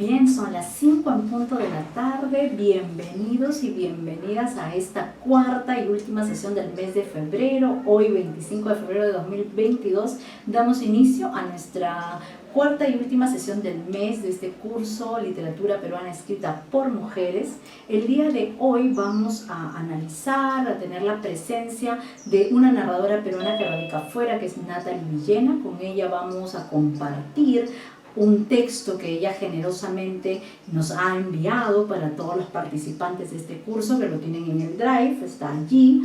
Bien, son las 5 en punto de la tarde. Bienvenidos y bienvenidas a esta cuarta y última sesión del mes de febrero. Hoy, 25 de febrero de 2022, damos inicio a nuestra cuarta y última sesión del mes de este curso Literatura Peruana escrita por mujeres. El día de hoy vamos a analizar, a tener la presencia de una narradora peruana que radica afuera, que es Natalie Villena. Con ella vamos a compartir un texto que ella generosamente nos ha enviado para todos los participantes de este curso, que lo tienen en el Drive, está allí.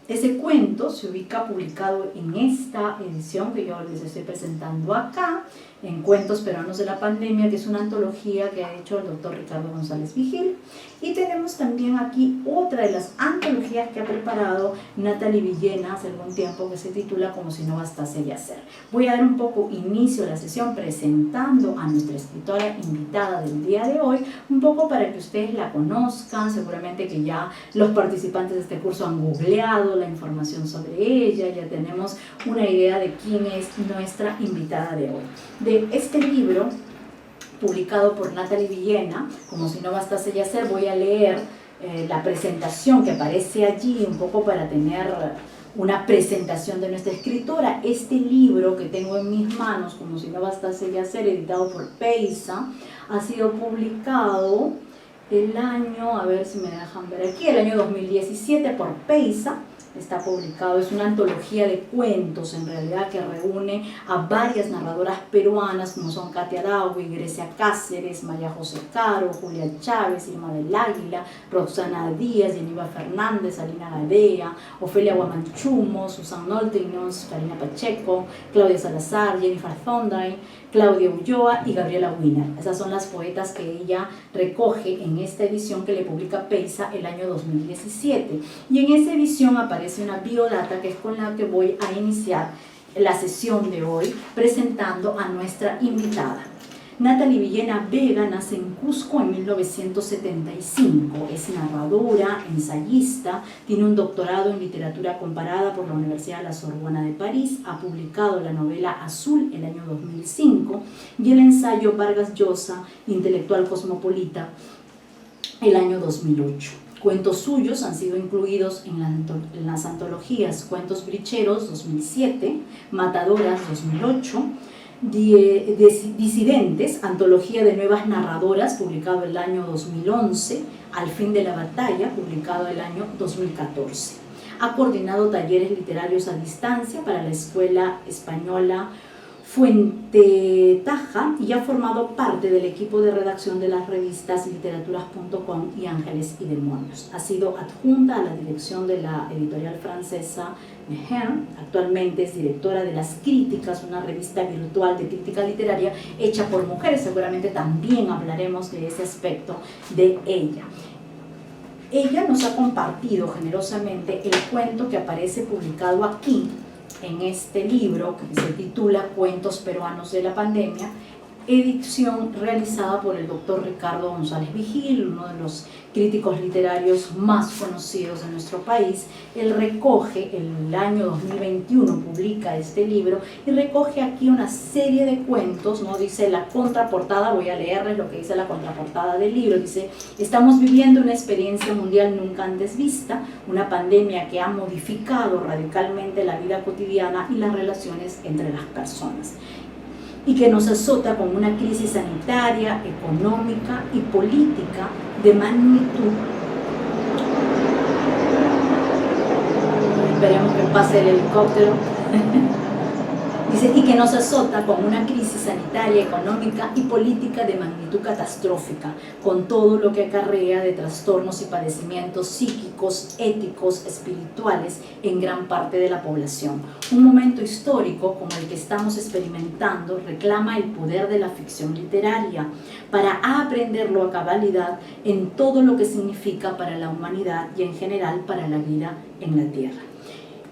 Ese cuento se ubica publicado en esta edición que yo les estoy presentando acá, en Cuentos Peruanos de la Pandemia, que es una antología que ha hecho el doctor Ricardo González Vigil. Y tenemos también aquí otra de las antologías que ha preparado Natalie Villena hace algún tiempo, que se titula Como si no bastase ya ser. Voy a dar un poco inicio a la sesión presentando a nuestra escritora invitada del día de hoy, un poco para que ustedes la conozcan. Seguramente que ya los participantes de este curso han googleado la información sobre ella, ya tenemos una idea de quién es nuestra invitada de hoy. De este libro, publicado por Natalie Villena, Como si no bastase ya ser, voy a leer la presentación que aparece allí, un poco para tener una presentación de nuestra escritora. Este libro que tengo en mis manos, Como si no bastase ya ser, editado por Peisa, ha sido publicado el año, a ver si me dejan ver aquí, el año 2017 por Peisa. Está publicado, es una antología de cuentos en realidad que reúne a varias narradoras peruanas como son Katia Dawi, Grecia Cáceres, María José Caro, Julia Chávez, Irma del Águila, Roxana Díaz, Yaniva Fernández, Alina Gadea, Ofelia Guamanchumo, Susan Noltinos, Karina Pacheco, Claudia Salazar, Jennifer Thondine, Claudia Ulloa y Gabriela Wiener. Esas son las poetas que ella recoge en esta edición que le publica Peisa el año 2017. Y en esa edición aparece una biodata que es con la que voy a iniciar la sesión de hoy presentando a nuestra invitada. Natalie Villena Vega nace en Cusco en 1975, es narradora, ensayista, tiene un doctorado en literatura comparada por la Universidad de la Sorbona de París, ha publicado la novela Azul el año 2005 y el ensayo Vargas Llosa, intelectual cosmopolita, el año 2008. Cuentos suyos han sido incluidos en las antologías Cuentos Bricheros 2007, Matadoras 2008, Disidentes, antología de nuevas narradoras, publicado el año 2011, Al fin de la batalla, publicado el año 2014. Ha coordinado talleres literarios a distancia para la Escuela Española Fuente Taja y ha formado parte del equipo de redacción de las revistas literaturas.com y Ángeles y Demonios. Ha sido adjunta a la dirección de la editorial francesa Mehern. Actualmente es directora de Las Críticas, una revista virtual de crítica literaria hecha por mujeres. Seguramente también hablaremos de ese aspecto de ella. Ella nos ha compartido generosamente el cuento que aparece publicado aquí en este libro, que se titula Cuentos Peruanos de la Pandemia, edición realizada por el doctor Ricardo González Vigil, uno de los críticos literarios más conocidos de nuestro país. Él recoge, el año 2021 publica este libro y recoge aquí una serie de cuentos, ¿no? Dice la contraportada, voy a leerles lo que dice la contraportada del libro, dice: estamos viviendo una experiencia mundial nunca antes vista, una pandemia que ha modificado radicalmente la vida cotidiana y las relaciones entre las personas, y que nos azota con una crisis sanitaria, económica y política de magnitud. Esperemos que pase el helicóptero. Dice, y que nos azota con una crisis sanitaria, económica y política de magnitud catastrófica, con todo lo que acarrea de trastornos y padecimientos psíquicos, éticos, espirituales en gran parte de la población. Un momento histórico como el que estamos experimentando reclama el poder de la ficción literaria para aprenderlo a cabalidad en todo lo que significa para la humanidad y en general para la vida en la Tierra.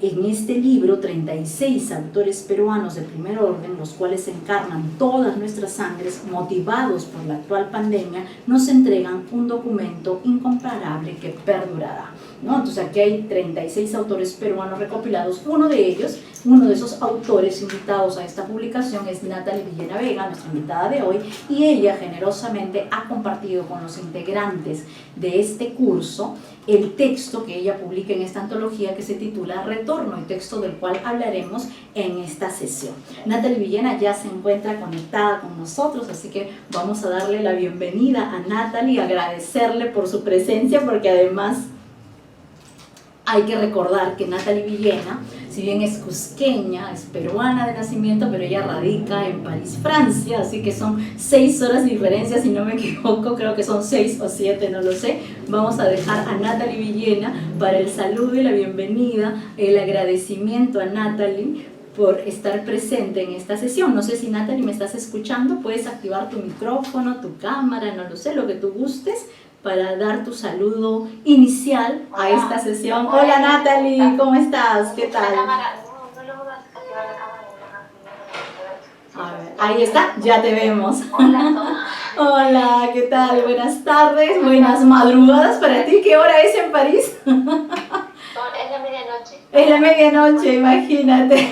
En este libro, 36 autores peruanos de primer orden, los cuales encarnan todas nuestras sangres, motivados por la actual pandemia, nos entregan un documento incomparable que perdurará, ¿no? Entonces aquí hay 36 autores peruanos recopilados. Uno de ellos Uno de esos autores invitados a esta publicación es Natalie Villena Vega, nuestra invitada de hoy, y ella generosamente ha compartido con los integrantes de este curso el texto que ella publica en esta antología que se titula Retorno, el texto del cual hablaremos en esta sesión. Natalie Villena ya se encuentra conectada con nosotros, así que vamos a darle la bienvenida a Natalie, agradecerle por su presencia, porque además hay que recordar que Natalie Villena, si bien es cusqueña, es peruana de nacimiento, pero ella radica en París, Francia, así que son 6 horas de diferencia, si no me equivoco, creo que son 6 o 7, no lo sé. Vamos a dejar a Natalie Villena para el saludo y la bienvenida, el agradecimiento a Natalie por estar presente en esta sesión. No sé si Natalie me estás escuchando, puedes activar tu micrófono, tu cámara, no lo sé, lo que tú gustes, para dar tu saludo inicial a esta sesión. Hola Natalie, ¿cómo estás? ¿Qué tal? A ver, ahí está, ya te vemos. Hola, ¿qué tal? Buenas tardes, buenas madrugadas para ti. ¿Qué hora es en París? Es la medianoche. Es la medianoche, imagínate.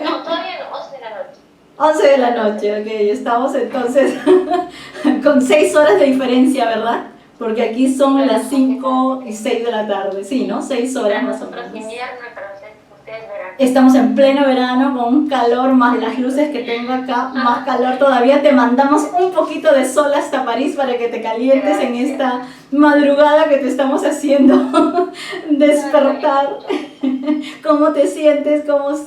No, todavía no, 11 de la noche. 11 de la noche, ok, estamos entonces con 6 horas de diferencia, ¿verdad? Porque aquí son las 5 y 6 de la tarde, sí, ¿no? 6 horas más o menos. Nosotros invierno, pero ustedes verán. Estamos en pleno verano con un calor, más las luces que tengo acá, más calor todavía. Te mandamos un poquito de sol hasta París para que te calientes en esta madrugada que te estamos haciendo despertar. ¿Cómo te sientes?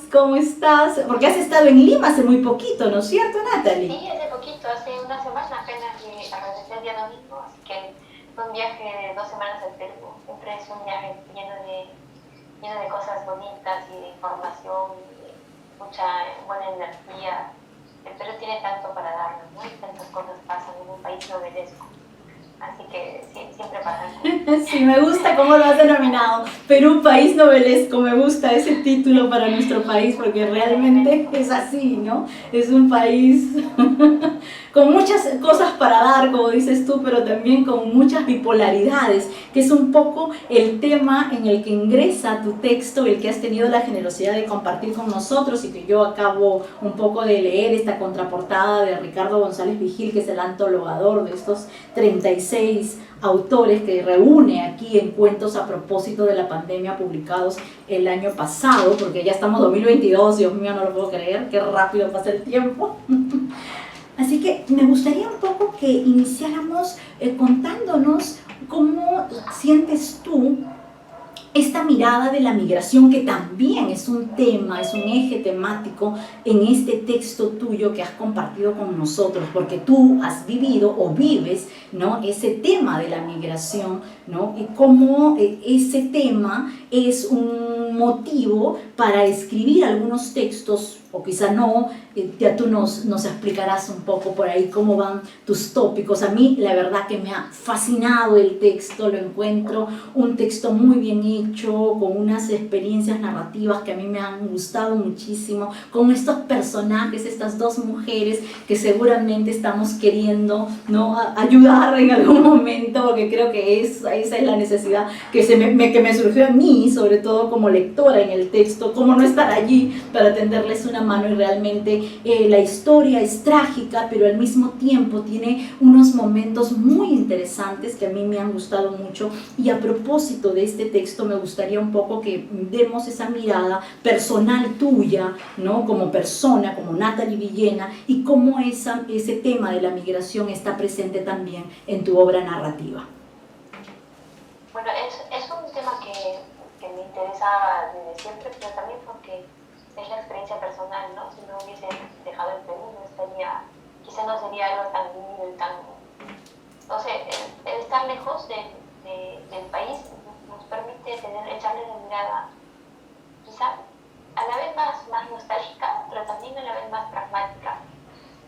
¿Cómo estás? Porque has estado en Lima hace muy poquito, ¿no es cierto, Natalie? Sí, hace poquito, hace una semana apenas que regresé el día domingo, así que fue un viaje de 2 semanas al Perú. Siempre es un viaje lleno de cosas bonitas y de información, y de mucha buena energía. El Perú tiene tanto para darnos, ¿no? Y tantas cosas pasan en un país novelesco. Así que sí, siempre pasan cosas. Sí, me gusta cómo lo has denominado. Perú, país novelesco, me gusta ese título para nuestro país porque realmente es así, ¿no? Es un país con muchas cosas para dar, como dices tú, pero también con muchas bipolaridades, que es un poco el tema en el que ingresa tu texto, el que has tenido la generosidad de compartir con nosotros y que yo acabo un poco de leer esta contraportada de Ricardo González Vigil, que es el antologador de estos 36 autores que reúne aquí en Cuentos a propósito de la pandemia publicados el año pasado, porque ya estamos en 2022, Dios mío, no lo puedo creer, qué rápido pasa el tiempo. Así que me gustaría un poco que iniciáramos contándonos cómo sientes tú esta mirada de la migración, que también es un tema, es un eje temático en este texto tuyo que has compartido con nosotros, porque tú has vivido o vives, ¿no?, ese tema de la migración, ¿no?, y cómo ese tema es un motivo para escribir algunos textos, o quizá no, ya tú nos explicarás un poco por ahí cómo van tus tópicos. A mí la verdad que me ha fascinado el texto, lo encuentro un texto muy bien hecho, con unas experiencias narrativas que a mí me han gustado muchísimo, con estos personajes, estas dos mujeres que seguramente estamos queriendo, ¿no?, ayudar en algún momento, porque creo que esa es la necesidad que me surgió a mí, sobre todo como lectora en el texto, cómo no estar allí para tenderles una mano. Y realmente la historia es trágica, pero al mismo tiempo tiene unos momentos muy interesantes que a mí me han gustado mucho. Y a propósito de este texto me gustaría un poco que demos esa mirada personal tuya, ¿no?, como persona, como Natalie Villena, y cómo ese tema de la migración está presente también en tu obra narrativa. Bueno, es un tema que me interesaba desde siempre, pero también porque es la experiencia personal, ¿no? Si no hubiese dejado el Perú, quizá no sería algo tan lindo y tan... No sé, el estar lejos del país nos permite echarle la mirada, quizá a la vez más nostálgica, pero también a la vez más pragmática,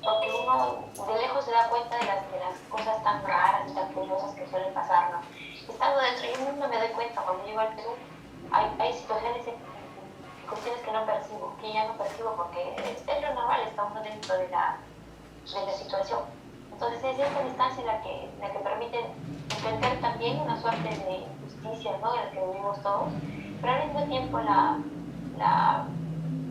porque uno de lejos se da cuenta de las cosas tan raras y tan curiosas que suelen pasar, ¿no? Estando dentro, yo mismo me doy cuenta cuando llego al Perú, hay situaciones cuestiones que no percibo, que ya no percibo porque es lo normal, está uno dentro de la situación. Entonces es esta distancia la que permite entender también una suerte de justicia, ¿no?, en la que vivimos todos, pero al mismo tiempo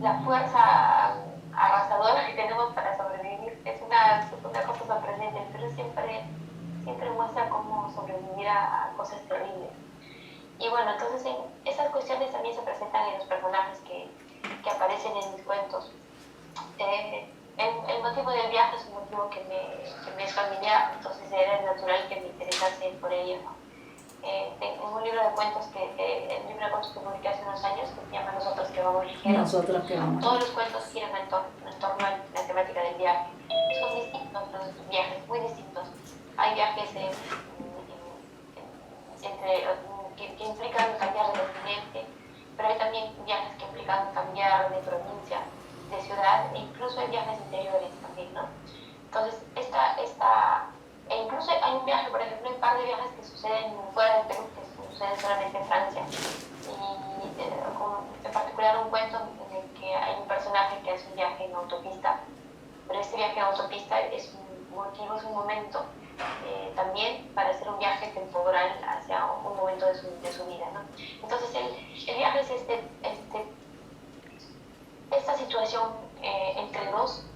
la fuerza arrasadora que tenemos para sobrevivir es una cosa sorprendente, pero siempre muestra cómo sobrevivir a cosas terribles. Y bueno, entonces esas cuestiones también se presentan en los personajes que aparecen en mis cuentos. El motivo del viaje es un motivo que me es familiar, entonces era natural que me interesase por ello, ¿no? Tengo un libro de cuentos el libro de cuentos que publiqué hace unos años, que se llama Nosotros que vamos ligeros. Nosotros que vamos. Todos los cuentos giran en torno a la temática del viaje. Son distintos los viajes, muy distintos. Hay viajes que implican cambiar de continente, pero hay también viajes que implican cambiar de provincia, de ciudad, e incluso hay viajes interiores también, ¿no? Entonces, incluso hay un viaje, por ejemplo, un par de viajes que suceden fuera del Perú, que suceden solamente en Francia. Y en particular un cuento en el que hay un personaje que hace un viaje en autopista, pero este viaje en autopista es un momento también para hacer un viaje temporal hacia un momento de su vida, ¿no? Entonces el viaje es esta situación entre dos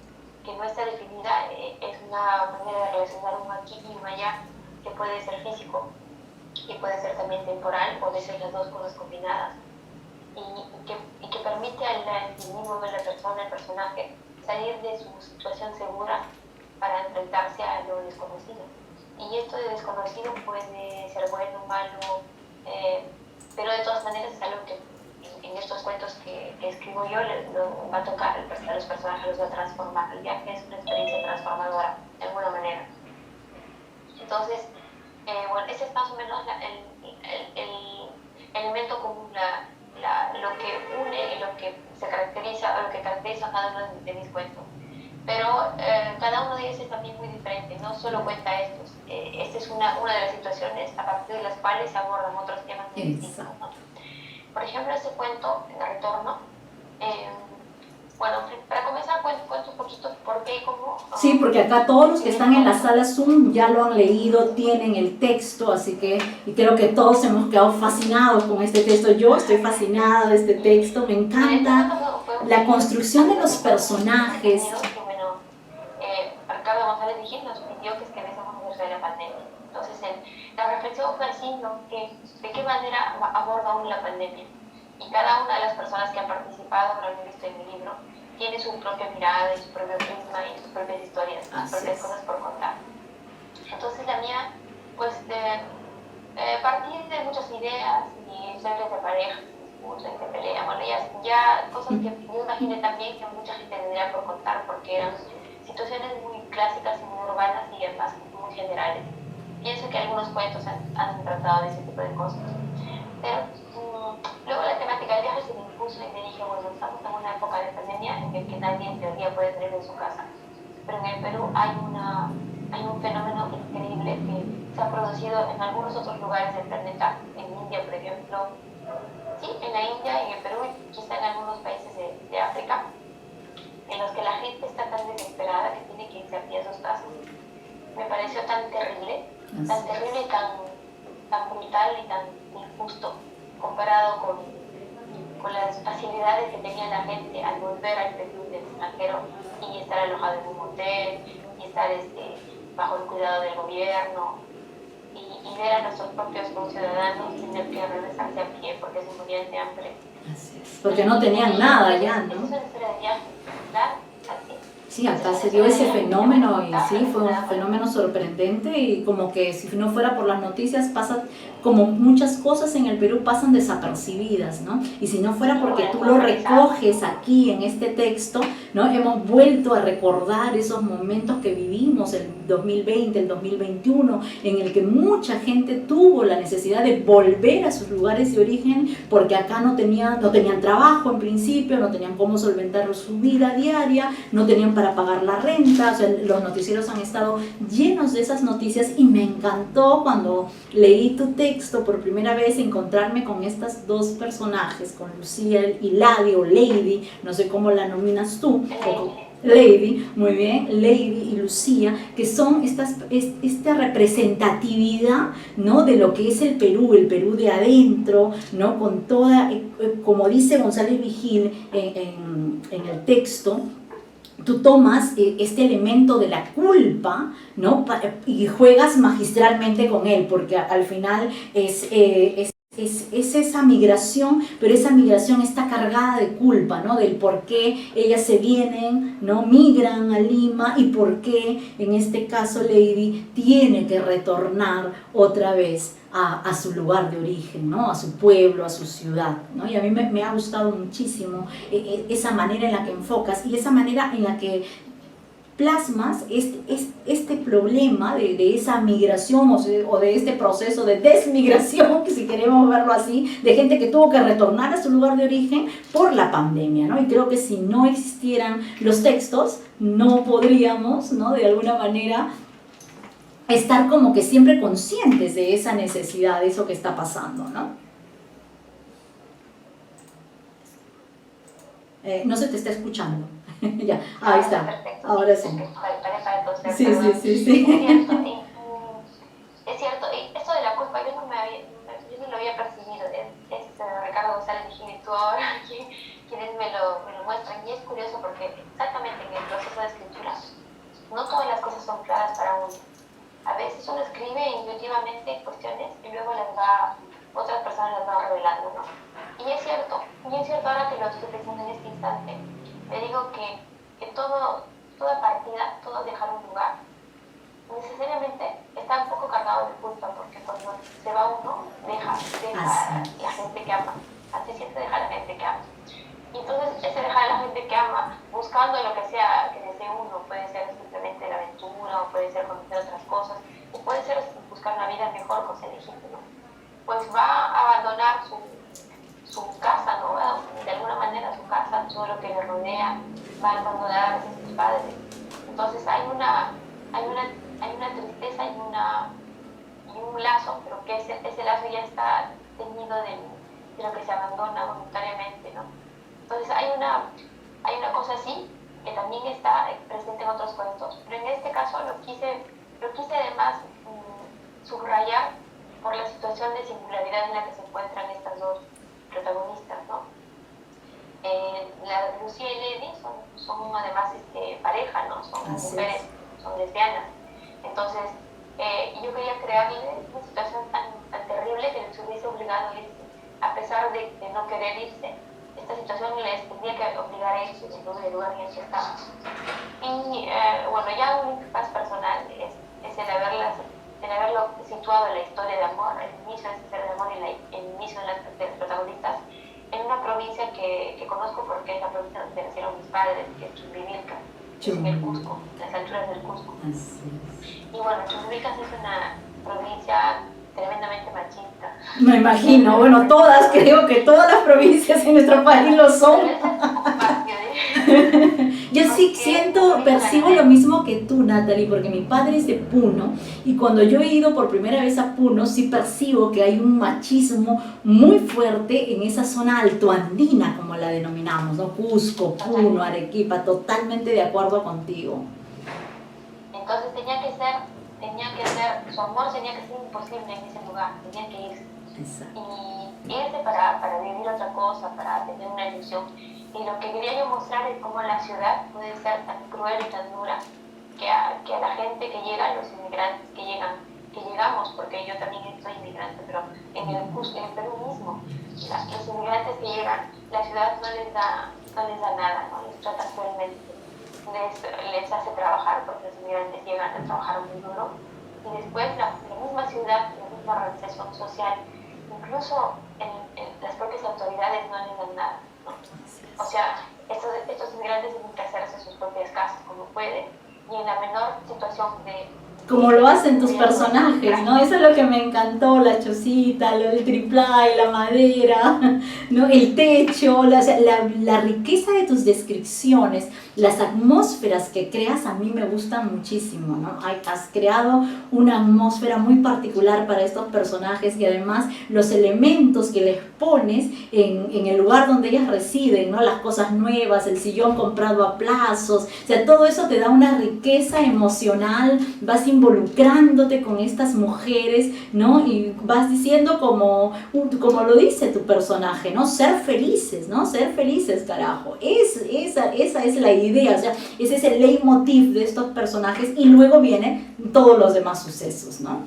que no está definida, es una manera de relacionar un aquí y un allá que puede ser físico y puede ser también temporal, puede ser las dos cosas combinadas y que permite al individuo, a la persona, al personaje salir de su situación segura para enfrentarse a lo desconocido. Y esto de desconocido puede ser bueno, malo, pero de todas maneras es algo que en estos cuentos que escribo yo lo va a tocar, a los personajes los va a transformar. El viaje es una experiencia transformadora, de alguna manera. Entonces, bueno, ese es más o menos el elemento común, lo que une y lo que caracteriza a cada uno de mis cuentos. Pero cada uno de ellos es también muy diferente, no solo cuenta estos. Esta es una de las situaciones a partir de las cuales se abordan otros temas muy distintos, ¿no? Por ejemplo, este cuento, El Retorno, bueno, para comenzar cuento un poquito por qué y cómo... Sí, porque acá todos los que están en la sala Zoom ya lo han leído, tienen el texto, así que y creo que todos hemos quedado fascinados con este texto. Yo estoy fascinada de este texto, me encanta la construcción de los personajes. Bueno, Ricardo González Vigil nos pidió que escribiésemos acerca de la pandemia. Entonces, la reflexión fue así, ¿no? ¿De qué manera aborda aún la pandemia? Y cada una de las personas que han participado, lo han visto en mi libro, tiene su propia mirada y su propio prisma y sus propias historias, sus propias cosas por contar. Entonces la mía, pues, partir de muchas ideas y historias de parejas, disputas, de pelea, bueno, ya cosas que yo imaginé también que mucha gente tendría por contar, porque eran situaciones muy clásicas y muy urbanas y además muy generales. Pienso que algunos cuentos han tratado de ese tipo de cosas. Pero luego la temática del viaje se me impuso y me dije, bueno, estamos en una época de pandemia en el que nadie en teoría puede salir de su casa. Pero en el Perú hay un fenómeno increíble que se ha producido en algunos otros lugares del planeta, en India, por ejemplo. Sí, en la India, en el Perú y quizá en algunos países de África, en los que la gente está tan desesperada que tiene que irse a pie a sus casas. Me pareció tan terrible y tan brutal y tan injusto comparado con las facilidades que tenía la gente al volver al Perú del extranjero y estar alojado en un hotel y estar bajo el cuidado del gobierno y ver a nuestros propios conciudadanos tener que regresarse a pie porque se morían de hambre. Así es, porque no tenían nada ya, ¿no? Eso es una historia de viaje, ¿verdad? Así. Sí, acá se dio ese fenómeno y sí, fue un fenómeno sorprendente y como que si no fuera por las noticias pasa, como muchas cosas en el Perú pasan desapercibidas, ¿no? Y si no fuera porque tú lo recoges aquí en este texto, ¿no? Hemos vuelto a recordar esos momentos que vivimos el 2020, el 2021, en el que mucha gente tuvo la necesidad de volver a sus lugares de origen porque acá no tenían trabajo en principio, no tenían cómo solventar su vida diaria, no tenían para pagar la renta, o sea, los noticieros han estado llenos de esas noticias y me encantó cuando leí tu texto por primera vez encontrarme con estas dos personajes, con Lucía y Lady o Lady, no sé cómo la nominas tú, Lady, muy bien, Lady y Lucía, que son esta representatividad, ¿no?, de lo que es el Perú de adentro, ¿no?, con toda, como dice González Vigil en el texto. Tú tomas este elemento de la culpa, ¿no?, y juegas magistralmente con él, porque al final es esa migración, pero esa migración está cargada de culpa, ¿no?, del por qué ellas se vienen, ¿no?, migran a Lima, y por qué en este caso Lady tiene que retornar otra vez a su lugar de origen, ¿no?, a su pueblo, a su ciudad, ¿no? Y a mí me ha gustado muchísimo esa manera en la que enfocas y esa manera en la que plasmas este problema de esa migración o de este proceso de desmigración, si queremos verlo así, de gente que tuvo que retornar a su lugar de origen por la pandemia, ¿no? Y creo que si no existieran los textos, no podríamos, ¿no?, de alguna manera estar como que siempre conscientes de esa necesidad, de eso que está pasando, ¿no? No se te está escuchando. Ya, ahí está. Perfecto. Ahora sí. Sí, sí, sí, sí. Es cierto, y esto de la culpa yo no lo había percibido. Es Ricardo González Vigil y tú ahora quienes me lo muestran. Y es curioso porque exactamente en el proceso de escritura no todas las cosas son claras para uno. A veces uno escribe intuitivamente cuestiones y luego otras personas las van revelando, ¿no? Y es cierto ahora que lo estoy pensando en este instante, me digo que toda partida, todo dejar un lugar, necesariamente está un poco cargado de culpa, porque cuando se va uno, deja la gente que ama, así siempre deja la gente que ama. Y entonces ese dejar a la gente que ama, buscando lo que sea que desee uno, puede ser simplemente la aventura, o puede ser conocer otras cosas, o puede ser buscar una vida mejor con ser legítimo, pues va a abandonar su casa, ¿no? De alguna manera su casa, todo lo que le rodea, va a abandonar a sus padres. Entonces hay una tristeza y un lazo, pero que ese lazo ya está teñido de lo que se abandona voluntariamente, ¿no? Entonces hay una cosa así que también está presente en otros cuentos, pero en este caso lo quise además subrayar por la situación de singularidad en la que se encuentran estas dos protagonistas, ¿no? La Lucía y Lady son además pareja, ¿no? Son mujeres, son lesbianas. Entonces, yo quería crearle una situación tan terrible que les hubiese obligado a irse, a pesar de no querer irse. Esta situación les tenía que obligar a irse del lugar en el que estaban. Y bueno, ya un link más personal es el haberlo situado en la historia de amor, el inicio de esta historia de amor y el inicio de los protagonistas, en una provincia que conozco porque es la provincia donde nacieron mis padres, que es Chumbivilca, en el Cusco, las alturas del Cusco. Y bueno, Chumbivilca es una provincia tremendamente machista. Me imagino, bueno, creo que todas las provincias en nuestro país lo son. Yo sí percibo lo mismo que tú, Natalie, porque mi padre es de Puno, y cuando yo he ido por primera vez a Puno, sí percibo que hay un machismo muy fuerte en esa zona altoandina, como la denominamos, ¿no? Cusco, Puno, Arequipa, totalmente de acuerdo contigo. Entonces su amor tenía que ser imposible en ese lugar, tenía que irse. Exacto. Y irse para vivir otra cosa, para tener una ilusión. Y lo que quería yo mostrar es cómo la ciudad puede ser tan cruel y tan dura que a la gente que llega, los inmigrantes que llegamos, porque yo también soy inmigrante, pero en el Perú mismo, los inmigrantes que llegan, la ciudad no les da nada, ¿no? Les trata cruelmente, les hace trabajar, porque los inmigrantes llegan a trabajar muy duro, y después la misma ciudad, la misma organización social, incluso las propias autoridades no les dan nada, ¿no? O sea, estos inmigrantes tienen que hacerse sus propias casas como pueden, y en la menor situación de como lo hacen tus personajes, ¿no? Eso es lo que me encantó, la chocita, lo del triplay, la madera, ¿no? El techo, la riqueza de tus descripciones, las atmósferas que creas a mí me gustan muchísimo, ¿no? Has creado una atmósfera muy particular para estos personajes y además los elementos que les pones en el lugar donde ellas residen, ¿no? Las cosas nuevas, el sillón comprado a plazos, o sea, todo eso te da una riqueza emocional, vas involucrándote con estas mujeres, ¿no? Y vas diciendo como lo dice tu personaje, ¿no? Ser felices, ¿no? Ser felices, carajo. Esa es la idea, o sea, ese es el leitmotiv de estos personajes y luego vienen todos los demás sucesos, ¿no?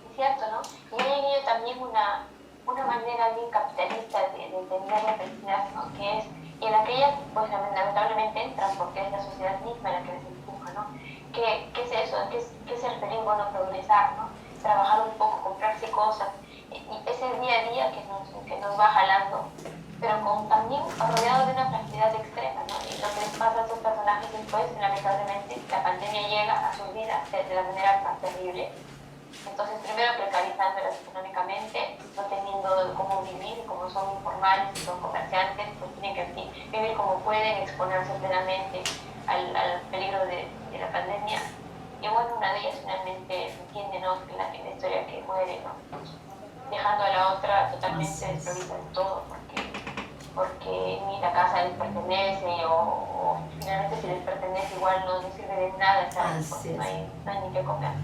Es cierto, ¿no? Y hay en ello también una manera bien capitalista de entender la felicidad, ¿no? Que es en la que ellas, pues lamentablemente entran porque es la sociedad misma la que les empuja, ¿no? ¿Qué es eso? ¿Qué es ser feliz? Bueno, progresar, ¿no? Trabajar un poco, comprarse cosas, y ese día a día que nos va jalando, pero también rodeado de una fragilidad extrema, ¿no? Y lo que les pasa a estos personajes después, lamentablemente, la pandemia llega a sus vidas de la manera más terrible. Entonces, primero precarizándolas económicamente, no teniendo cómo vivir, como son informales, son comerciantes, pues tienen que vivir como pueden, exponerse plenamente al peligro de la pandemia. Y bueno, una de ellas finalmente entiende, ¿no? En la historia que muere, ¿no? Dejando a la otra totalmente desprovista de todo, porque ni la casa les pertenece, o finalmente si les pertenece igual no sirve de nada, ¿sabes? Porque no hay ni qué comer.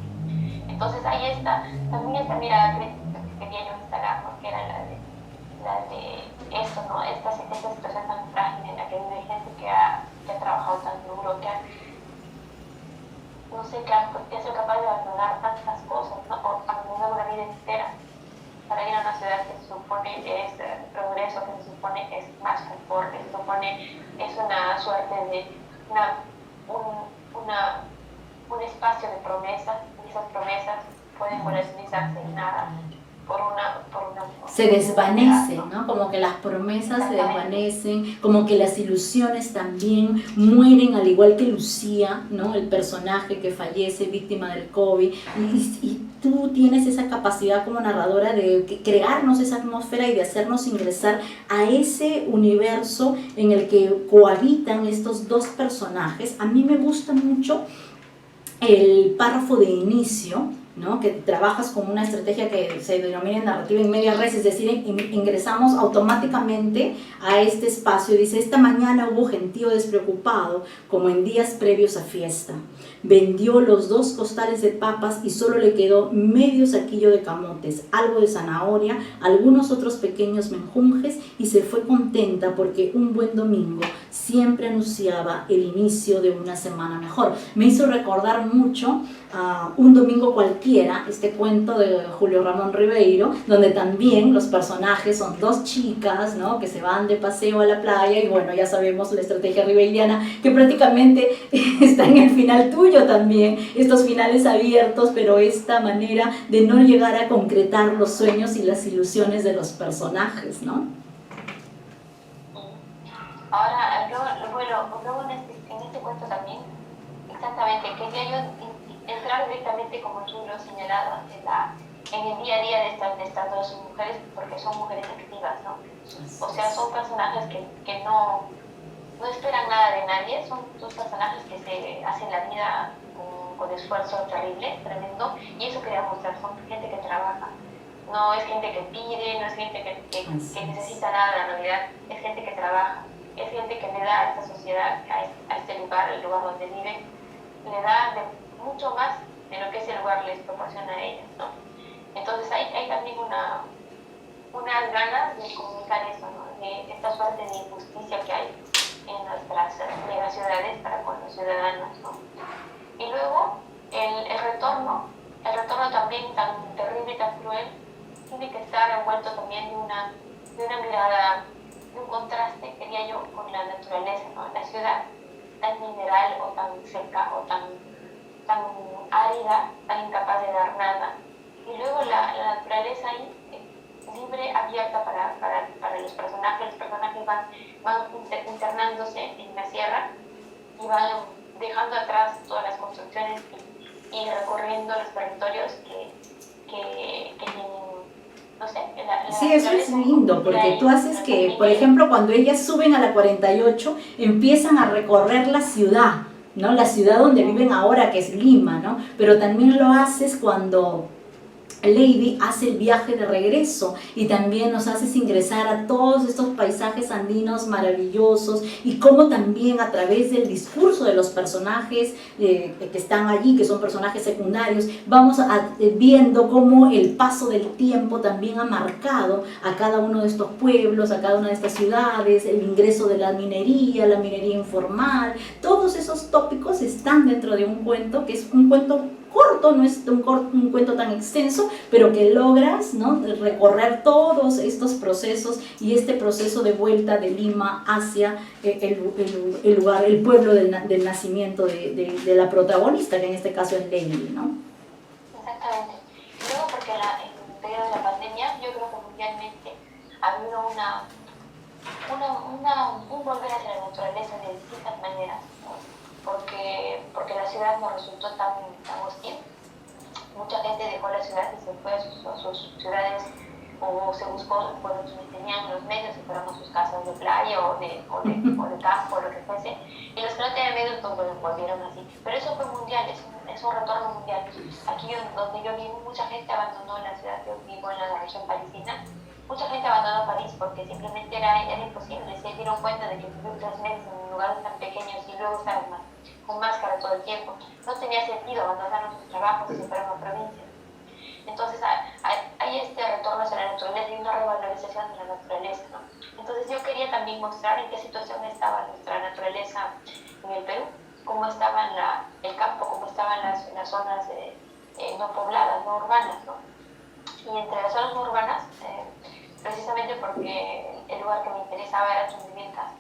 Entonces ahí está, también esta mirada crítica que quería yo instalar, ¿no? Que era la de esto, ¿no? Esta situación tan frágil en la que vive gente que ha trabajado tan duro, que ha sido capaz de abandonar tantas cosas, ¿no? O abandonar una vida entera para ir a una ciudad que se supone es progreso, que se supone es más confort, que se supone es una suerte de un espacio de promesas, y esas promesas pueden volatilizarse en nada por una se desvanece, ¿no? Como que las promesas se desvanecen, como que las ilusiones también mueren, al igual que Lucía, ¿no? El personaje que fallece víctima del COVID, y tú tienes esa capacidad como narradora de crearnos esa atmósfera y de hacernos ingresar a ese universo en el que cohabitan estos dos personajes. A mí me gusta mucho el párrafo de inicio, ¿no? Que trabajas con una estrategia que se denomina narrativa en media res, es decir, ingresamos automáticamente a este espacio. Dice: esta mañana hubo gentío despreocupado, como en días previos a fiesta. Vendió los 2 costales de papas y solo le quedó medio saquillo de camotes, algo de zanahoria, algunos otros pequeños menjunjes, y se fue contenta porque un buen domingo siempre anunciaba el inicio de una semana mejor. Me hizo recordar mucho Un domingo cualquiera, este cuento de Julio Ramón Ribeiro, donde también los personajes son 2 chicas, ¿no? Que se van de paseo a la playa, y bueno, ya sabemos la estrategia ribeiriana, que prácticamente está en el final tuyo también, estos finales abiertos, pero esta manera de no llegar a concretar los sueños y las ilusiones de los personajes, ¿no? Ahora, luego en este cuento también, exactamente, quería yo entrar directamente, como tú lo has señalado, en el día a día de estas 2 mujeres, porque son mujeres activas, ¿no? O sea, son personajes que no esperan nada de nadie, son 2 personajes que se hacen la vida con esfuerzo terrible, tremendo, y eso quería mostrar, son gente que trabaja. No es gente que pide, no es gente que necesita nada de la Navidad, es gente que trabaja, es gente que le da a esta sociedad, a este lugar, el lugar donde viven, le da mucho más de lo que ese lugar les proporciona a ellas, ¿no? Entonces hay también unas ganas de comunicar eso, ¿no? De esta suerte de injusticia que hay en nuestras ciudades para con los ciudadanos, ¿no? Y luego el retorno también tan terrible y tan cruel, tiene que estar envuelto también de una mirada, de un contraste, quería yo, con la naturaleza, ¿no? La ciudad tan mineral o tan seca o tan árida, tan incapaz de dar nada. Y luego la naturaleza ahí, libre, abierta para los personajes. Los personajes van internándose en la sierra y van dejando atrás todas las construcciones y recorriendo los territorios que tienen, no sé, Sí, eso es lindo, porque tú haces que, por ejemplo, cuando ellas suben a la 48, empiezan a recorrer la ciudad, ¿no? La ciudad donde viven ahora, que es Lima, ¿no? Pero también lo haces cuando Lady hace el viaje de regreso y también nos haces ingresar a todos estos paisajes andinos maravillosos y cómo también a través del discurso de los personajes que están allí, que son personajes secundarios, vamos viendo cómo el paso del tiempo también ha marcado a cada uno de estos pueblos, a cada una de estas ciudades, el ingreso de la minería informal, todos esos tópicos están dentro de un cuento que es un cuento corto, no es un cuento tan extenso, pero que logras, ¿no?, recorrer todos estos procesos y este proceso de vuelta de Lima hacia el lugar, el pueblo del nacimiento de la protagonista, que en este caso es Lady, ¿no? Exactamente. Luego porque en el periodo de la pandemia, yo creo que mundialmente ha habido un volver hacia la naturaleza de distintas maneras, ¿no? Porque la ciudad nos resultó tan hostil. Mucha gente dejó la ciudad y se fue a sus ciudades o se buscó, bueno, quienes tenían los medios se fueron a sus casas de playa o de campo o lo que fuese, y los que no tenían medios pues, bueno, volvieron así. Pero eso fue mundial, es un retorno mundial. Aquí donde yo vivo, mucha gente abandonó la ciudad, yo vivo en la región parisina, mucha gente abandonó París porque simplemente era imposible. Se dieron cuenta de que vivir 3 meses en lugares tan pequeños y luego estar con máscara todo el tiempo, no tenía sentido, abandonar sus trabajos y se fueron a provincias. Entonces hay este retorno hacia la naturaleza y una revalorización de la naturaleza, ¿no? Entonces yo quería también mostrar en qué situación estaba nuestra naturaleza en el Perú, cómo estaba el campo, cómo estaban las zonas no pobladas, no urbanas, ¿no? Y entre las zonas no urbanas, precisamente porque el lugar que me interesaba era Chumbivilcas,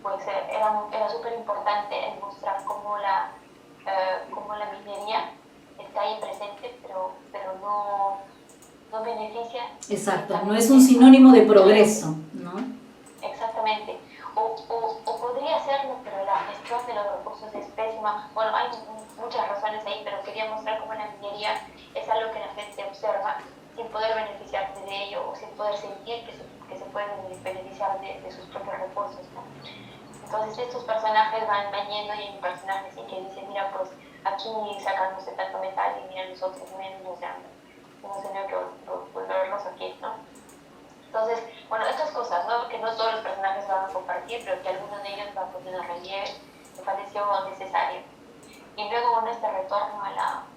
pues era súper importante mostrar cómo la minería está ahí presente, pero no beneficia. Exacto, no es un sinónimo de progreso, ¿no? Exactamente. O podría serlo, pero la gestión de los recursos es pésima. Bueno, hay muchas razones ahí, pero quería mostrar cómo la minería es algo que la gente observa sin poder beneficiarse de ello o sin poder sentir que se pueden beneficiar de sus propios recursos, ¿no? Entonces estos personajes van yendo y hay un personaje así que dice, mira, pues aquí sacamos de tanto metal y mira nosotros menos, ya hemos tenido que volvernos aquí, ¿no? Entonces, bueno, estas cosas, ¿no?, que no todos los personajes van a compartir, pero que algunos de ellos van a poner relieve, me pareció necesario. Y luego, bueno, este retorno de la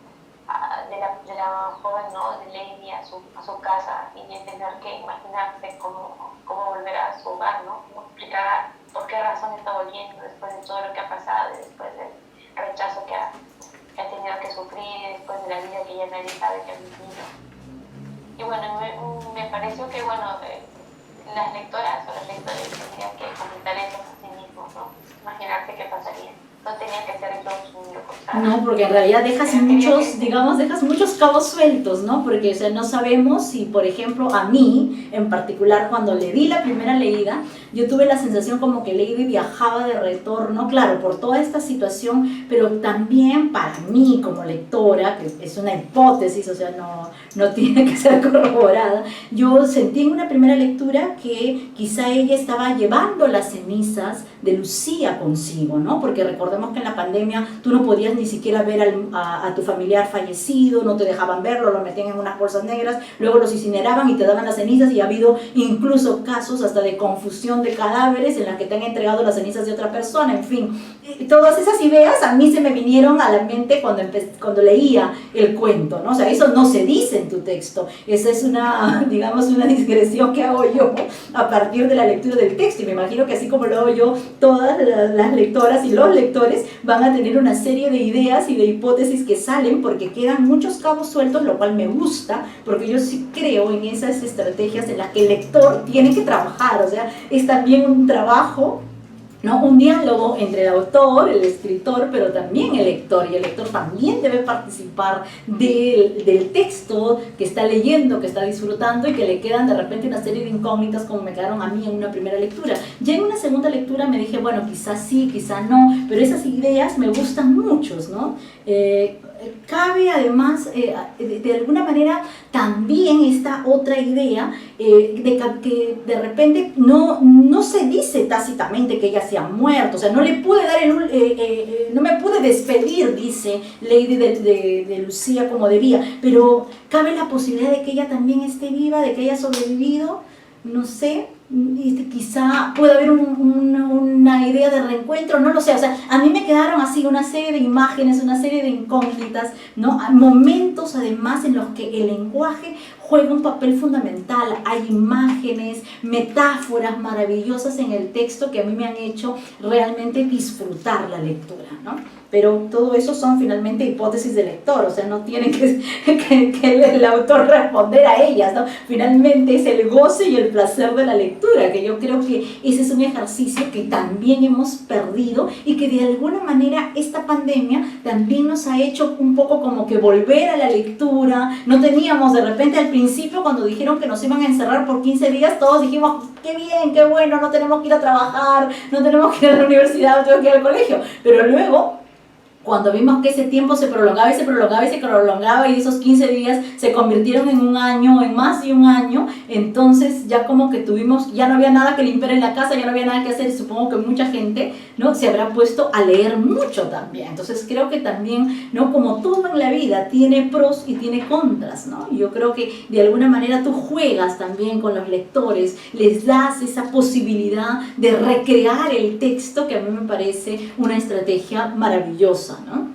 joven, ¿no?, de Lady a su casa y tener que imaginarse cómo volver a su hogar, ¿no?, cómo explicar por qué razón está volviendo después de todo lo que ha pasado y después del rechazo que ha tenido que sufrir y después de la vida que ya nadie sabe que ha vivido. Y bueno, me pareció que, bueno, las lectoras o los lectores tendrían que comentar eso a sí mismos, ¿no? Imaginarse qué pasaría. No tenía que ser yo quien lo contara. No, porque en realidad dejas muchos cabos sueltos, ¿no? Porque, o sea, no sabemos si, por ejemplo, a mí, en particular, cuando le di la primera leída, yo tuve la sensación como que Lady viajaba de retorno, claro, por toda esta situación, pero también para mí, como lectora, que es una hipótesis, o sea, no tiene que ser corroborada, yo sentí en una primera lectura que quizá ella estaba llevando las cenizas de Lucía consigo, ¿no? Porque recordemos que en la pandemia tú no podías ni siquiera ver a tu familiar fallecido, no te dejaban verlo, lo metían en unas bolsas negras, luego los incineraban y te daban las cenizas, y ha habido incluso casos hasta de confusión de cadáveres en las que te han entregado las cenizas de otra persona, en fin. Todas esas ideas a mí se me vinieron a la mente cuando leía el cuento, ¿no? O sea, eso no se dice en tu texto, esa es digamos, una digresión que hago yo a partir de la lectura del texto, y me imagino que así como lo hago yo, todas las lectoras y los lectores van a tener una serie de ideas y de hipótesis que salen porque quedan muchos cabos sueltos, lo cual me gusta, porque yo sí creo en esas estrategias en las que el lector tiene que trabajar, o sea, es también un trabajo, ¿no?, un diálogo entre el autor, el escritor, pero también el lector, y el lector también debe participar del texto que está leyendo, que está disfrutando, y que le quedan de repente una serie de incógnitas como me quedaron a mí en una primera lectura. Ya en una segunda lectura me dije, bueno, quizás sí, quizás no, pero esas ideas me gustan mucho, ¿no? cabe además, de alguna manera, también esta otra idea que de repente no se dice tácitamente que ella se ha muerto, o sea, no le pude dar no me pude despedir, dice Lady de Lucía como debía, pero cabe la posibilidad de que ella también esté viva, de que haya sobrevivido, no sé, y quizá pueda haber una idea de reencuentro, no lo sé, o sea, a mí me quedaron así una serie de imágenes, una serie de incógnitas, ¿no? Momentos además en los que el lenguaje juega un papel fundamental, hay imágenes, metáforas maravillosas en el texto que a mí me han hecho realmente disfrutar la lectura, ¿no? Pero todo eso son finalmente hipótesis del lector, o sea, no tiene que el autor responder a ellas, ¿no? Finalmente es el goce y el placer de la lectura, que yo creo que ese es un ejercicio que también hemos perdido y que de alguna manera esta pandemia también nos ha hecho un poco como que volver a la lectura. No teníamos de repente al principio, cuando dijeron que nos iban a encerrar por 15 días, todos dijimos, qué bien, qué bueno, no tenemos que ir a trabajar, no tenemos que ir a la universidad, no tenemos que ir al colegio, pero luego cuando vimos que ese tiempo se prolongaba y se prolongaba y se prolongaba y esos 15 días se convirtieron en un año, en más de un año, entonces ya como que ya no había nada que limpiar en la casa, ya no había nada que hacer, y supongo que mucha gente, ¿no?, se habrá puesto a leer mucho también. Entonces creo que también, ¿no?, como todo en la vida tiene pros y tiene contras, ¿no? Yo creo que de alguna manera tú juegas también con los lectores, les das esa posibilidad de recrear el texto, que a mí me parece una estrategia maravillosa, ¿no?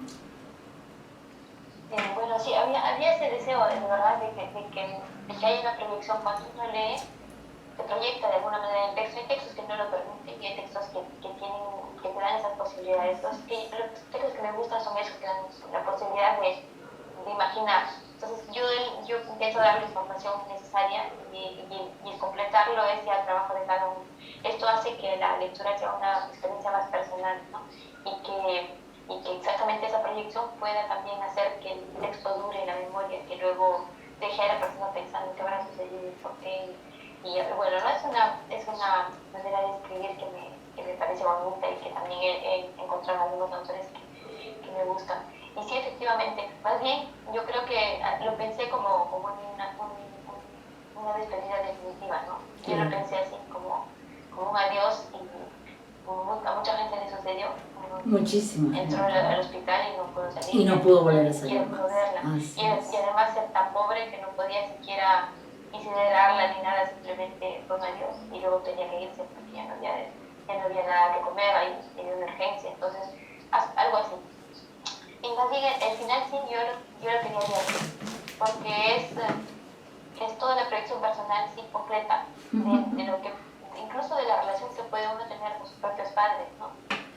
Bueno, sí, había ese deseo, de verdad, de que haya una proyección cuando uno lee, se proyecta de alguna manera el texto. Hay textos que no lo permiten y hay textos que te dan esas posibilidades. Los textos que me gustan son esos que dan la posibilidad de imaginar. Entonces yo intento dar la información necesaria y completarlo es ya el trabajo de cada uno. Esto hace que la lectura sea una experiencia más personal, ¿no? Y que exactamente esa proyección pueda también hacer que el texto dure en la memoria, que luego deje a la persona pensando qué habrá sucedido y por qué. Y bueno, no es una manera de escribir que me parece bonita y que también he encontrado algunos autores que me gustan. Y sí, efectivamente, más bien yo creo que lo pensé como una despedida definitiva, ¿no? Yo lo pensé así, como un adiós, y a mucha gente le sucedió. Muchísimo. Entró al hospital y no pudo salir. Y no pudo volver a salir. Y además ser tan pobre que no podía siquiera incinerarla ni nada, simplemente fue un adiós. Y luego tenía que irse porque ya no había nada que comer, ahí tenía una emergencia. Entonces, algo así. Y más bien, al final sí, yo lo quería leer, porque es toda la proyección personal, sí, completa, de lo que, incluso de la relación que puede uno tener con sus propios padres, ¿no?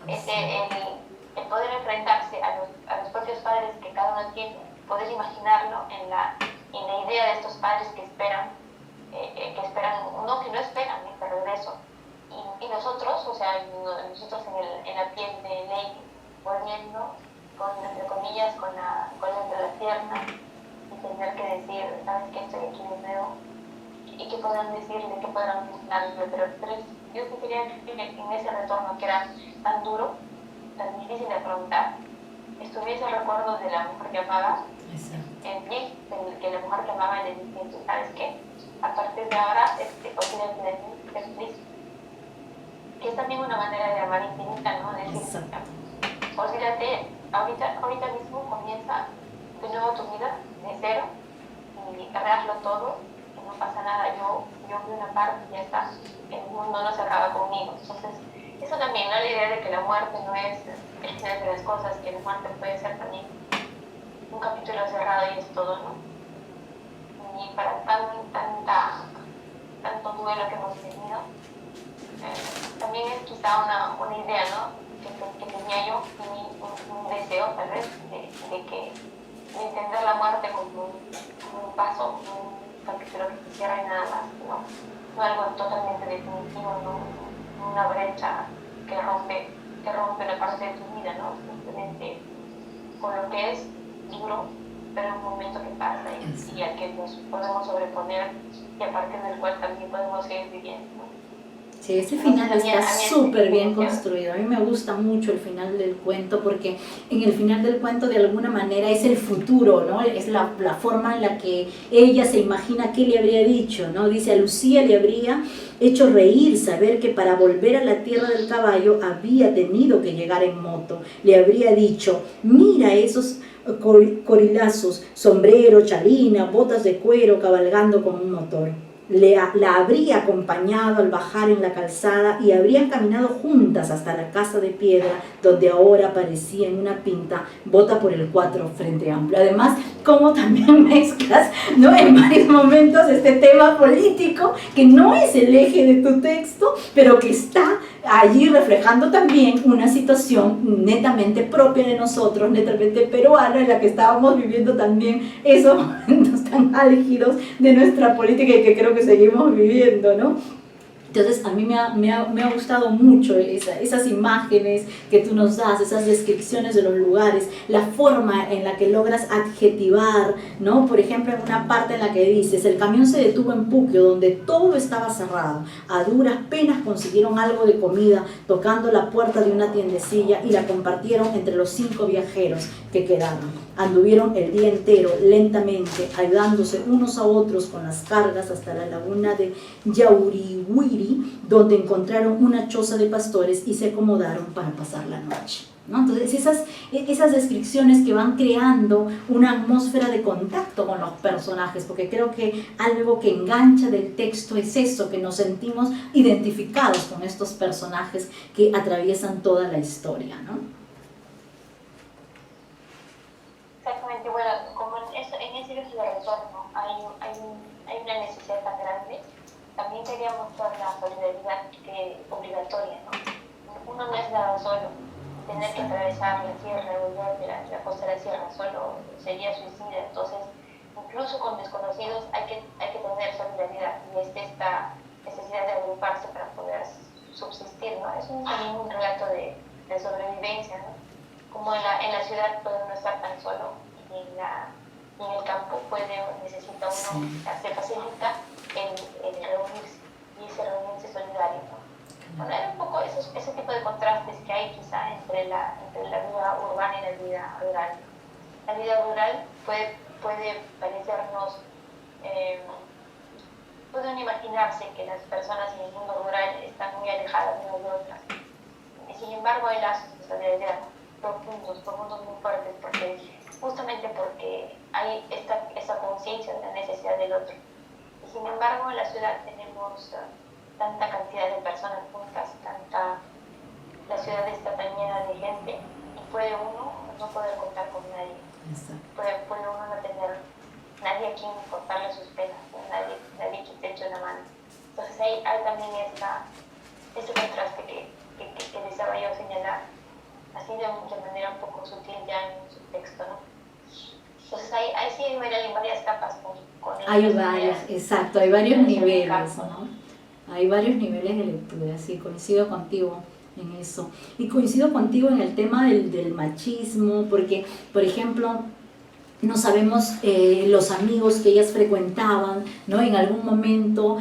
El poder enfrentarse a los propios padres que cada uno tiene, poder imaginarlo en la idea de estos padres que esperan, que no esperan este regreso. Y nosotros, o sea, nosotros en la piel de Lady, volviendo, entre comillas, con la entre las piernas, y tener que decir, ¿sabes qué? Estoy aquí de nuevo. Y qué podrán decirle, qué podrán darle, pero yo sí quería que en ese retorno que era tan duro, tan difícil de afrontar, estuviese el recuerdo de la mujer que amaba, en pie, que la mujer que amaba le decía, ¿sabes qué? A partir de ahora, olvídate de mí, sé feliz. Que es también una manera de amar infinita, ¿no? De decir, olvídate, ahorita mismo comienza de nuevo tu vida, de cero, y arreglo todo, que no pasa nada, yo vi una parte y ya está, el mundo no se acaba conmigo. Entonces, eso también, ¿no? La idea de que la muerte no es el final de las cosas, que la muerte puede ser también un capítulo cerrado y es todo, ¿no? Y para tanto duelo que hemos tenido, también es quizá una idea, ¿no? Que tenía yo, un deseo tal vez de entender la muerte como un paso, un capítulo que se cierra y nada más, no algo totalmente definitivo, no una brecha que rompe una parte de tu vida, ¿no? Simplemente con lo que es duro, pero es un momento que pasa y al que nos podemos sobreponer y a partir del cual también podemos seguir viviendo, ¿no? Sí, ese Entonces, final está a mí súper bien funciona. construido. A mí me gusta mucho el final del cuento porque en el final del cuento de alguna manera es el futuro, ¿no? Es la forma en la que ella se imagina qué le habría dicho, ¿no? Dice, a Lucía le habría hecho reír saber que para volver a la tierra del caballo había tenido que llegar en moto. Le habría dicho, mira esos corilazos, sombrero, chalina, botas de cuero cabalgando con un motor. La habría acompañado al bajar en la calzada y habrían caminado juntas hasta la casa de piedra donde ahora aparecía en una pinta bota por el 4 Frente Amplio. Además, como también mezclas, ¿no?, en varios momentos este tema político que no es el eje de tu texto, pero que está allí reflejando también una situación netamente propia de nosotros, netamente peruana, en la que estábamos viviendo también esos momentos tan álgidos de nuestra política y que creo que seguimos viviendo, ¿no? Entonces a mí me ha gustado mucho esas imágenes que tú nos das, esas descripciones de los lugares, la forma en la que logras adjetivar, ¿no? Por ejemplo, en una parte en la que dices, el camión se detuvo en Puquio, donde todo estaba cerrado, a duras penas consiguieron algo de comida tocando la puerta de una tiendecilla y la compartieron entre los 5 viajeros que quedaron. Anduvieron el día entero, lentamente, ayudándose unos a otros con las cargas hasta la laguna de Yaurihuiri, donde encontraron una choza de pastores y se acomodaron para pasar la noche, ¿no? Entonces esas descripciones que van creando una atmósfera de contacto con los personajes, porque creo que algo que engancha del texto es eso, que nos sentimos identificados con estos personajes que atraviesan toda la historia, ¿no? Exactamente, bueno, como en ese viaje de retorno hay una necesidad tan grande, también quería mostrar la solidaridad obligatoria, ¿no? Uno no es nada solo, tener que atravesar la sierra, volver de la costa de la sierra solo sería suicida, entonces incluso con desconocidos hay que tener solidaridad y esta necesidad de agruparse para poder subsistir, ¿no? Es también un relato de sobrevivencia, ¿no? Como en la ciudad puede uno estar tan solo y en el campo necesita uno, se facilita el reunirse y ese reunirse solidario, ¿no? Bueno, era un poco ese tipo de contrastes que hay quizá entre la vida urbana y la vida rural. La vida rural puede parecernos, puede uno imaginarse que las personas en el mundo rural están muy alejadas de unas de otras. Y sin embargo hay lazos de solidaridad profundos muy fuertes, justamente porque hay esta conciencia de la necesidad del otro. Y sin embargo en la ciudad tenemos tanta cantidad de personas juntas, la ciudad está tan llena de gente y puede uno no poder contar con nadie. Puede uno no tener nadie a quien contarle sus penas, nadie que te eche una mano. Entonces hay también ese contraste que deseaba yo señalar, así de manera un poco sutil ya en su texto, ¿no? Entonces ahí sí hay varias capas con hay varias, exacto, hay varios niveles, ¿no? Hay varios niveles de lectura, sí, coincido contigo en eso. Y coincido contigo en el tema del machismo, porque, por ejemplo, no sabemos los amigos que ellas frecuentaban, ¿no? En algún momento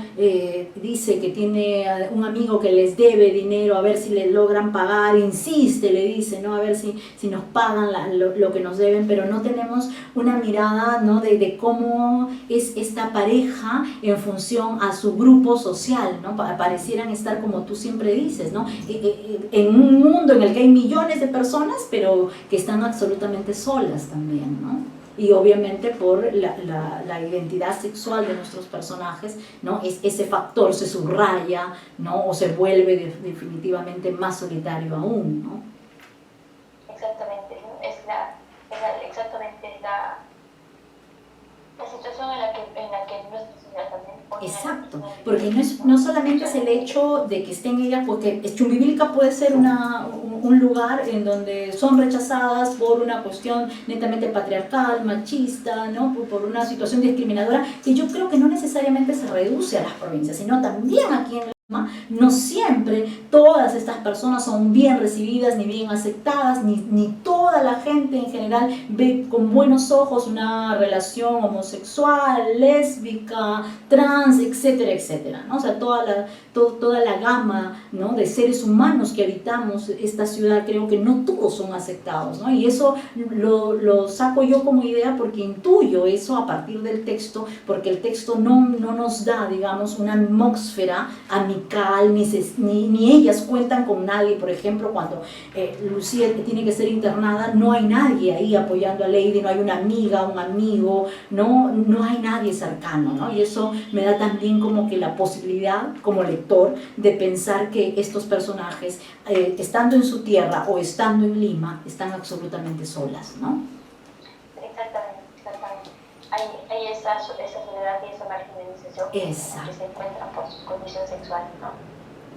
dice que tiene un amigo que les debe dinero, a ver si le logran pagar, insiste, le dice, ¿no? A ver si nos pagan lo que nos deben, pero no tenemos una mirada, ¿no? de cómo es esta pareja en función a su grupo social, ¿no? Parecieran estar, como tú siempre dices, ¿no? En un mundo en el que hay millones de personas, pero que están absolutamente solas también, ¿no? Y obviamente por la identidad sexual de nuestros personajes, ¿no? Ese factor se subraya, ¿no? O se vuelve definitivamente más solitario aún, ¿no? Exactamente, ¿no? Exactamente la situación en la que nuestra sociedad también pone. Exacto, porque no solamente es el hecho de que estén ellas, porque Chumbivilca puede ser un lugar en donde son rechazadas por una cuestión netamente patriarcal, machista, ¿no? Por una situación discriminadora que yo creo que no necesariamente se reduce a las provincias, sino también aquí en no siempre todas estas personas son bien recibidas ni bien aceptadas, ni toda la gente en general ve con buenos ojos una relación homosexual, lésbica, trans, etcétera, etcétera, ¿no? O sea, toda la gama, ¿no?, de seres humanos que habitamos esta ciudad, creo que no todos son aceptados, ¿no? Y eso lo saco yo como idea porque intuyo eso a partir del texto, porque el texto no nos da, digamos, una atmósfera amical, ni ellas cuentan con nadie. Por ejemplo, cuando Lucía tiene que ser internada, no hay nadie ahí apoyando a Lady, no hay una amiga, un amigo, no hay nadie cercano, ¿no? Y eso me da también como que la posibilidad, como lector, de pensar que estos personajes, estando en su tierra o estando en Lima, están absolutamente solas, ¿no? Exactamente. Hay esa soledad y esa marginalización que se encuentran por su condición sexual, ¿no?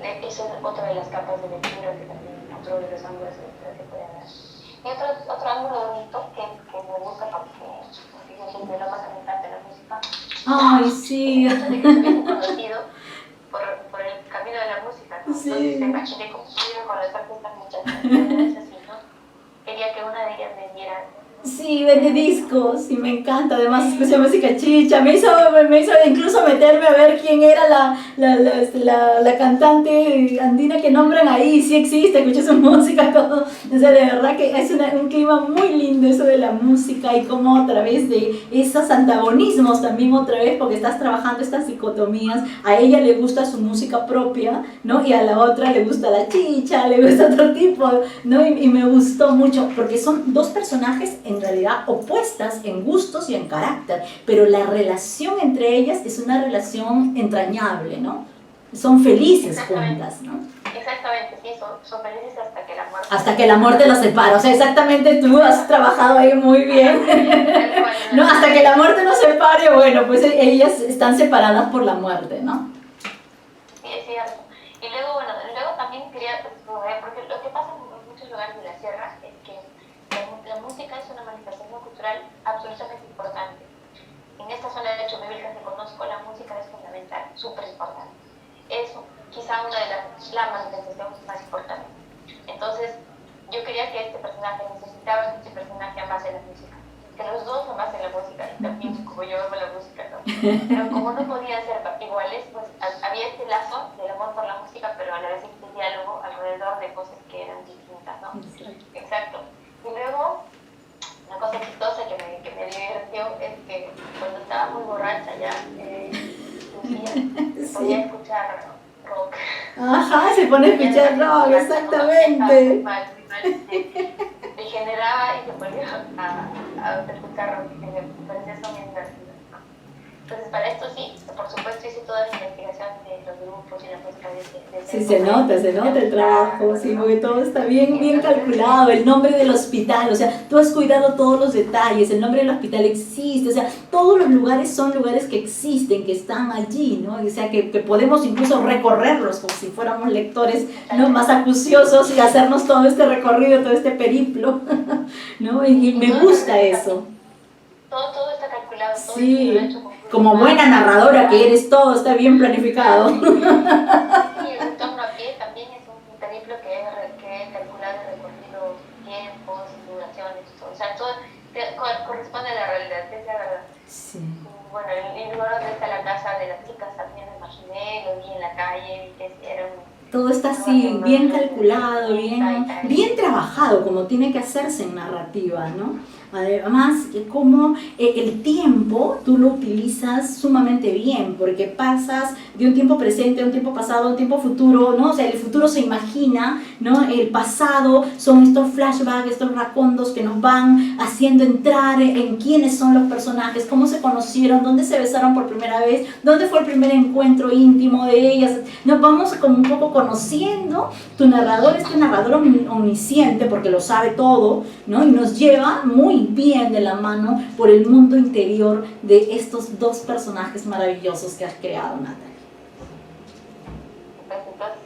Esa es otra de las capas de lectura que también, otro de los ángulos de lectura que puede haber. Y otro ángulo bonito que me gusta porque yo soy melómana, me encanta la música. ¡Ay, sí! El hecho de que estuviese conocido por el camino de la música, ¿no? Sí. Entonces me imaginé cómo iba con las estas muchachas, es así, ¿no? Quería que una de ellas me diera. Sí, vende discos y me encanta, además escucha música chicha, me hizo incluso meterme a ver quién era la cantante andina que nombran ahí, sí existe, escuché su música, todo. O sea, de verdad que es un clima muy lindo eso de la música y cómo a través de esos antagonismos también otra vez, porque estás trabajando estas dicotomías, a ella le gusta su música propia, ¿no? Y a la otra le gusta la chicha, le gusta otro tipo, ¿no? Y me gustó mucho, porque son dos personajes en realidad opuestas en gustos y en carácter, pero la relación entre ellas es una relación entrañable, ¿no? Son felices juntas, ¿no? Exactamente, sí, son felices hasta que la muerte... Hasta que la muerte los separa, o sea, exactamente, tú has trabajado ahí muy bien. No, hasta que la muerte nos separe, bueno, pues ellas están separadas por la muerte, ¿no? Sí, es cierto. Y luego, bueno, también quería, porque lo que pasa en muchos lugares de la sierra es que la música es una manifestación cultural absolutamente importante. En esta zona de Chumbivilcas que conozco, la música es fundamental, súper importante. Es quizá una de la manifestación más importante. Entonces, yo quería que necesitaba que este personaje amase la música. Que los dos amasen la música, y también como yo amo la música, ¿no? Pero como no podían ser iguales, pues había este lazo del amor por la música, pero a la vez este diálogo alrededor de cosas que eran distintas, ¿no? Exacto. Y luego, una cosa chistosa que me divirtió es que cuando estaba muy borracha ya, Lucía podía escuchar rock. Ajá, se pone a escuchar rock, exactamente. Me generaba y se ponía a escuchar rock, que me parecía eso bien divertido. Entonces, para esto sí, por supuesto hice toda la investigación de los grupos y la música de sí, se nota el trabajo, sí, porque todo está bien calculado, el nombre del hospital, o sea, tú has cuidado todos los detalles, el nombre del hospital existe, o sea, todos los lugares son lugares que existen, que están allí, ¿no? O sea, que podemos incluso recorrerlos como si fuéramos lectores, ¿no?, más acuciosos y hacernos todo este recorrido, todo este periplo, ¿no? Y me gusta eso. Todo está calculado, todo sí. está hecho Como buena narradora que eres, todo está bien planificado. Sí, el entorno a pie también es un periplo que he calculado y recorrido tiempos, duraciones, todo. O sea, todo corresponde a la realidad, es la verdad. Sí. Bueno, y luego donde está la casa de las chicas también me imaginé, lo vi en la calle, vi que era todo está así, bien calculado, bien trabajado, como tiene que hacerse en narrativa, ¿no? Además, como el tiempo tú lo utilizas sumamente bien, porque pasas de un tiempo presente a un tiempo pasado, a un tiempo futuro, ¿no? O sea, el futuro se imagina, ¿no? El pasado son estos flashbacks, estos racontos que nos van haciendo entrar en quiénes son los personajes, cómo se conocieron, dónde se besaron por primera vez, dónde fue el primer encuentro íntimo de ellas. Nos vamos como un poco conociendo. Tu narrador es un narrador omnisciente porque lo sabe todo, ¿no? Y nos lleva muy bien de la mano por el mundo interior de estos dos personajes maravillosos que has creado, Natalie. Pues entonces,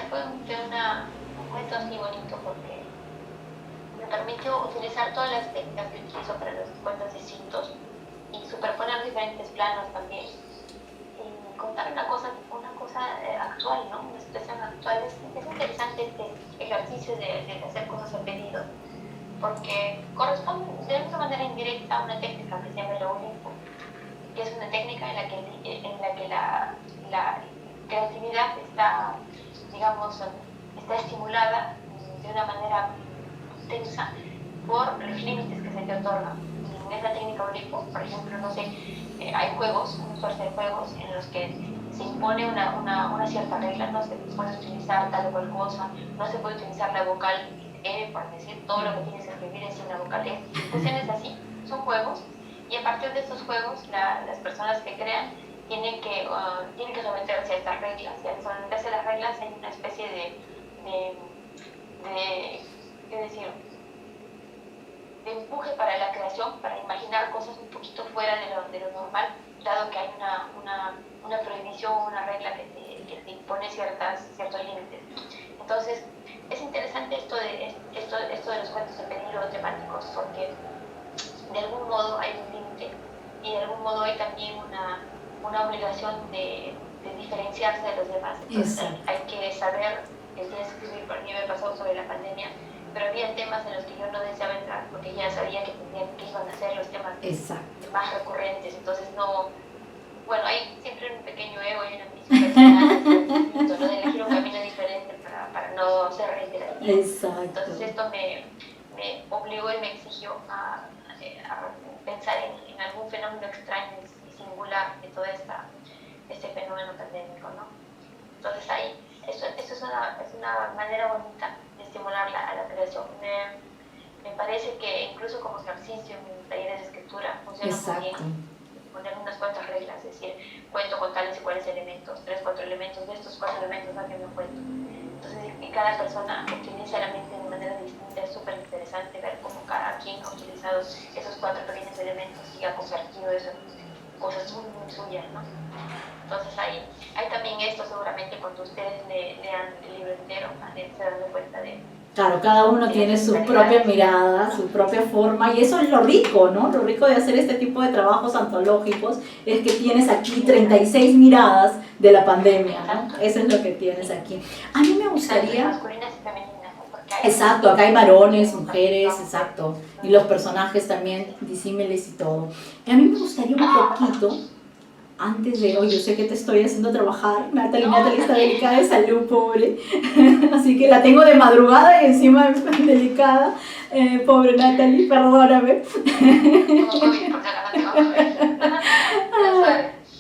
fue un cuento así bonito porque me permitió utilizar todas las técnicas que utilizo para los cuentos distintos y superponer diferentes planos también. Y contar una cosa actual, ¿no? Una situación actual. Es interesante este ejercicio de hacer cosas a pedido, porque corresponde de alguna manera indirecta a una técnica que se llama el Olimpo, que es una técnica en la que la creatividad está, digamos, está estimulada de una manera tensa por los límites que se te otorgan. En esa técnica Olimpo, por ejemplo, no sé, hay juegos, una suerte de juegos en los que se impone una cierta regla, no se puede utilizar tal o cual cosa, no se puede utilizar la vocal E, por decir, todo lo que tienes que escribir es sin la vocal E. Cuestiones así, son juegos, y a partir de estos juegos, las personas que crean tienen que someterse a estas reglas, y al someterse a las reglas hay una especie ¿qué decir?, de empuje para la creación, para imaginar cosas un poquito fuera de lo normal, dado que hay una prohibición o una regla que te impone ciertos límites. Entonces, es interesante esto de los cuentos de peligro temáticos, porque de algún modo hay un límite y de algún modo hay también una obligación de diferenciarse de los demás. Entonces, hay que saber que tienes que escribir. Por mí me pasó sobre la pandemia, pero había temas en los que yo no deseaba entrar porque ya sabía que iban a ser los temas más recurrentes. Entonces, bueno, hay siempre un pequeño ego y una ambición personal, ¿no? De elegir un camino diferente para no ser reiterativo. Exacto. Entonces, esto me obligó y me exigió a pensar en algún fenómeno extraño y singular de todo este fenómeno pandémico, ¿no? Entonces, ahí, eso es una manera bonita de estimular a la creación. Me parece que incluso como ejercicio en talleres de escritura funciona muy bien. Poner unas cuantas reglas, es decir, cuento con tales y cuales elementos, 3, 4 elementos, de estos 4 elementos no que me cuento. Entonces, que cada persona utiliza la mente de manera distinta, es súper interesante ver cómo cada quien ha utilizado esos 4 pequeños elementos y ha convertido eso en cosas muy, muy suyas, ¿no? Entonces, hay también esto, seguramente cuando ustedes lean el libro entero, van a irse dando cuenta de... Claro, cada uno tiene su propia mirada, su propia forma, y eso es lo rico, ¿no? Lo rico de hacer este tipo de trabajos antológicos es que tienes aquí 36 miradas de la pandemia, ¿no? Eso es lo que tienes aquí. A mí me gustaría... Masculinas y femeninas, ¿no? Exacto, acá hay varones, mujeres, exacto, y los personajes también disímiles y todo. A mí me gustaría un poquito... Antes de hoy, yo sé que te estoy haciendo trabajar, Natalie está delicada de salud, pobre, así que la tengo de madrugada y encima es delicada, pobre Natalie, perdóname.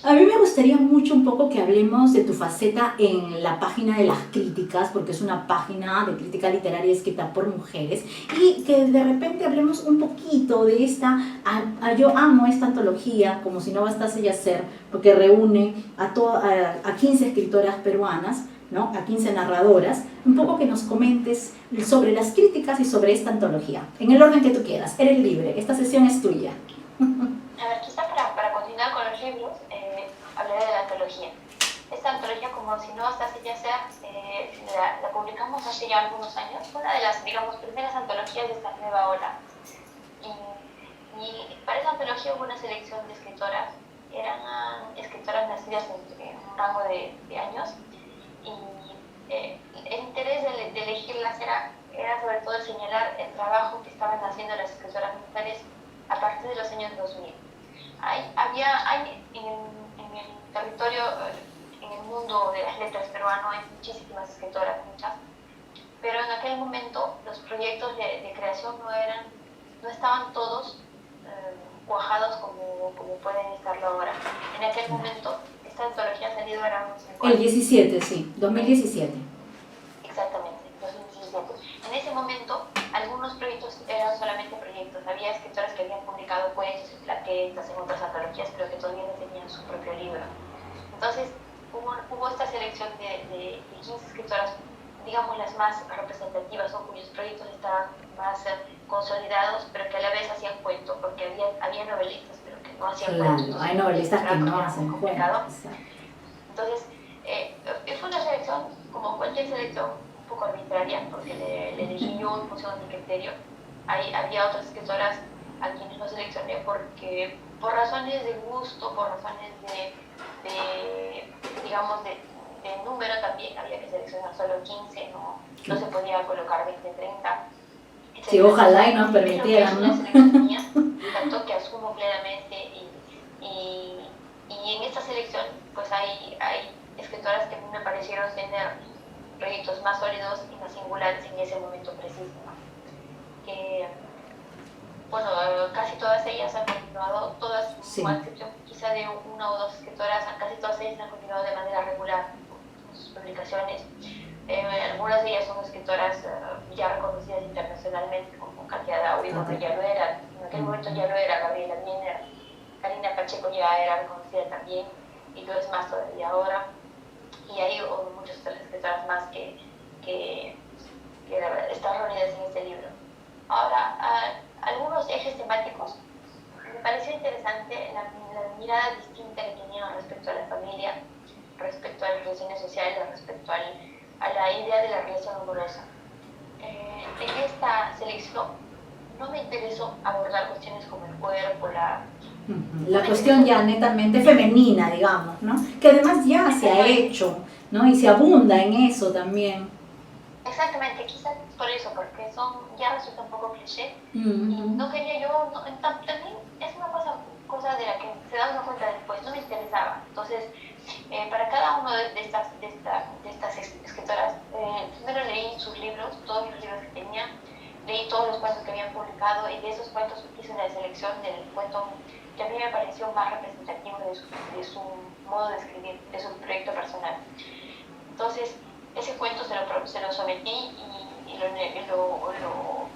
A mí me gustaría mucho un poco que hablemos de tu faceta en la página de las críticas, porque es una página de crítica literaria escrita por mujeres, y que de repente hablemos un poquito de esta, yo amo esta antología, como si no bastase ya ser, porque reúne a 15 escritoras peruanas, ¿no? A 15 narradoras, un poco que nos comentes sobre las críticas y sobre esta antología, en el orden que tú quieras, eres libre, esta sesión es tuya. A ver, quizá para continuar con los libros, hablaré de la antología. Esta antología, como si no hasta ya sea, la publicamos hace ya algunos años, fue una de las, digamos, primeras antologías de esta nueva ola. Y para esa antología hubo una selección de escritoras, eran escritoras nacidas en un rango de años, y el interés de elegirlas era sobre todo señalar el trabajo que estaban haciendo las escritoras mujeres a partir de los años 2000. Hay en el territorio, en el mundo de las letras peruano, hay muchísimas escritoras, muchas, pero en aquel momento los proyectos de creación no estaban todos cuajados como pueden estarlo ahora. En aquel momento, esta antología ha salido ahora unos 5 años. El 17, sí, 2017. Exactamente, 2017. En ese momento, algunos proyectos eran solamente proyectos. Había escritoras que habían publicado cuentos, plaquetas, en otras antologías, pero que todavía no tenían su propio libro. Entonces, hubo esta selección de 15 escritoras, digamos las más representativas, o cuyos proyectos estaban más consolidados, pero que a la vez hacían cuento, porque había novelistas, pero que no hacían cuentos. Claro, hay novelistas que no hacen cuentos. Entonces, fue una selección, como cualquier selección, un poco arbitraria, porque le elegí yo en función de mi criterio. Había otras escritoras a quienes no seleccioné porque, por razones de gusto, por razones digamos, de número también, había que seleccionar solo 15, no se podía colocar 20, 30. Sí, ojalá y nos permitieran, ¿no? Tanto que asumo plenamente y en esta selección pues hay escritoras que a mí me parecieron tener proyectos más sólidos y más singulares en ese momento preciso, ¿no? Que, bueno, casi todas ellas han continuado, todas, sí, con excepción quizá de una o dos escritoras, casi todas ellas han continuado de manera regular con sus publicaciones. Algunas de ellas son escritoras ya reconocidas internacionalmente, como Katia Dawi, bueno, ya lo era, en aquel momento ya lo era, Gabriela Miner, Karina Pacheco ya era reconocida también, y lo es más todavía ahora. Y hay muchas otras escritoras más que están reunidas en este libro. Ahora, algunos ejes temáticos. Me pareció interesante la mirada distinta que tenían respecto a la familia, respecto a las relaciones sociales, respecto a la idea de la relación amorosa. En esta selección no me interesó abordar cuestiones como el cuerpo, la cuestión ya netamente femenina, digamos, ¿no? Que además ya se ha hecho, ¿no? Y se abunda en eso también. Exactamente, quizás por eso, porque ya resulta un poco cliché. Y no quería yo, también es una cosa de la que se da uno cuenta después, no me interesaba. Entonces, para cada uno de estas escritoras, primero leí sus libros, todos los libros que tenían, leí todos los cuentos que habían publicado y de esos cuentos hice una selección del cuento que a mí me pareció más representativo de su modo de escribir, de su proyecto personal. Entonces, ese cuento se lo sometí y lo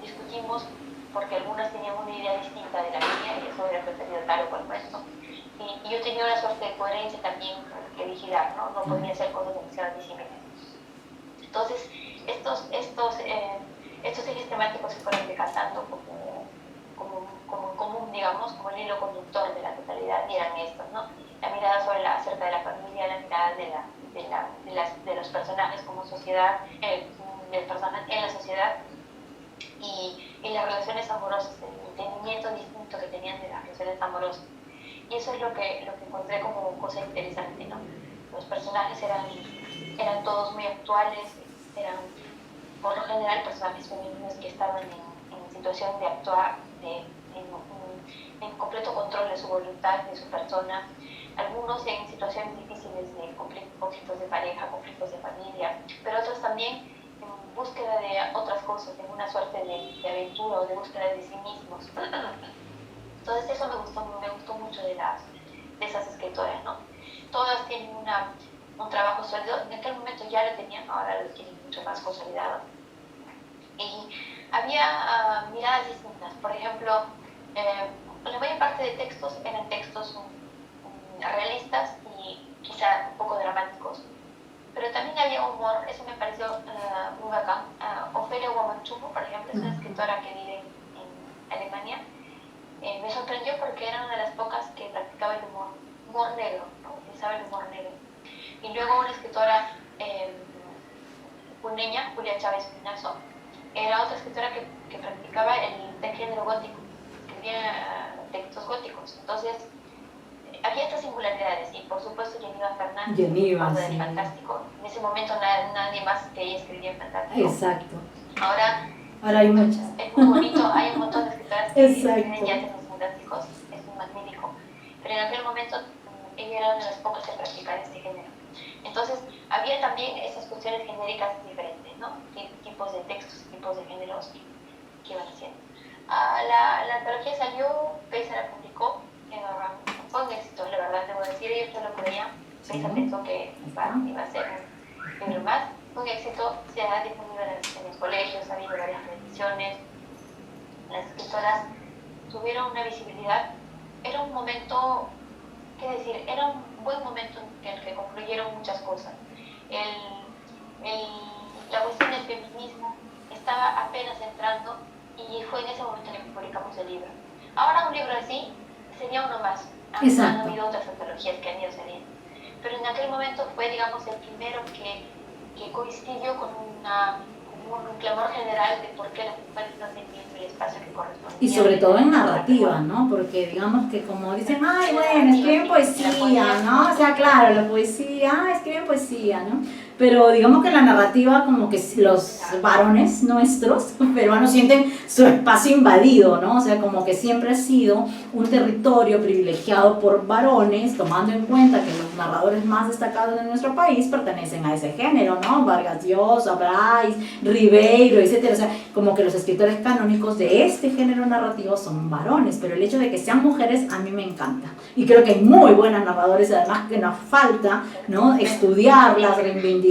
discutimos porque algunas tenían una idea distinta de la mía y eso era preferido tal o cual cuento. Y yo tenía una suerte de coherencia también que vigilar, ¿no? No podía hacer cosas demasiado disímiles. Entonces, estos ejes temáticos se fueron decantando como común, digamos, como el hilo conductor de la totalidad, y eran estos, ¿no? La mirada acerca de la familia, la mirada de los personajes como sociedad, del personaje en la sociedad y las relaciones amorosas, el entendimiento distinto que tenían de las relaciones amorosas. Y eso es lo que encontré como cosa interesante, ¿no? Los personajes eran todos muy actuales, eran por lo general personajes femeninos que estaban en situación de actuar, en completo control de su voluntad, de su persona, algunos en situaciones difíciles de conflictos de pareja, conflictos de familia, pero otros también en búsqueda de otras cosas, en una suerte de aventura o de búsqueda de sí mismos. Entonces eso me gustó mucho de esas escritoras, ¿no? Todas tienen un trabajo sólido, en aquel momento ya lo tenían, ahora lo tienen mucho más consolidado. Y había miradas distintas, por ejemplo, la mayor parte de textos eran textos realistas y quizá un poco dramáticos, pero también había humor, eso me pareció muy bacán. Ofelia Guamanchumo, por ejemplo, es una escritora que vive en Alemania. Me sorprendió porque era una de las pocas que practicaba el humor negro, ¿no? Utilizaba el humor negro. Y luego una escritora puneña, Julia Chávez Pinazo, era otra escritora que practicaba el género gótico, escribía textos góticos. Entonces, había estas singularidades y por supuesto Geneva Fernández, del fantástico. En ese momento nadie más que ella escribía en fantástico. Exacto. Ahora hay muchas. Es muy bonito, hay un montón de escritoras que escriben ya textos fantásticos, es muy magnífico. Pero en aquel momento ella era una de las pocas que practicaba este género. Entonces había también esas cuestiones genéricas diferentes, ¿no? Tipos de textos, tipos de géneros que iban haciendo. La antología salió, Pesa la publicó, fue un éxito, la verdad, debo decir, ellos no lo creían. Pesa pensó que iba a ser un libro más. Un éxito, se ha difundido en los colegios, ha habido varias ediciones. Las escritoras tuvieron una visibilidad. Era un momento, qué decir, era un buen momento en el que concluyeron muchas cosas. La cuestión del feminismo estaba apenas entrando y fue en ese momento en el que publicamos el libro. Ahora un libro así sería uno más. Han habido otras antologías que han ido saliendo. Pero en aquel momento fue, digamos, el primero que coincidió con una un clamor general de por qué las mujeres no tenían el espacio que correspondía. Y sobre todo en narrativa, ¿no? Porque digamos que como dicen, ay, bueno, escriben poesía, ¿no? O sea, claro, la poesía, escriben poesía, ¿no? Pero digamos que la narrativa como que los varones nuestros peruanos sienten su espacio invadido, ¿no? O sea, como que siempre ha sido un territorio privilegiado por varones, tomando en cuenta que los narradores más destacados de nuestro país pertenecen a ese género, ¿no? Vargas Llosa, Bryce, Ribeiro, etcétera. O sea, como que los escritores canónicos de este género narrativo son varones, pero el hecho de que sean mujeres a mí me encanta. Y creo que hay muy buenas narradores, además que nos falta, ¿no? Estudiarlas, reivindicarlas.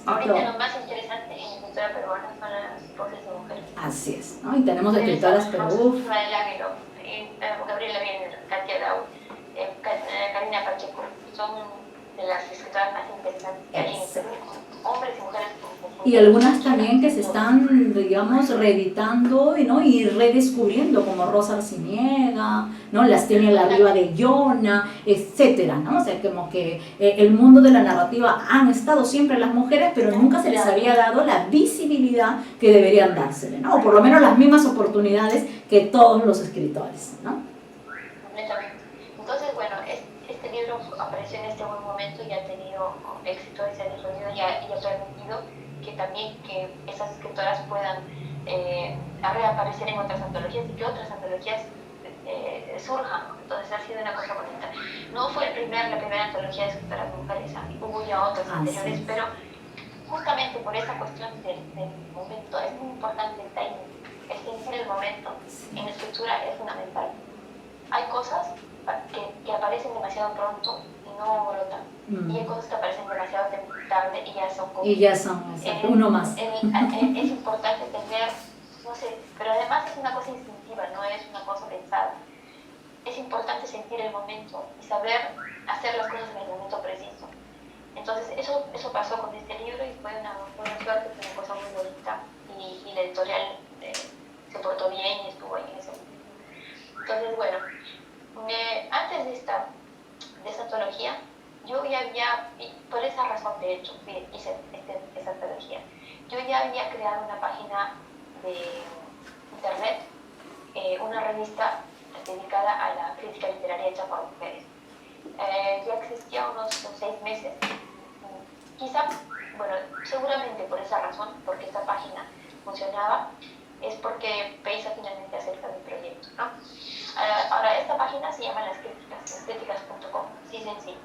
Ahorita lo más interesante en la cultura peruana son las voces de mujeres. Así es, ¿no? Y tenemos escritoras, pero uff. Gabriela Biener, Katia Lau, Karina Pacheco, son de las escritoras más interesantes que hay en Perú, hombres y mujeres. Y algunas también que se están, digamos, reeditando, ¿no? Y redescubriendo, como Rosa Arciniega, ¿no? Las tiene la Riva de Yona, etcétera, ¿no? O sea, como que el mundo de la narrativa han estado siempre las mujeres, pero nunca se les había dado la visibilidad que deberían dársele, ¿no? O por lo menos las mismas oportunidades que todos los escritores, ¿no? Completamente. Entonces, bueno, este libro apareció en este buen momento y ha tenido éxito y se ha difundido y ha permitido que también que esas escritoras puedan reaparecer en otras antologías y que otras antologías surjan. Entonces ha sido una cosa bonita. No fue la primera antología de escritoras mujeres, hubo ya otras anteriores, pero justamente por esa cuestión del momento es muy importante el timing, el sentir el momento en la escritura es fundamental. Hay cosas que aparecen demasiado pronto y no brotan. Y hay cosas que aparecen demasiado tarde y ya son como... Y ya son, uno más. Es importante tener, no sé, pero además es una cosa instintiva, no es una cosa pensada. Es importante sentir el momento y saber hacer las cosas en el momento preciso. Entonces eso pasó con este libro y fue una suerte, fue una cosa muy bonita y la editorial se portó bien y estuvo ahí en ese momento. Entonces, bueno, antes de esta antología, yo ya había, por esa razón de hecho, hice esta antología, yo ya había creado una página de internet, una revista dedicada a la crítica literaria hecha por mujeres. Ya existía unos 6 meses, quizá, bueno, seguramente por esa razón, porque esta página funcionaba, es porque Peisa finalmente acepta mi proyecto, ¿no? Ahora, esta página se llama lascríticas.com, sí, sencillo.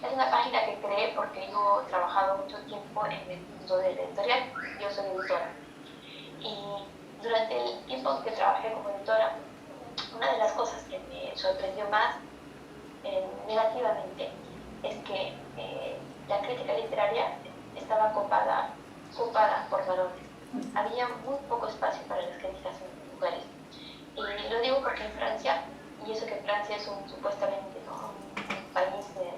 Es una página que creé porque yo he trabajado mucho tiempo en el mundo del editorial, yo soy editora. Y durante el tiempo que trabajé como editora, una de las cosas que me sorprendió más negativamente es que la crítica literaria estaba copada por varones. Había muy poco espacio para las críticas mujeres. Y lo digo porque en Francia, y eso que Francia es supuestamente un país de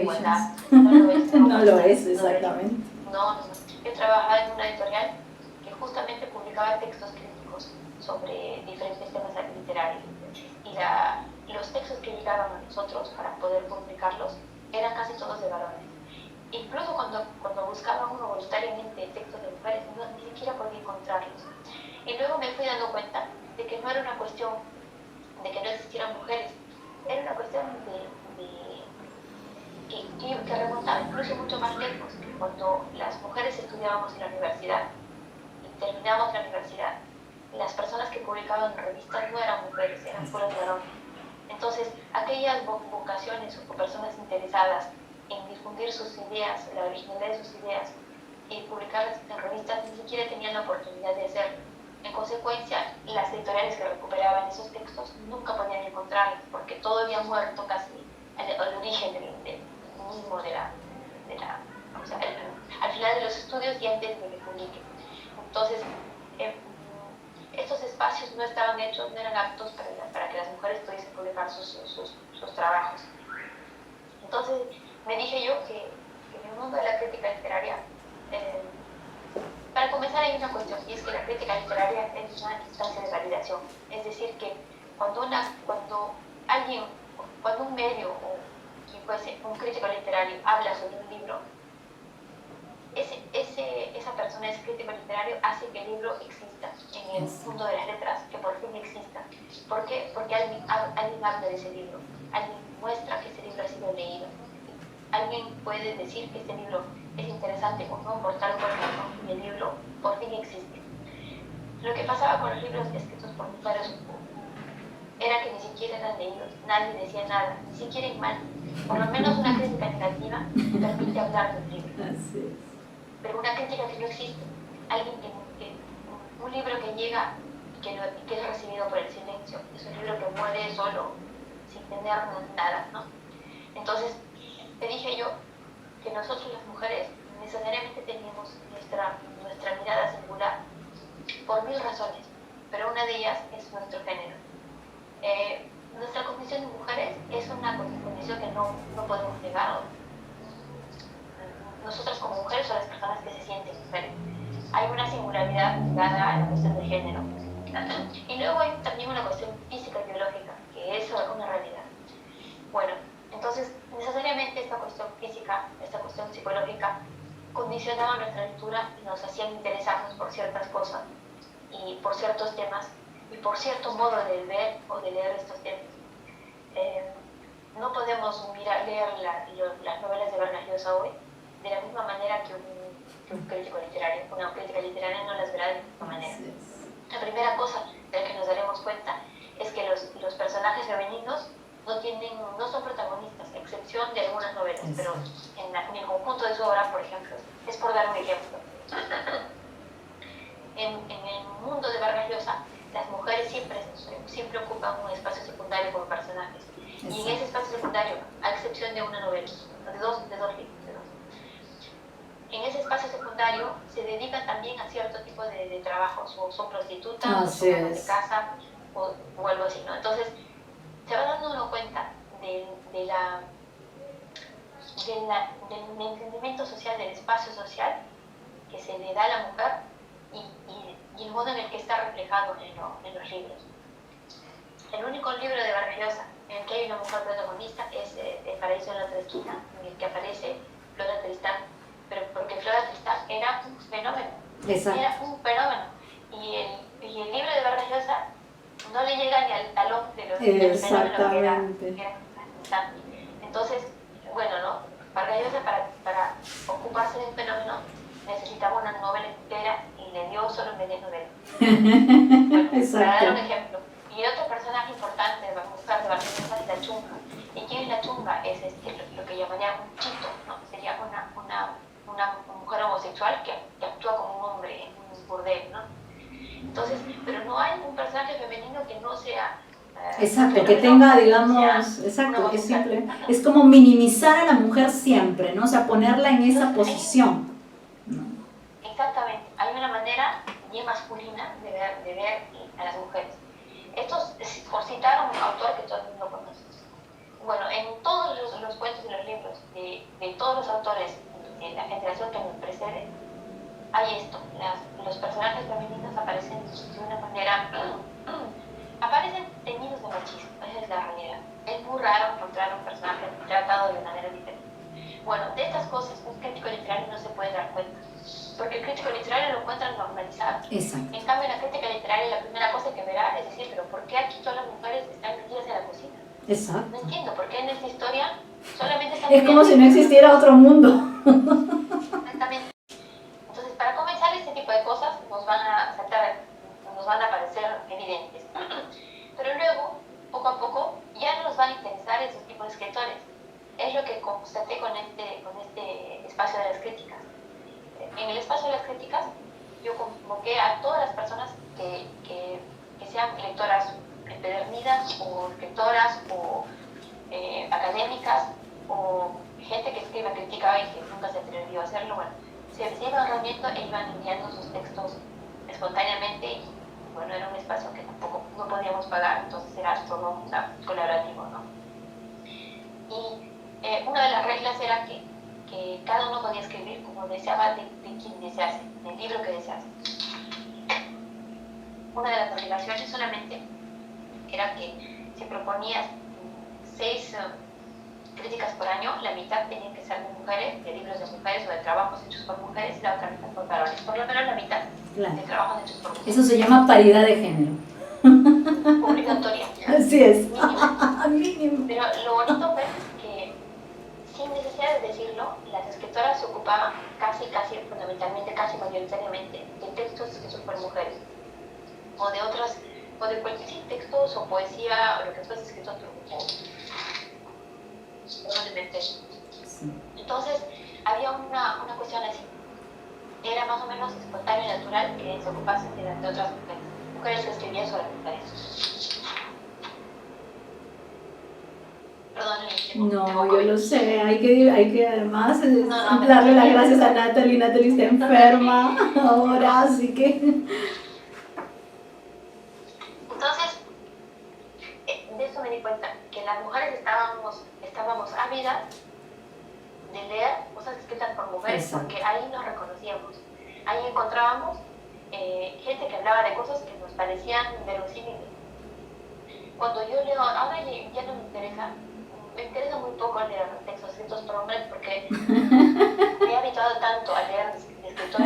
igualdad, no lo es. No lo es, exactamente. No. Yo trabajaba en una editorial que justamente publicaba textos críticos sobre diferentes temas literarios. Y los textos que llegaban a nosotros para poder publicarlos eran casi todos de varones. Incluso cuando buscaba uno voluntariamente textos de mujeres, ni siquiera podía encontrarlos. Y luego me fui dando cuenta de que no era una cuestión de que no existieran mujeres, era una cuestión que remontaba incluso mucho más lejos, que cuando las mujeres estudiábamos en la universidad y terminábamos la universidad, las personas que publicaban en revistas no eran mujeres, eran puros varones. Entonces, aquellas vocaciones o personas interesadas en difundir sus ideas, la originalidad de sus ideas y publicarlas en revistas ni siquiera tenían la oportunidad de hacerlo. En consecuencia, las editoriales que recuperaban esos textos nunca podían encontrarlos porque todo había muerto casi al origen del mismo o sea, al final de los estudios y antes de que publiquen. Entonces, estos espacios no estaban hechos, no eran aptos para que las mujeres pudiesen publicar sus trabajos. Entonces, me dije yo que en el mundo de la crítica literaria, para comenzar hay una cuestión, y es que la crítica literaria es una instancia de validación. Es decir, que cuando un medio o quien fuese un crítico literario habla sobre un libro, esa persona persona es crítico literario hace que el libro exista en el mundo de las letras, que por fin exista. ¿Por qué? Porque alguien habla de ese libro, alguien muestra que ese libro ha sido leído, alguien puede decir que este libro es interesante o no por tal cosa, ¿no? Y el libro por fin existe. Lo que pasaba con los libros escritos por mujeres era que ni siquiera eran leídos, nadie decía nada, ni siquiera en mal. Por lo menos una crítica negativa permite hablar del libro. Así es. Pero una crítica que no existe, alguien un libro que llega y que es recibido por el silencio, es un libro que muere solo, sin tener nada, ¿no? Entonces, te dije yo que nosotros las mujeres necesariamente tenemos nuestra mirada singular por mil razones, pero una de ellas es nuestro género. Nuestra condición de mujeres es una condición que no podemos negar. Nosotras como mujeres o las personas que se sienten mujeres, hay una singularidad ligada a la cuestión de género. Y luego hay también una cuestión física y biológica, que es una realidad. Bueno, entonces necesariamente esta cuestión física, esta cuestión psicológica, condicionaba nuestra lectura y nos hacían interesarnos por ciertas cosas y por ciertos temas y por cierto modo de ver o de leer estos temas. No podemos leer las novelas de Vargas Llosa hoy de la misma manera que un crítico literario. Una crítica literaria no las verá de la misma manera. La primera cosa de la que nos daremos cuenta es que los personajes femeninos no son protagonistas, a excepción de algunas novelas, pero en el conjunto de su obra, por ejemplo, es por dar un ejemplo. En el mundo de Vargas Llosa, las mujeres siempre ocupan un espacio secundario como personajes. Y en ese espacio secundario, a excepción de una novela, de dos libros, en ese espacio secundario se dedican también a cierto tipo de trabajos, o son prostitutas, o son amas de casa, o algo así, ¿no? Entonces, se va dando uno cuenta del entendimiento social, del espacio social que se le da a la mujer y el modo en el que está reflejado en los libros. El único libro de Vargas Llosa en el que hay una mujer protagonista es El paraíso en la otra esquina, en el que aparece Flora Tristán, pero porque Flora Tristán era un fenómeno. Exacto. Era un fenómeno. Y el libro de Vargas Llosa no le llega ni al talón de los fenómenos que era Tristán. Entonces, bueno, ¿no? Vargas Llosa para ocuparse de un fenómeno necesitaba una novela entera y le dio solo media novela. Bueno, para dar un ejemplo. Y otro personaje importante de Vargas Llosa es la chunga. ¿Y quién es la chunga? Es lo que llamaría un chito, ¿no? Sería una mujer homosexual que actúa como un hombre en un burdel, ¿no? Entonces, pero no hay un personaje femenino que no sea... exacto, que tenga, digamos, exacto, es simple. Es como minimizar a la mujer siempre, ¿no? O sea, ponerla en esa posición. Exactamente. Hay una manera bien masculina de ver a las mujeres. Esto es por citar a un autor que todo el mundo conoce. Bueno, en todos los cuentos y los libros de todos los autores de la generación que nos precede, hay esto. Los personajes femeninos aparecen de una manera... aparecen teñidos de machismo, esa es la realidad. Es muy raro encontrar un personaje tratado de manera diferente. Bueno, de estas cosas un crítico literario no se puede dar cuenta, porque el crítico literario lo encuentra normalizado. Exacto. En cambio, la crítica literaria, la primera cosa que verá es decir, pero ¿por qué aquí todas las mujeres están metidas en la cocina? Exacto. No entiendo, ¿por qué en esta historia solamente están... Es como si no existiera otro mundo. Exactamente. Entonces, para comenzar, este tipo de cosas nos van a parecer evidentes. Pero luego, poco a poco, ya no nos van a interesar esos tipos de escritores. Es lo que constaté con este espacio de las críticas. En el espacio de las críticas, yo convoqué a todas las personas que sean lectoras empedernidas, o lectoras, o académicas, o gente que escriba, criticaba y que nunca se atrevió a hacerlo. Bueno, se iban reuniendo e iban enviando sus textos espontáneamente, y bueno, era un espacio que tampoco no podíamos pagar, entonces era todo colaborativo, ¿no? Y una de las reglas era que cada uno podía escribir como deseaba, de quien desease, del libro que desease. Una de las obligaciones solamente era que se proponía 6 críticas por año, la mitad tenían que ser de mujeres, de libros de mujeres o de trabajos hechos por mujeres, y la otra mitad por varones. Por lo menos la mitad de trabajos hechos por mujeres. Eso se llama paridad de género. Obligatoria. Así es. Mínimo. Pero lo bonito fue que, sin necesidad de decirlo, las escritoras se ocupaban casi, fundamentalmente, casi mayoritariamente, de textos escritos por mujeres, o de otras, o de cualquier textos o poesía, o lo que fuese escrito por mujeres. Entonces, había una cuestión así. Era más o menos espontáneo y natural que se ocupasen de otras mujeres que escribían sobre mujeres. Perdón, no, yo lo sé, hay que además darle las gracias a Natalie. Natalie está enferma ahora, así que... Entonces, de eso me di cuenta, que las mujeres estábamos ávidas de leer cosas escritas por mujeres. Exacto. Porque ahí nos reconocíamos, ahí encontrábamos gente que hablaba de cosas que nos parecían verosímiles. Cuando yo leo, ahora ya no me interesa muy poco leer textos escritos por hombres, porque me he habituado tanto a leer textos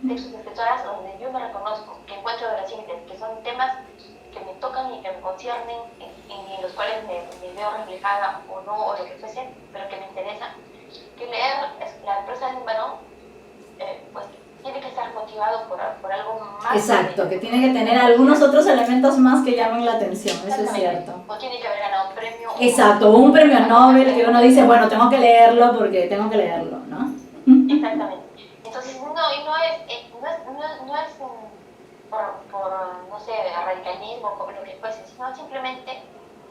de escritoras donde yo me reconozco, que encuentro verosímiles, que son temas que me tocan y que me conciernen, en los cuales me veo reflejada o no, o lo que fuese, pero que me interesa, que leer la prosa de un varón, pues tiene que estar motivado por algo más. Exacto, que tiene que tener algunos otros elementos más que llamen la atención, eso es cierto. O tiene que haber ganado un premio. Exacto, o un premio Nobel que uno dice, bueno, tengo que leerlo porque tengo que leerlo, ¿no? Exactamente. Entonces, no es por, no sé, radicalismo o lo que fuese, sino simplemente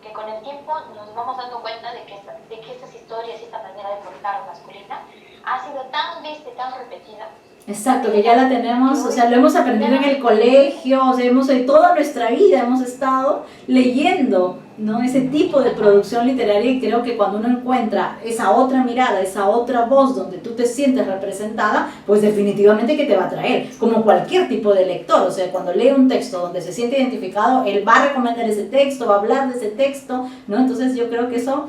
que con el tiempo nos vamos dando cuenta de que estas historias y esta manera de contar masculina ha sido tan vista y tan repetida. Exacto, que ya la tenemos, o sea, lo hemos aprendido en el colegio, o sea, toda nuestra vida hemos estado leyendo, ¿no? Ese tipo de producción literaria, y creo que cuando uno encuentra esa otra mirada, esa otra voz donde tú te sientes representada, pues definitivamente que te va a atraer, como cualquier tipo de lector. O sea, cuando lee un texto donde se siente identificado, él va a recomendar ese texto, va a hablar de ese texto, ¿no? Entonces yo creo que eso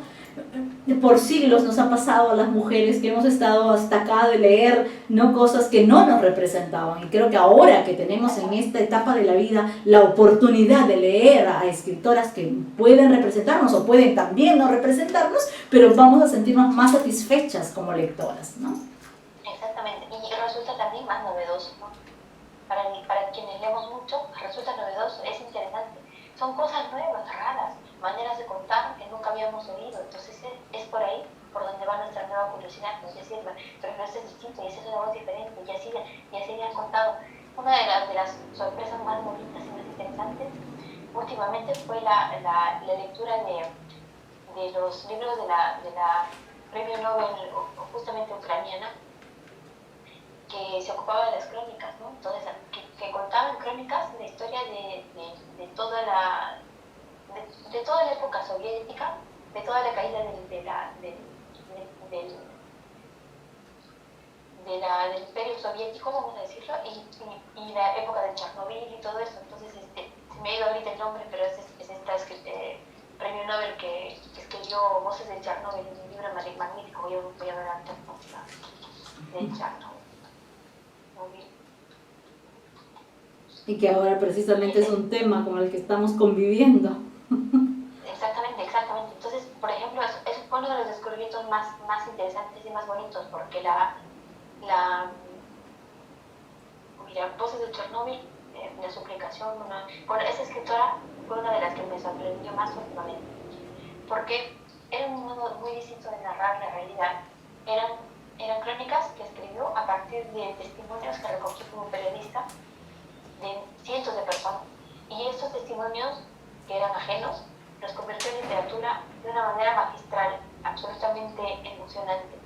por siglos nos ha pasado a las mujeres que hemos estado hasta acá de leer, ¿no?, cosas que no nos representaban, y creo que ahora que tenemos en esta etapa de la vida la oportunidad de leer a escritoras que pueden representarnos o pueden también no representarnos, pero vamos a sentirnos más satisfechas como lectoras, ¿no? Exactamente, y resulta también más novedoso, ¿no? Para quienes leemos mucho resulta novedoso, es interesante, son cosas nuevas, raras, maneras de contar que nunca habíamos oído. Entonces es por ahí por donde va nuestra nueva curiosidad, nos decir, pero esto es distinto y esa es una voz diferente, y así le han contado. Una de las sorpresas más bonitas y más interesantes últimamente fue la lectura de los libros de la premio Nobel justamente ucraniana, que se ocupaba de las crónicas, ¿no? Entonces, que contaban crónicas de historia de toda la época soviética, de toda la caída del imperio soviético, vamos a decirlo, y la época de Chernobyl y todo eso. Entonces, se me ha ido ahorita el nombre, pero es esta premio Nobel que escribió Voces de Chernobyl, un libro magnífico. Yo voy a ver antes de Chernobyl. Y que ahora precisamente es un tema con el que estamos conviviendo. Exactamente. Entonces, por ejemplo, es uno de los descubrimientos más interesantes y más bonitos, porque mira, Voces de Chernobyl, la suplicación, esa escritora fue una de las que me sorprendió más últimamente, porque era un modo muy distinto de narrar la realidad. Eran crónicas que escribió a partir de testimonios que recogió como periodista de cientos de personas, y estos testimonios, que eran ajenos, los convirtió en literatura de una manera magistral, absolutamente emocionante.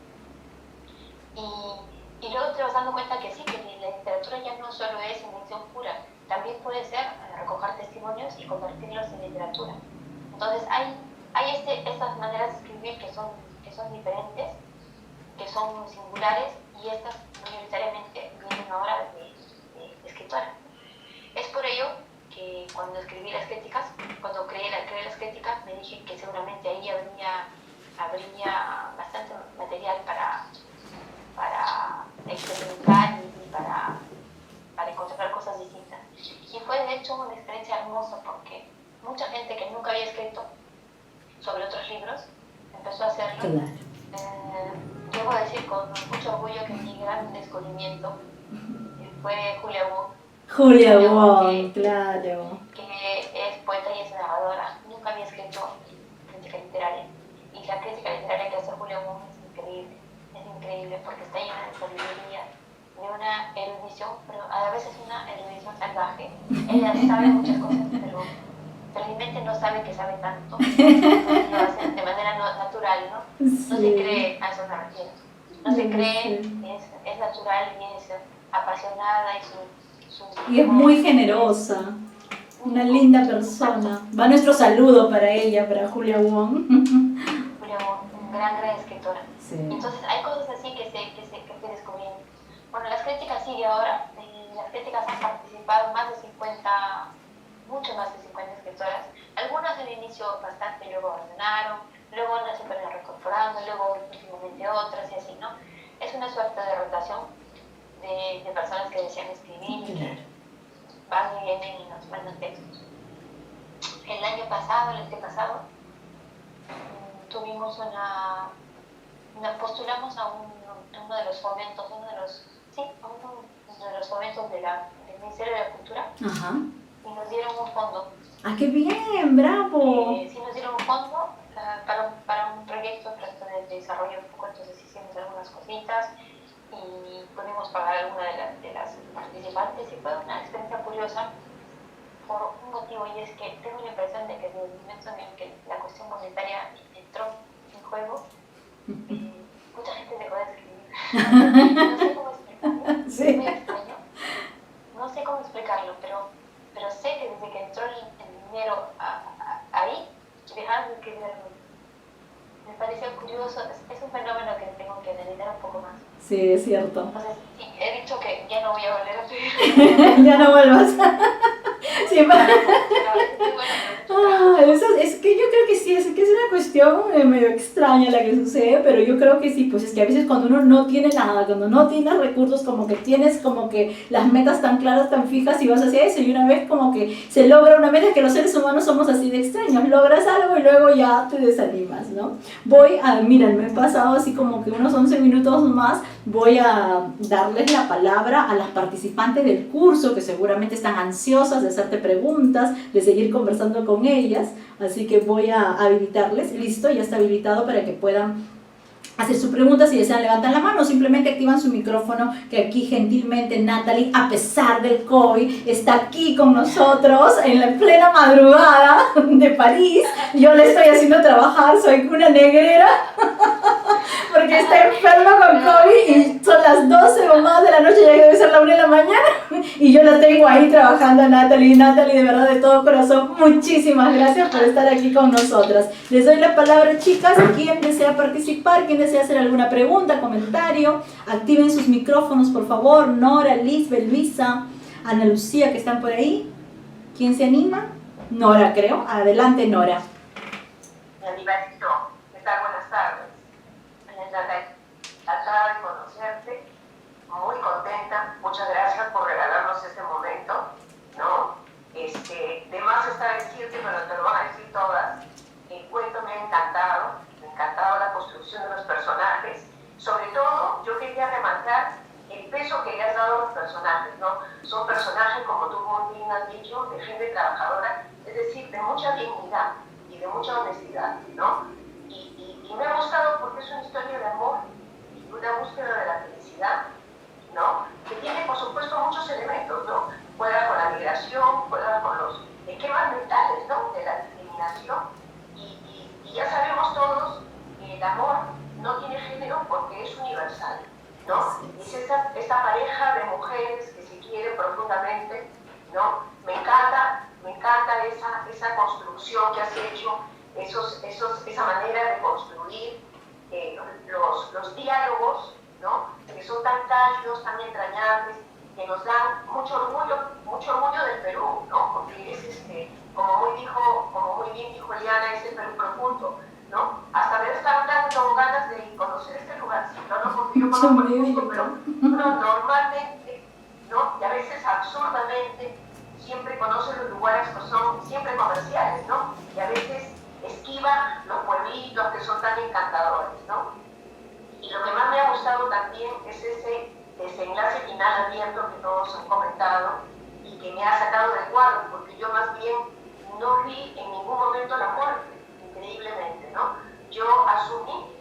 Y luego te vas dando cuenta que sí, que la literatura ya no solo es invención pura, también puede ser recoger testimonios y convertirlos en literatura. Entonces hay estas maneras de escribir que son diferentes, que son singulares, y estas mayoritariamente vienen ahora de escritora. Es por ello que cuando escribí las críticas, cuando creé las críticas, me dije que seguramente ahí habría habría bastante material para experimentar y para encontrar cosas distintas. Y fue de hecho una experiencia hermosa porque mucha gente que nunca había escrito sobre otros libros empezó a hacerlo. Claro. Debo decir con mucho orgullo que mi gran descubrimiento fue Julia Wong. Julia Wong, claro. Que es poeta y es narradora. Nunca había escrito crítica literaria. Y la crítica literaria que hace Julia Wong es increíble porque está llena de sabiduría, de una erudición, pero a veces es una erudición salvaje. Ella sabe muchas cosas, pero mi mente no sabe que sabe tanto. Entonces lo hace de manera natural, ¿no? Sí. No se cree, a eso me refiero. No se cree, es natural y es apasionada y es muy generosa. Una linda persona. Va nuestro saludo para ella, para Julia Wong. Julia Wong, gran escritora. Sí. Entonces hay cosas así que fui descubriendo. Bueno, las críticas sigue ahora. Las críticas han participado más de 50, mucho más de 50 escritoras. Algunas al inicio bastante, luego abandonaron, luego unas se fueron reincorporando, luego últimamente otras y así, ¿no? Es una suerte de rotación de personas que desean escribir y que van y vienen y nos mandan textos. El año pasado, el antepasado, tuvimos postulamos a uno de los fomentos, uno de los fomentos del Ministerio de la Cultura. Ajá. Y nos dieron un fondo. ¡Ah, qué bien! ¡Bravo! Sí, nos dieron un fondo para un proyecto de desarrollo un poco, entonces hicimos algunas cositas y pudimos pagar alguna de las participantes y fue una experiencia curiosa por un motivo, y es que tengo la impresión de que desde el momento en el que la cuestión monetaria entró en juego, mucha gente dejó de escribir. No sé cómo explicarlo, Sí. es muy extraño. No sé cómo explicarlo, pero sé que desde que entró el dinero ahí, dejaron de escribir algo. Me pareció curioso, es un fenómeno que tengo que analizar un poco más. Sí, es cierto. Entonces, sí, he dicho que ya no voy a volver a escribir. Ya no vuelvas. Sí, es que yo creo que sí, es que es una cuestión medio extraña la que sucede, pero yo creo que sí, pues es que a veces cuando uno no tiene nada, cuando no tienes recursos, como que tienes como que las metas tan claras, tan fijas y vas hacia eso, y una vez como que se logra una meta, que los seres humanos somos así de extraños, logras algo y luego ya te desanimas, ¿no? Mira, me he pasado así como que unos 11 minutos más, voy a darles la palabra a las participantes del curso que seguramente están ansiosas de hacerte preguntas, de seguir conversando con ellas, así que voy a habilitarles. Listo, ya está habilitado para que puedan hacer sus preguntas. Si desean levantar la mano, simplemente activan su micrófono, que aquí gentilmente Natalie, a pesar del COVID, está aquí con nosotros en la plena madrugada de París. Yo le estoy haciendo trabajar, soy una negrera porque está enferma con COVID y son las 12 o más de la noche, ya debe ser la 1 de la mañana y yo la tengo ahí trabajando. Natalie, de verdad, de todo corazón, muchísimas gracias por estar aquí con nosotras. Les doy la palabra, chicas. ¿Quién desea participar? ¿Quién desea hacer alguna pregunta, comentario? Activen sus micrófonos, por favor. Nora, Lisbeth, Luisa, Ana Lucía, que están por ahí. ¿Quién se anima? Nora, creo. Adelante, Nora. ¿Qué tal? Buenas tardes. Encantada de conocerte, muy contenta. Muchas gracias por regalarnos este momento, ¿no? De más está decirte, pero te lo van a decir todas. El cuento me ha encantado la construcción de los personajes. Sobre todo, yo quería remarcar el peso que le has dado a los personajes, ¿no? Son personajes, como tú muy bien has dicho, de gente trabajadora, es decir, de mucha dignidad y de mucha honestidad, ¿no? Y me ha gustado porque es una historia de amor y una búsqueda de la felicidad, ¿no? Que tiene, por supuesto, muchos elementos, ¿no? Juega con la migración, juega con los esquemas mentales, ¿no? De la discriminación. Y ya sabemos todos que el amor no tiene género porque es universal, ¿no? Es esta pareja de mujeres que se quieren profundamente, ¿no? Me encanta esa construcción que has hecho, esa manera de construir los diálogos, ¿no? Que son tan cálidos, tan entrañables, que nos dan mucho orgullo del Perú, ¿no? Porque es, como muy bien dijo Eliana, es el Perú profundo, ¿no? Hasta me están dando ganas de conocer este lugarcito, ¿no? Porque yo conozco el Cusco, pero normalmente, ¿no? Y a veces absurdamente, siempre conocen los lugares que son siempre comerciales, ¿no? Y a veces esquivan los pueblitos que son tan encantadores, ¿no? Y lo que más me ha gustado también es ese desenlace final abierto que todos han comentado y que me ha sacado de cuadro, porque yo más bien no vi en ningún momento la muerte, increíblemente, ¿no? Yo asumí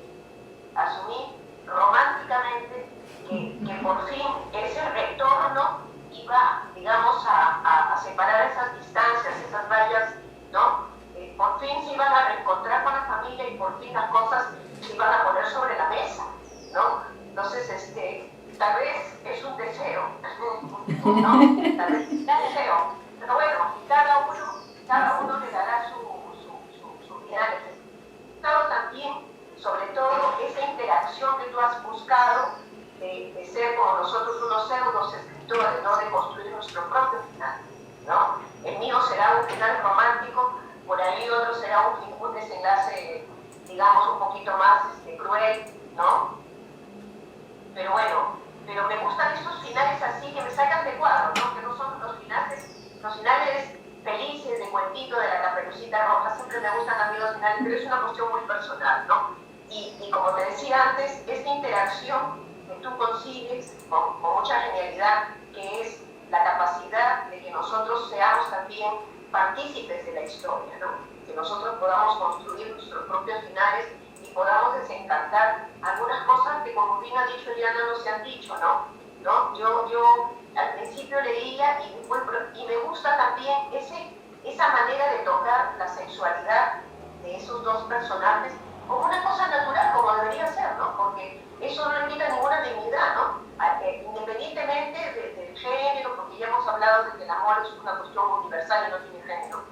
románticamente que por fin ese retorno iba, digamos, a separar esas distancias, esas vallas, ¿no? Por fin se iban a reencontrar con la familia y por fin las cosas se iban a poner sobre la mesa, ¿no? Entonces, tal vez es un deseo, ¿no? Tal vez es un deseo, pero bueno, cada uno le dará su final. Pero también, sobre todo, esa interacción que tú has buscado de ser como nosotros unos pseudos escritores, ¿no? De construir nuestro propio final, ¿no? El mío será un final romántico, por ahí otro será un desenlace, digamos, un poquito más cruel, ¿no? Pero bueno, pero me gustan estos finales así que me sacan de cuadro, ¿no? Que no son los finales felices de cuentito de la Caperucita Roja. Siempre me gustan a mí los finales, pero es una cuestión muy personal, ¿no? Y como te decía antes, esta interacción que tú consigues con mucha genialidad, que es la capacidad de que nosotros seamos también partícipes de la historia, ¿no? Que nosotros podamos construir nuestros propios finales y podamos desencantar algunas cosas que, como bien ha dicho Eliana, no se han dicho, ¿no? Yo al principio leía y me gusta también esa manera de tocar la sexualidad de esos dos personajes como una cosa natural, como debería ser, ¿no? Porque eso no le quita ninguna dignidad, ¿no? Independientemente del género, porque ya hemos hablado de que el amor es una cuestión universal y no tiene género,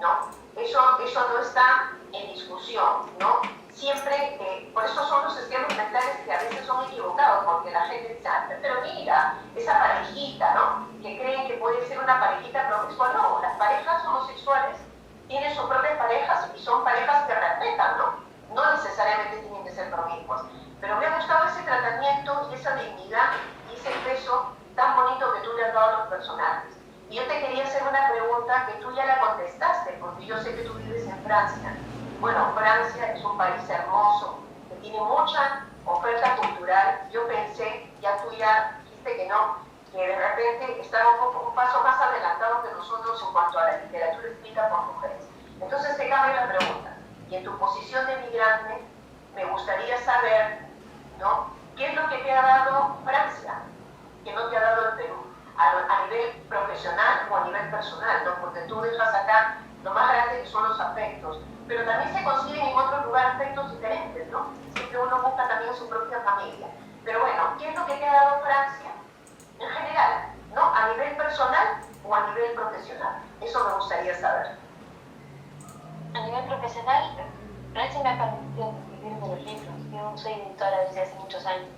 ¿no? Eso no está en discusión, ¿no? Siempre, por eso son los esquemas mentales que a veces son equivocados, porque la gente dice, ah, pero mira, esa parejita, ¿no? Que creen que puede ser una parejita promiscua. No, las parejas homosexuales tienen sus propias parejas y son parejas que respetan, ¿no? No necesariamente tienen que ser promiscuas. Pero me ha gustado ese tratamiento y esa dignidad y ese peso tan bonito que tú le has dado a los personajes. Y yo te quería hacer una pregunta que tú ya la contestaste, porque yo sé que tú vives en Francia. Bueno, Francia es un país hermoso, que tiene mucha oferta cultural. Yo pensé, ya tú ya dijiste que no, que de repente estaba un paso más adelantado que nosotros en cuanto a la literatura escrita por mujeres. Entonces te cambio la pregunta. Y en tu posición de migrante, me gustaría saber, ¿no? ¿Qué es lo que te ha dado Francia, que no te ha dado el Perú? A nivel profesional o a nivel personal, ¿no? Porque tú dejas acá lo más grande que son los afectos, pero también se consiguen en otros lugares afectos diferentes, ¿no? Siempre uno busca también su propia familia. Pero bueno, ¿qué es lo que te ha dado Francia en general, ¿no? A nivel personal o a nivel profesional. Eso me gustaría saber. A nivel profesional, Francia me ha permitido vivir de los libros. Yo soy editora desde hace muchos años.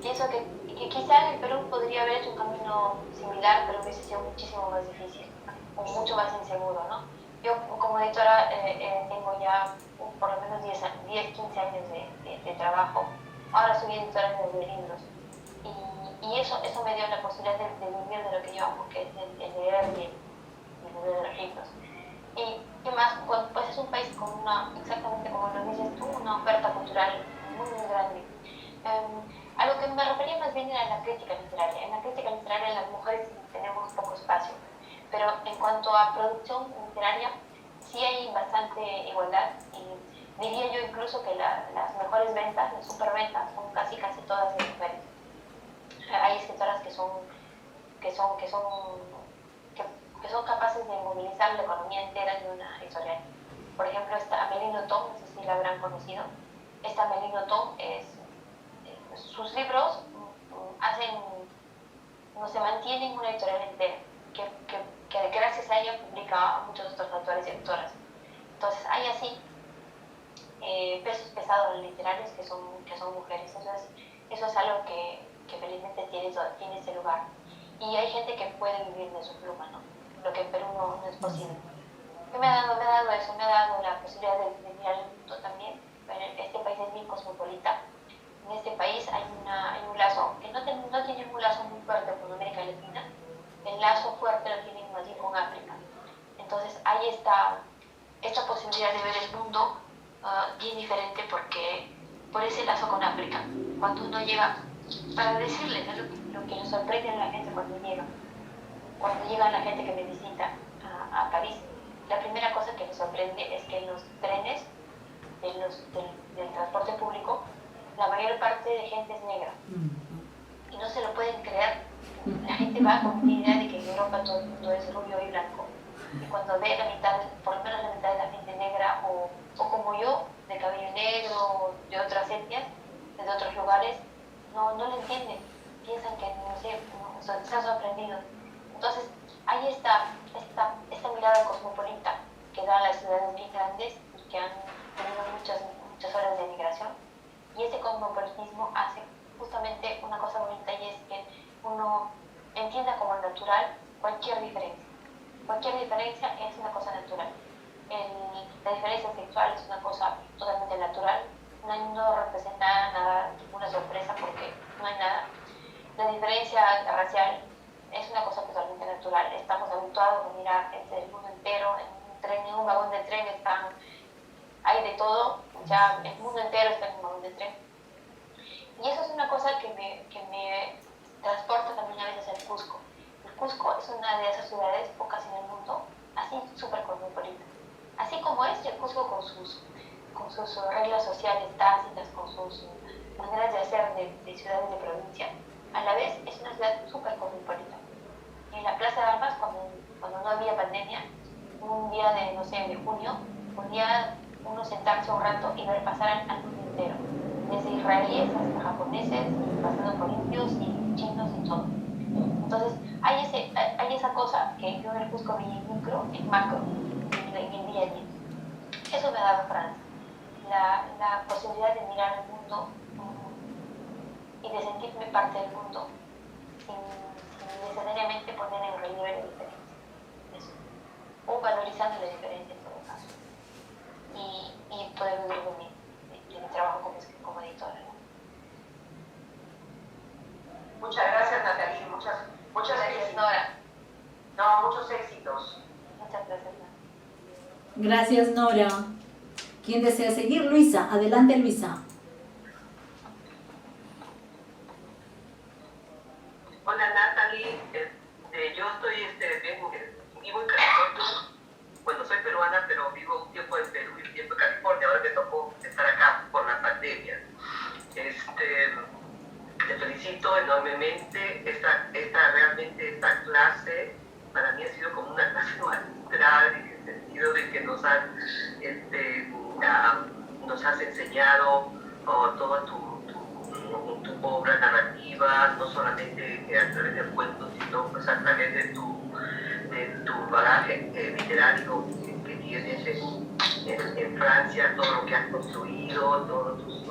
Pienso que quizá en el Perú podría haber hecho un camino similar, pero hubiese sido muchísimo más difícil o mucho más inseguro, ¿no? Yo como editora tengo ya por lo menos 10, 15 años de trabajo. Ahora soy editora de libros y eso me dio la posibilidad de vivir de lo que yo amo, que es el leer y el leer de los libros. Y qué más, pues es un país con exactamente como lo dices tú, una oferta cultural muy, muy grande. A lo que me refería más bien era la crítica literaria. En la crítica literaria las mujeres tenemos poco espacio, pero en cuanto a producción literaria sí hay bastante igualdad y diría yo incluso que las mejores ventas, las superventas, son casi todas de mujeres. Hay escritoras que son capaces de movilizar la economía entera de una editorial. Por ejemplo, esta Amélie Nothomb, no sé si la habrán conocido. Esta Amélie Nothomb sus libros se mantienen una editorial entera, que gracias a ella publica a muchos otros autores y autoras. Entonces hay así pesos pesados literarios que son mujeres. Eso es algo que felizmente tiene ese lugar. Y hay gente que puede vivir de su pluma, ¿no? Lo que en Perú no es posible. que me ha dado eso, me ha dado la posibilidad de mirar el mundo también. Este país es bien cosmopolita. En este país hay un lazo que no tiene un lazo muy fuerte con América Latina. El lazo fuerte lo tienen más bien con África. Entonces ahí está esta posibilidad de ver el mundo bien diferente por ese lazo con África. Cuando uno llega, para decirles lo que nos sorprende a la gente cuando llega la gente que me visita a París, la primera cosa que me sorprende es que en los trenes del transporte público, la mayor parte de gente es negra. Y no se lo pueden creer. La gente va con la idea de que en Europa todo el mundo es rubio y blanco. Y cuando ve la mitad, por lo menos la mitad de la gente negra, o como yo, de cabello negro, de otras etnias, de otros lugares, no lo entienden. Piensan que, no sé, están sorprendidos. Entonces, ahí está esta mirada cosmopolita que dan las ciudades bien grandes y que han tenido muchas horas de migración. Y ese cosmopolitismo hace justamente una cosa bonita, y es que uno entienda como natural cualquier diferencia. Cualquier diferencia es una cosa natural. La diferencia sexual es una cosa totalmente natural. No representa nada, ninguna sorpresa, porque no hay nada. La diferencia racial es una cosa totalmente natural. Estamos habituados a mirar el mundo entero. En un vagón de tren hay de todo. Ya el mundo entero está en un vagón de tren. Y eso es una cosa que me transporta también a veces al Cusco. El Cusco es una de esas ciudades pocas en el mundo, así súper cosmopolita. Así como es el Cusco con sus reglas sociales tácitas, con sus maneras de hacer de ciudades de provincia, a la vez es una ciudad súper cosmopolita. En la Plaza de Armas, cuando no había pandemia, un día de junio, podía uno sentarse un rato y ver pasar al mundo entero, desde israelíes hasta japoneses, pasando por indios y chinos y todo. Entonces, hay esa cosa que yo en el Cusco vi en micro, en macro, en el día a día. Eso me ha dado Francia, la posibilidad de mirar el mundo y de sentirme parte del mundo sin necesariamente poner en relieve la diferencia. Eso. O valorizando la diferencia en todo caso. Y poder vivir de mi trabajo como editora. Muchas gracias, Natalie. Muchas Gracias, Nora. No, muchos éxitos. Muchas gracias, Nora. Gracias, Nora. ¿Quién desea seguir? Luisa, adelante, Luisa. Hola, Natalie. Yo estoy vivo en California. Bueno, soy peruana, pero vivo un tiempo en Perú y un tiempo en California. Ahora me tocó estar acá por la pandemia. Te felicito enormemente. Realmente esta clase para mí ha sido como una clase magistral, en el sentido de que nos has enseñado toda tu obra narrativa, no solamente a través del cuento, sino pues a través de tu bagaje literario que tienes en Francia, todo lo que has construido, todos tus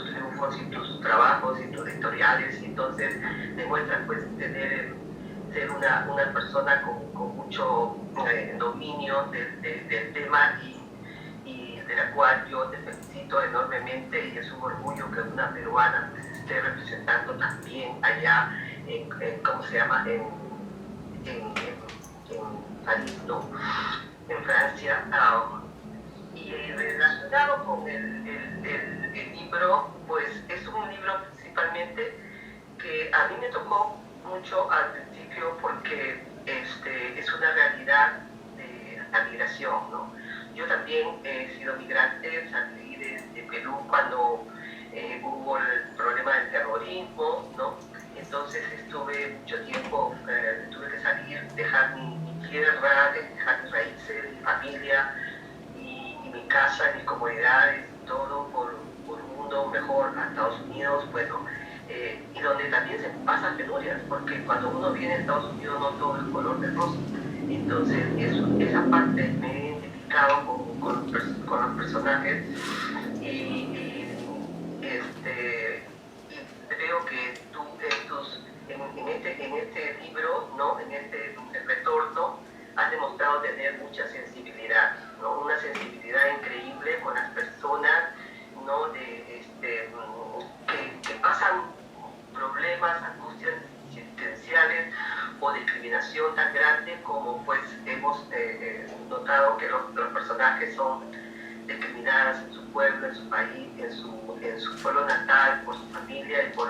triunfos y tus trabajos y tus editoriales. Entonces demuestras pues ser una persona con mucho dominio del tema, y de la cual yo te felicito enormemente, y es un orgullo que una peruana pues, esté representando también allá ¿cómo se llama? En París, ¿no? En Francia. Y relacionado con el libro, pues es un libro principalmente que a mí me tocó mucho al principio, porque es una realidad de la migración, ¿no? Yo también he sido migrante, salí de Perú cuando hubo el problema del terrorismo, ¿no? Entonces estuve mucho tiempo, tuve que salir, dejar mi tierra, dejar mis raíces, mi familia y mi casa, mis comunidades, todo por un mundo mejor a Estados Unidos, bueno, y donde también se pasan penurias, porque cuando uno viene a Estados Unidos no todo es color de rosa. Entonces esa parte me he identificado con los personajes, y creo que tú en este libro, ¿no? En este retorno, has demostrado tener mucha sensibilidad problemas, angustias existenciales o discriminación tan grande como pues hemos notado que los personajes son discriminadas en su pueblo, en su país, en su pueblo natal, por su familia y por,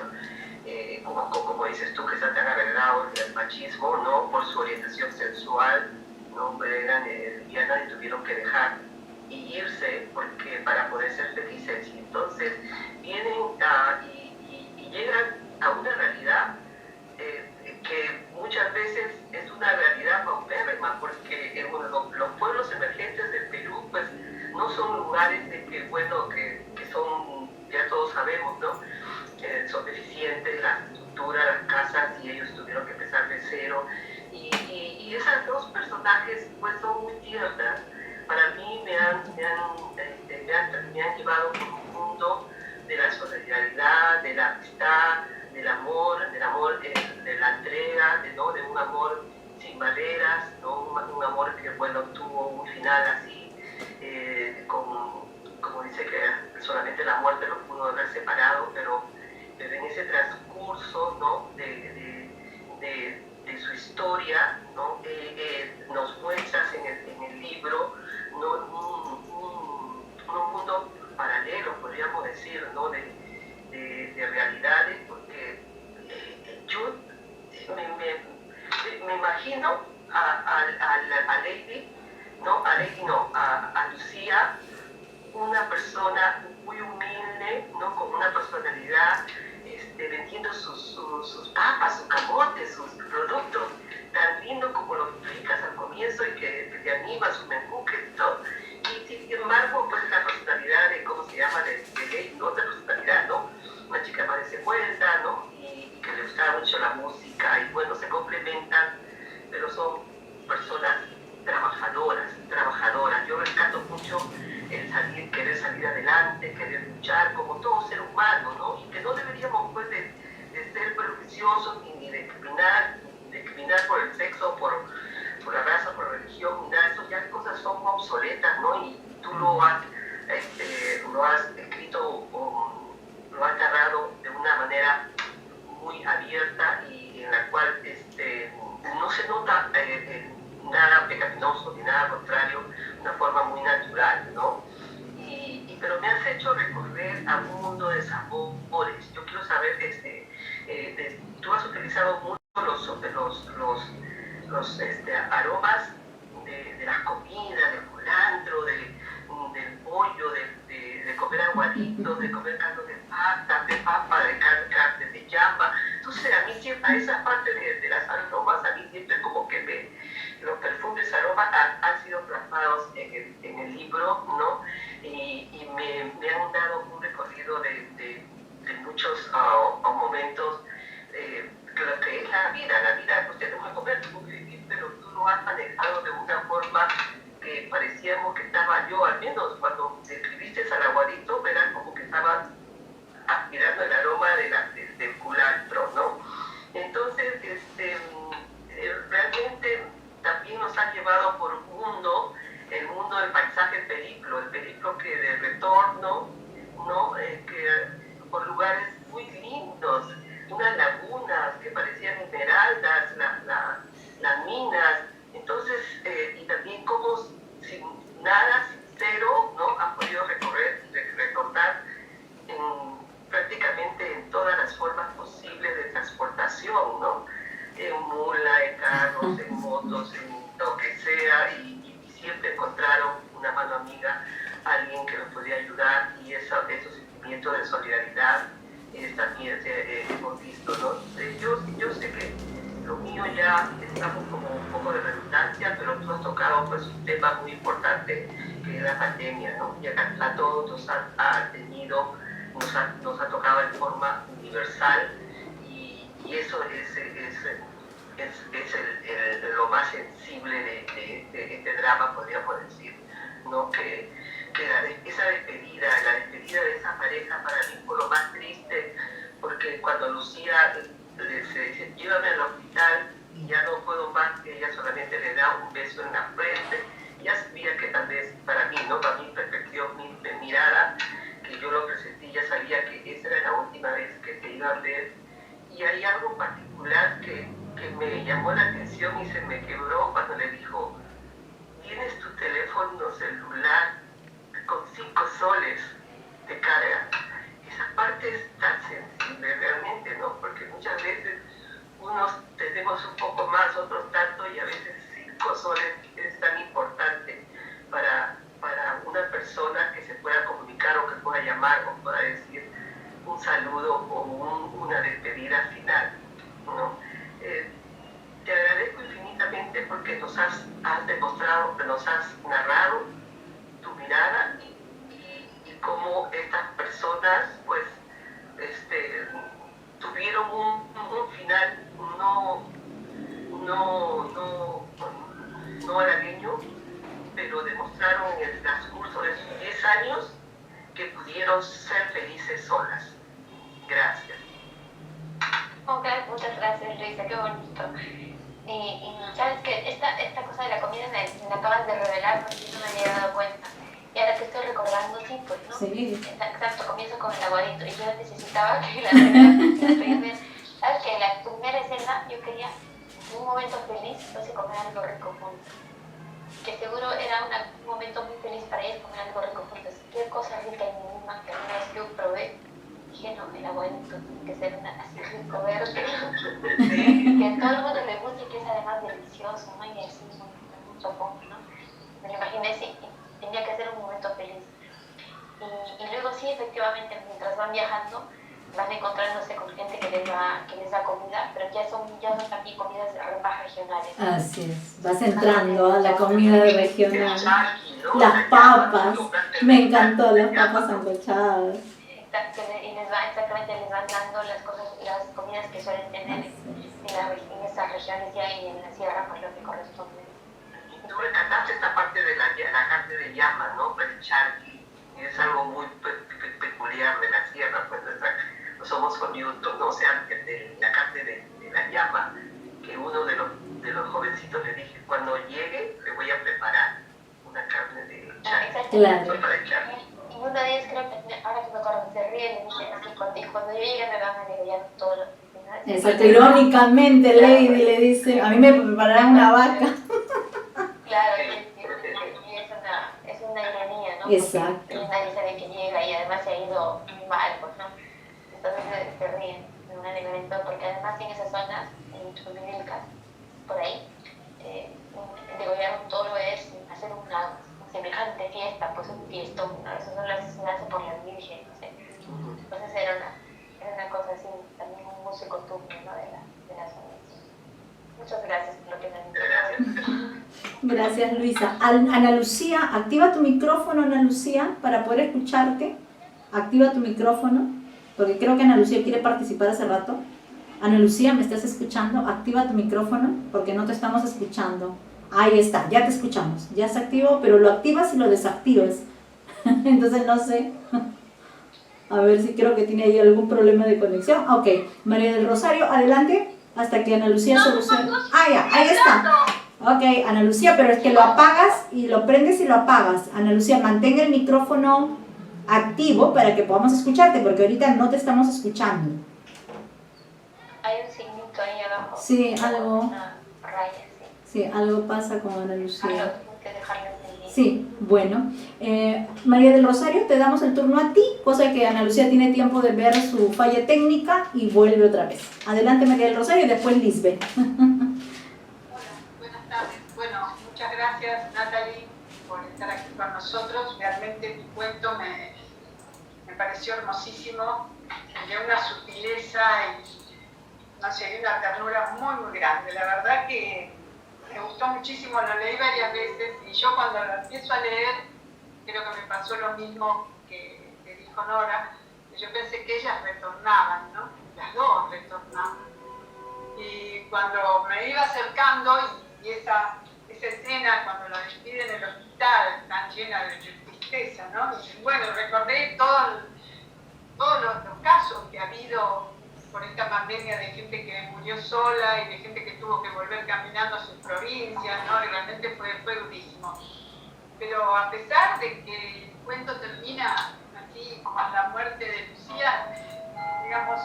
como dices tú, que están tan arreglados del machismo, ¿no? Por su orientación sexual, ¿no? Eran lesbianas y tuvieron que dejar y irse porque, para poder ser felices. Y entonces vienen y llegan a una realidad que muchas veces es una realidad paupérrima, porque los pueblos emergentes del Perú pues no son lugares de que, bueno, que son, ya todos sabemos, ¿no? Son deficientes la estructura, las casas, y ellos tuvieron que empezar de cero. Y esas dos personajes pues son muy tiernas. Para mí me han llevado por un mundo de la solidaridad, de la amistad, del amor, de la entrega, ¿no? De un amor sin barreras, ¿no? Un amor que, bueno, tuvo un final así, como dice que solamente la muerte los pudo haber separado, pero en ese transcurso, ¿no? de su historia, ¿no? Nos muestras en el libro, ¿no? un mundo paralelo, podríamos decir, ¿no? de realidades, porque yo me imagino a Lady, ¿no? A Lucía, una persona muy humilde, ¿no? Con una personalidad, vendiendo sus papas, sus camotes, sus productos, tan lindo como lo explicas al comienzo y que te anima, sus menjuques y todo. Y sin embargo, pues la personalidad de, ¿cómo se llama?, de Ley, ¿no? Otra personalidad, ¿no? Una chica más desenvuelta, ¿no? Y que le gustaba mucho la música, y bueno, se complementan, pero son personas trabajadoras. Yo rescato mucho el querer salir adelante, querer luchar como todo ser humano, ¿no? Y que no deberíamos, pues, de ser prejuiciosos ni discriminar por el sexo, por la raza, por la religión, ni nada de eso. Ya las cosas son obsoletas, ¿no? Y tú lo has escrito o lo has narrado de una manera muy abierta, y en la cual no se nota nada pecaminoso ni nada contrario, una forma muy natural, ¿no? Pero me has hecho recorrer a un mundo de sabores. Yo quiero saber, tú has utilizado mucho los aromas de las comidas, del culantro, del pollo, de comer aguaditos, de comer caldo de papa, de carne de llama. Entonces, a mí siempre, a esa parte de las aromas, a mí siempre como que los perfumes aromas han sido plasmados en el libro, ¿no? Y me han dado un recorrido de muchos momentos, lo que es la vida, pues tenemos que comer, tenemos que vivir, pero tú lo has manejado de una forma que parecíamos que estaba yo, al menos cuando describiste al aguadito, era como que estaba aspirando el aroma del culantro, ¿no? Entonces, realmente también nos ha llevado por un mundo, el mundo del paisaje, el periplo que de retorno, ¿no? Que por lugares muy lindos, unas lagunas que parecían esmeraldas, las minas. Entonces, y también como sin nada, sin cero, ¿no? Han podido recordar prácticamente en todas las formas posibles de transportación, ¿no? En mula, en carros, en motos, en lo que sea, y siempre encontraron una mano amiga, alguien que los podía ayudar, y esos sentimientos de solidaridad también hemos visto, ¿no? Yo sé que lo mío ya estamos como un poco de redundancia, pero tú has tocado pues un tema muy importante, que es la pandemia, ¿no? Y a todos nos ha tenido, nos ha tocado en forma universal, y eso es lo más sensible de este drama, podríamos decir, ¿no? Que esa despedida, la despedida de esa pareja, para mí fue lo más triste, porque cuando Lucía se dice, llévame al hospital y ya no puedo más, que ella solamente le da un beso en la frente, ya sabía que tal vez para mí, ¿no? Para mi perspectiva, mi mirada, que yo lo presentí, ya sabía que esa era la última vez que te iba a ver, y hay algo particular que me llamó la atención y se me quebró cuando le dijo, tienes tu teléfono celular con 5 soles de carga. Esa parte es tan sensible realmente, ¿no? Porque muchas veces unos tenemos un poco más, otros tanto, y a veces 5 soles es tan importante para una persona que se pueda comunicar o que pueda llamar o pueda decir un saludo o una despedida final, ¿no? Te agradezco infinitamente porque nos has demostrado, nos has narrado tu mirada y cómo estas personas pues tuvieron un final no halagüeño, pero demostraron en el transcurso de sus 10 años que pudieron ser felices solas. Gracias. Okay, muchas gracias, Luisa, qué bonito. Y sabes que esta cosa de la comida me la acabas de revelar porque yo no me había dado cuenta. Y ahora que estoy recordando, sí, pues, ¿no? Sí. Exacto, comienzo con el aguadito. Y yo necesitaba que la verdad, sabes que la primera escena yo quería, en un momento feliz, fuese comer algo rico juntos. Que seguro era un momento muy feliz para ellos comer algo rico juntos. Qué cosa rica y mínima que una vez yo probé. Dije, no, el aguadito tiene que ser así rico verde. Que a todo el mundo le gusta y que es además delicioso, ¿no? Y así, mucho poco, ¿no? Me lo imaginé así, y tenía que ser un momento feliz. Y luego sí, efectivamente, mientras van viajando, van encontrándose con gente que les da comida, pero ya son también comidas más regionales. Así es, vas entrando a la comida regional. Las papas, me encantó las papas sancochadas. Exacto, y les van dando las comidas que suelen tener en estas regiones ya y en la sierra, por lo que corresponde. Tú rescataste esta parte de la carne de llama, ¿no? El charqui, es algo muy peculiar de la sierra, pues no somos oriundos, ¿no? O sea, de la carne de la llama, que uno de los jovencitos le dije, cuando llegue le voy a preparar una carne de charqui. Claro. Para el charqui. Y uno de ellos creo que, ahora que me acuerdo, se ríe y me dice así, cuando yo llegue me van a alegrar todo lo que ¿no? Exacto, irónicamente Lady le dice, a mí me prepararán una vaca. Claro, y es una ironía, ¿no? Exacto. Porque nadie sabe que llega y además se ha ido mal, pues, ¿no? Entonces se ríen de un alimento, porque además en esas zonas, en Chumilcas, por ahí, degollar un toro es hacer una semejante fiesta, pues un fiestón, ¿no? Eso no lo hace por la Virgen, no sé. Entonces era una cosa así, también un uso y costumbre, ¿no? de la zona. Muchas gracias por lo que me han dicho. Gracias, Luisa. Ana Lucía, activa tu micrófono, Ana Lucía, para poder escucharte. Activa tu micrófono, porque creo que Ana Lucía quiere participar hace rato. Ana Lucía, ¿me estás escuchando? Activa tu micrófono, porque no te estamos escuchando. Ahí está, ya te escuchamos. Ya se activó, pero lo activas y lo desactivas. Entonces no sé. A ver si creo que tiene ahí algún problema de conexión. Ok, María del Rosario, adelante, hasta que Ana Lucía solucione. Ah, ya, ahí está. Ok, Ana Lucía, pero es que lo apagas y lo prendes y lo apagas. Ana Lucía, mantén el micrófono activo para que podamos escucharte, porque ahorita no te estamos escuchando. Hay un signito ahí abajo. Sí, algo. Una raya, sí. Sí, algo pasa con Ana Lucía. Tengo que dejarlo en línea. Sí, bueno. María del Rosario, te damos el turno a ti, cosa que Ana Lucía tiene tiempo de ver su falla técnica y vuelve otra vez. Adelante, María del Rosario, y después Lisbeth. Buenas tardes. Bueno, muchas gracias, Natalie, por estar aquí con nosotros. Realmente tu cuento me pareció hermosísimo, de una sutileza y no sé, una ternura muy, muy grande. La verdad que me gustó muchísimo, lo leí varias veces y yo cuando lo empiezo a leer, creo que me pasó lo mismo que dijo Nora, que yo pensé que ellas retornaban, ¿no? Las dos retornaban. Y cuando me iba acercando y esa escena cuando la despiden en el hospital, tan llena de tristeza, ¿no? Y bueno, recordé todos los casos que ha habido por esta pandemia de gente que murió sola y de gente que tuvo que volver caminando a sus provincias, ¿no? Y realmente fue durísimo. Pero a pesar de que el cuento termina así con la muerte de Lucía, digamos,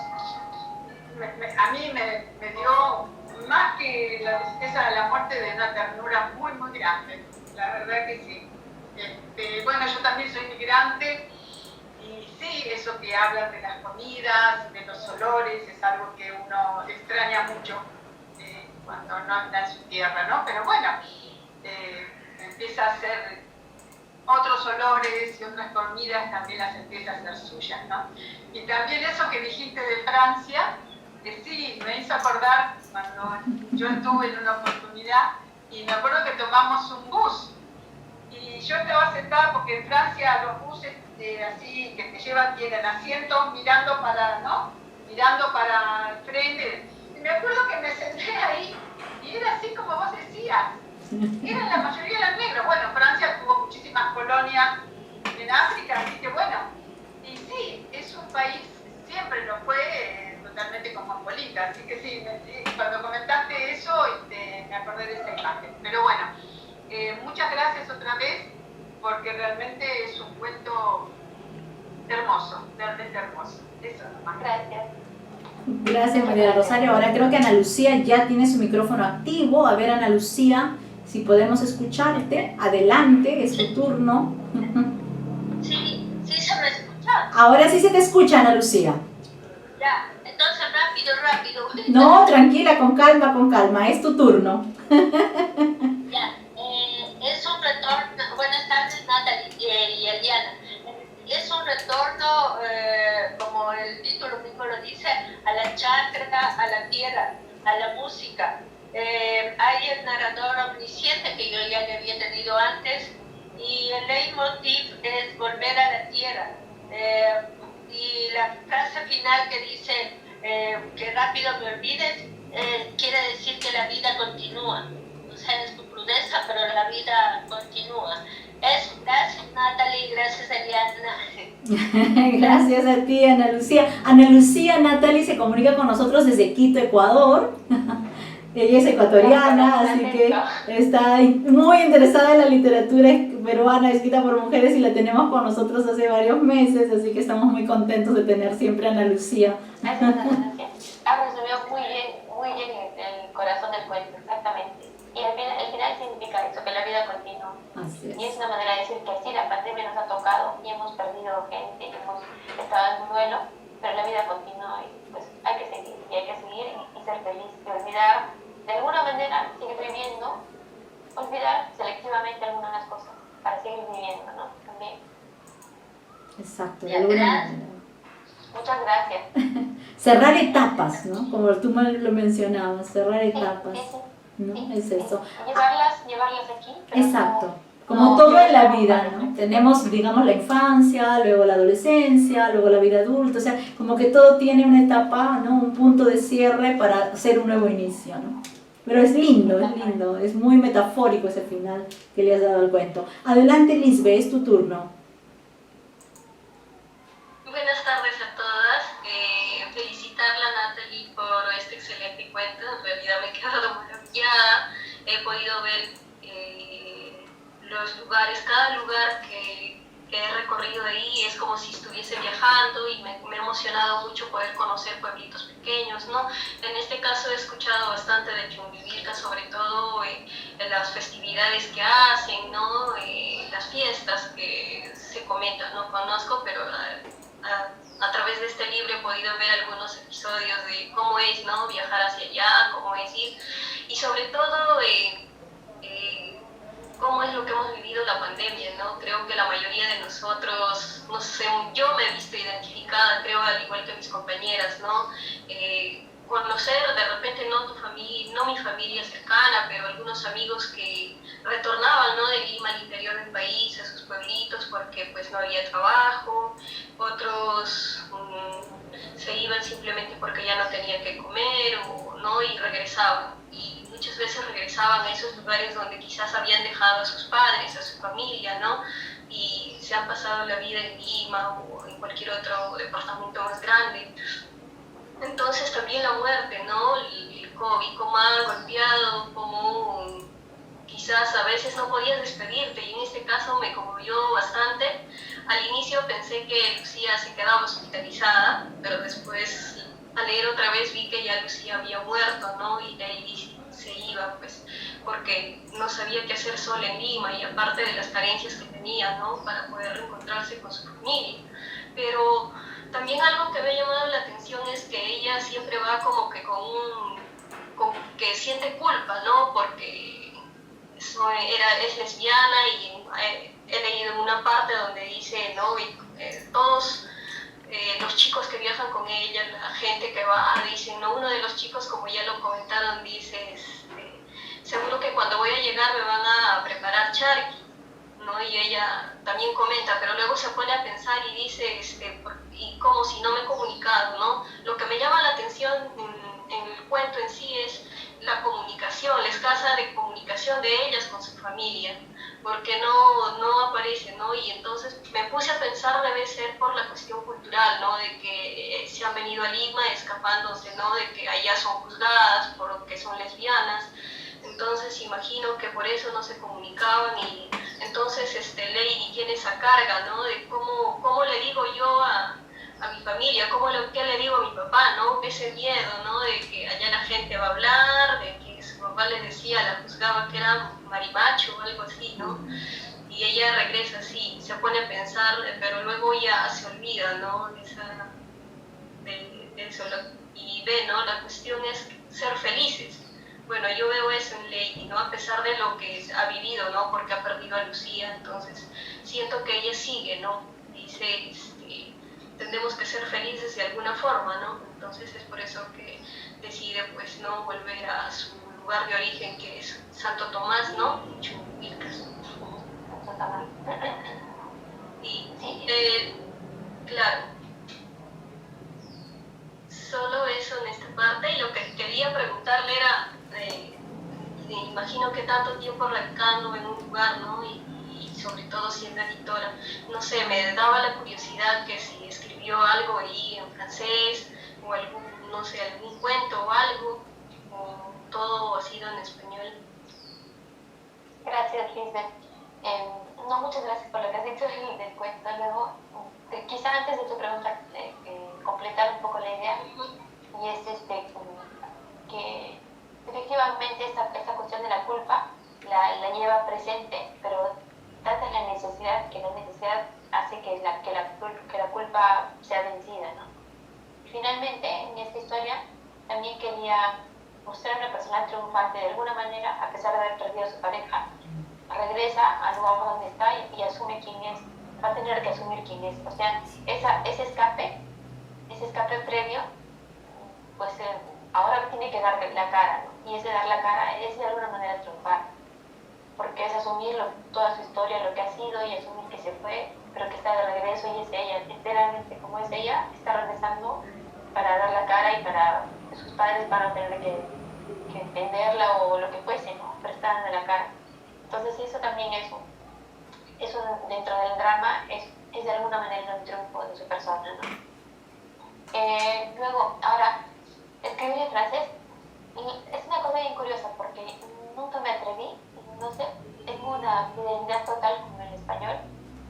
a mí me dio más que la tristeza de la muerte de una ternura muy, muy grande. La verdad que sí. Bueno, yo también soy migrante y sí, eso que hablan de las comidas, de los olores, es algo que uno extraña mucho cuando no está en su tierra, ¿no? Pero bueno, empieza a hacer otros olores y otras comidas, también las empieza a hacer suyas, ¿no? Y también eso que dijiste de Francia, que sí, me hizo acordar cuando yo estuve en una oportunidad y me acuerdo que tomamos un bus y yo estaba sentada porque en Francia los buses así que te llevan tienen asientos mirando para, ¿no? Mirando para el frente. Y me acuerdo que me senté ahí y era así como vos decías, eran la mayoría eran negros. Bueno, Francia tuvo muchísimas colonias en África, así que bueno, y sí, es un país, siempre lo fue totalmente cosmopolita, así que sí, cuando comentaste eso me acordé de esa imagen. Pero bueno, muchas gracias otra vez, porque realmente es un cuento hermoso, realmente hermoso. Eso nomás. Gracias. Gracias, María del Rosario. Ahora creo que Ana Lucía ya tiene su micrófono activo. A ver, Ana Lucía, si podemos escucharte. Adelante, es tu turno. Sí, sí se me escucha. Ahora sí se te escucha, Ana Lucía. Ya, entonces rápido. No, tranquila, con calma, es tu turno. Ya, es un retorno, buenas tardes Natalie y Eliana. Es un retorno, como el título mismo lo dice, a la chakra, a la tierra, a la música. Hay el narrador omnisciente que yo ya le había tenido antes y el leitmotiv es volver a la tierra. Y la frase final que dice que rápido me olvides, quiere decir que la vida continúa. O sea, es tu crudeza, pero la vida continúa. Eso, gracias Natalie, gracias Eliana. Gracias a ti, Ana Lucía. Ana Lucía, Natalie se comunica con nosotros desde Quito, Ecuador. Ella es ecuatoriana, así que está muy interesada en la literatura peruana escrita por mujeres y la tenemos con nosotros hace varios meses, así que estamos muy contentos de tener siempre a Ana Lucía. Ha resumido muy bien el corazón del cuento, exactamente. Y el final significa eso, que la vida continúa. Así es. Y es una manera de decir que sí, la pandemia nos ha tocado y hemos perdido gente, y hemos estado en un duelo, pero la vida continúa y pues hay que seguir y ser feliz y olvidar, de alguna manera, seguir viviendo, olvidar selectivamente algunas cosas para seguir viviendo, ¿no? También. Exacto, de alguna manera. Muchas gracias. Cerrar etapas, ¿no? Como tú lo mencionabas, cerrar etapas. Sí. ¿No? Es eso. Llevarlas aquí. Exacto. Como todo en la vida, ¿no? Tenemos, digamos, la infancia, luego la adolescencia, luego la vida adulta, o sea, como que todo tiene una etapa, ¿no? Un punto de cierre para hacer un nuevo inicio, ¿no? Pero es lindo, es muy metafórico ese final que le has dado al cuento. Adelante, Lisbeth, es tu turno. Buenas tardes a todas. Felicitarla a Natalie por este excelente cuento. En realidad me he quedado maravillada. He podido ver los lugares, cada lugar que he recorrido ahí es como si estuviese viajando y me ha emocionado mucho poder conocer pueblitos pequeños, ¿no? En este caso he escuchado bastante de Chumbivilca, sobre todo en las festividades que hacen, ¿no? Las fiestas que se comentan, no conozco, pero a través de este libro he podido ver algunos episodios de cómo es, ¿no? Viajar hacia allá, cómo es ir, y sobre todo cómo es lo que hemos vivido la pandemia, ¿no? Creo que la mayoría de nosotros, no sé, yo me he visto identificada, creo, al igual que mis compañeras, ¿no? Conocer de repente no tu familia, no mi familia cercana, pero algunos amigos que retornaban, ¿no? De Lima al interior del país, a sus pueblitos, porque pues no había trabajo, otros se iban simplemente porque ya no tenían que comer, ¿no? Y regresaban. Y muchas veces regresaban a esos lugares donde quizás habían dejado a sus padres, a su familia, ¿no? Y se han pasado la vida en Lima o en cualquier otro departamento más grande. Entonces también la muerte, ¿no? El COVID, cómo ha golpeado, cómo quizás a veces no podías despedirte, y en este caso me conmovió bastante. Al inicio pensé que Lucía se quedaba hospitalizada, pero después al leer otra vez vi que ya Lucía había muerto, ¿no? Y de ahí se iba, pues, porque no sabía qué hacer sola en Lima y aparte de las carencias que tenía, ¿no? Para poder reencontrarse con su familia. Pero también algo que me ha llamado la atención es que ella siempre va como que con que siente culpa, ¿no? Porque es lesbiana y he leído en una parte donde dice, ¿no? Todos los chicos que viajan con ella, la gente que va, dicen, ¿no? Uno de los chicos, como ya lo comentaron, dice, seguro que cuando voy a llegar me van a preparar charqui, ¿no? Y ella también comenta, pero luego se pone a pensar y dice, y como si no me he comunicado, ¿no? Lo que me llama la atención en el cuento en sí es la comunicación, la escasa de comunicación de ellas con su familia, porque no aparece, ¿no? Y entonces me puse a pensar, debe ser por la cuestión cultural, ¿no? De que se han venido a Lima escapándose, ¿no? De que allá son juzgadas porque son lesbianas. Entonces imagino que por eso no se comunicaban y entonces Lady tiene esa carga, ¿no? De cómo le digo yo a mi familia, qué le digo a mi papá, ¿no? Ese miedo, ¿no? De que allá la gente va a hablar, de que su papá le decía, la juzgaba que era marimacho o algo así, ¿no? Y ella regresa así, se pone a pensar, pero luego ya se olvida, ¿no? De eso, y ve, ¿no? La cuestión es ser felices. Bueno, yo veo eso en Lady, ¿no? A pesar de lo que ha vivido, ¿no? Porque ha perdido a Lucía, entonces siento que ella sigue, ¿no? Dice, tendremos que ser felices de alguna forma, ¿no? Entonces es por eso que decide, pues, ¿no? Volver a su lugar de origen, que es Santo Tomás, ¿no? Chuquicas. Y, claro, solo eso en esta parte, y lo que quería preguntarle era, imagino que tanto tiempo radicando en un lugar, ¿no? Y sobre todo siendo editora, no sé, me daba la curiosidad que si escribió algo ahí en francés, o algún cuento o algo, o todo ha sido en español. Gracias, Lisbeth. No, muchas gracias por lo que has dicho del cuento. Luego, quizá antes de tu pregunta, completar un poco la idea, y es que efectivamente esta cuestión de la culpa la lleva presente, pero tanta la necesidad que la necesidad hace que la culpa sea vencida, ¿no? Finalmente, en esta historia también quería mostrar una persona triunfante de alguna manera, a pesar de haber perdido a su pareja, regresa al lugar donde está y asume quién es, va a tener que asumir quién es. O sea, ese escape previo, pues ahora tiene que dar la cara, ¿no? Y ese dar la cara es de alguna manera triunfar, porque es asumir toda su historia, lo que ha sido, y asumir que se fue, pero que está de regreso y es ella, enteramente como es ella, está regresando para dar la cara y para sus padres van a tener que entenderla o lo que fuese, ¿no? Pero está dando la cara. Entonces eso también dentro del drama es de alguna manera un triunfo de su persona, ¿no? Luego, ahora, escribir en francés es una cosa bien curiosa porque nunca me atreví, no sé, tengo una fidelidad total con el español,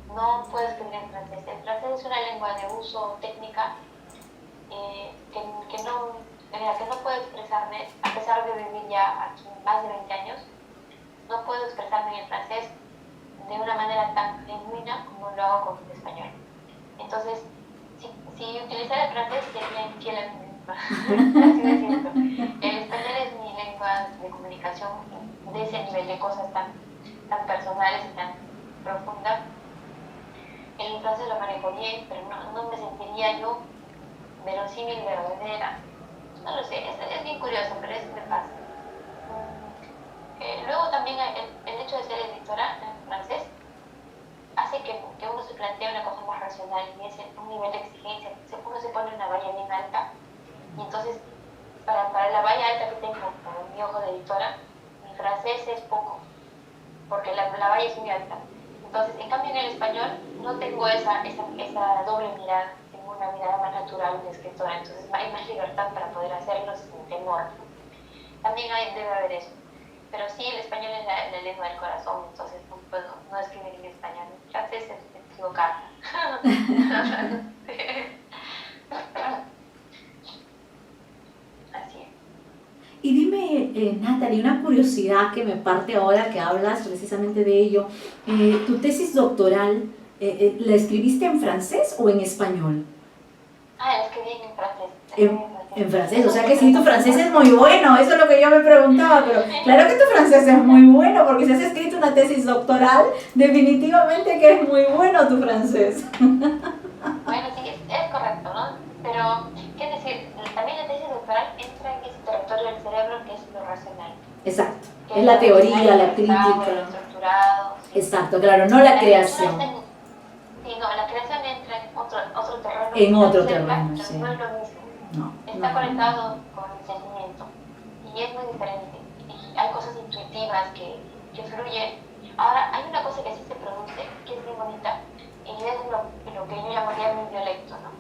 no puedo escribir en francés. El francés es una lengua de uso técnica que no puedo expresarme, a pesar de vivir ya aquí más de 20 años, no puedo expresarme en el francés de una manera tan genuina como lo hago con el español. Entonces, si utilizara el francés sería infiel a mí misma. Así de cierto. El español es mi lengua de comunicación de ese nivel de cosas tan personales y tan profundas. El francés lo manejo bien, pero no me sentiría yo verosímil, verdadera. No lo sé, es bien curioso, pero eso me pasa. Luego también el hecho de ser editora en francés hace que uno se plantee una cosa más racional, y es un nivel de exigencia. Uno se pone una valla bien alta, y entonces para la valla alta que tengo por mi ojo de editora, mi francés es poco, porque la valla es muy alta. Entonces, en cambio en el español no tengo esa doble mirada, tengo una mirada más natural de escritora, entonces hay más libertad para poder hacerlo sin temor. También debe haber eso. Pero sí, el español es la lengua del corazón, entonces no puedo no escribir en español. En francés es equivocarme. Y dime, Natalie, una curiosidad que me parte ahora que hablas precisamente de ello. ¿Tu tesis doctoral la escribiste en francés o en español? Es que bien en francés. En francés, o sea que sí, tu francés es muy bueno, eso es lo que yo me preguntaba, pero claro que tu francés es muy bueno, porque si has escrito una tesis doctoral, definitivamente que es muy bueno tu francés. Bueno, sí, es correcto, ¿no? Pero, ¿qué decir? También la tesis doctoral entra en ese territorio del cerebro que es lo racional. Exacto, es la teoría, la crítica. El estructurado. Sí. Exacto, claro, no la creación. Sí, no, la creación entra en otro terreno. En otro cerca, terreno, pero sí. no es lo mismo. No, Está no. conectado con el sentimiento y es muy diferente. Y hay cosas intuitivas que fluyen. Ahora, hay una cosa que sí se produce, que es muy bonita, y es lo que yo llamaría mi dialecto, ¿no?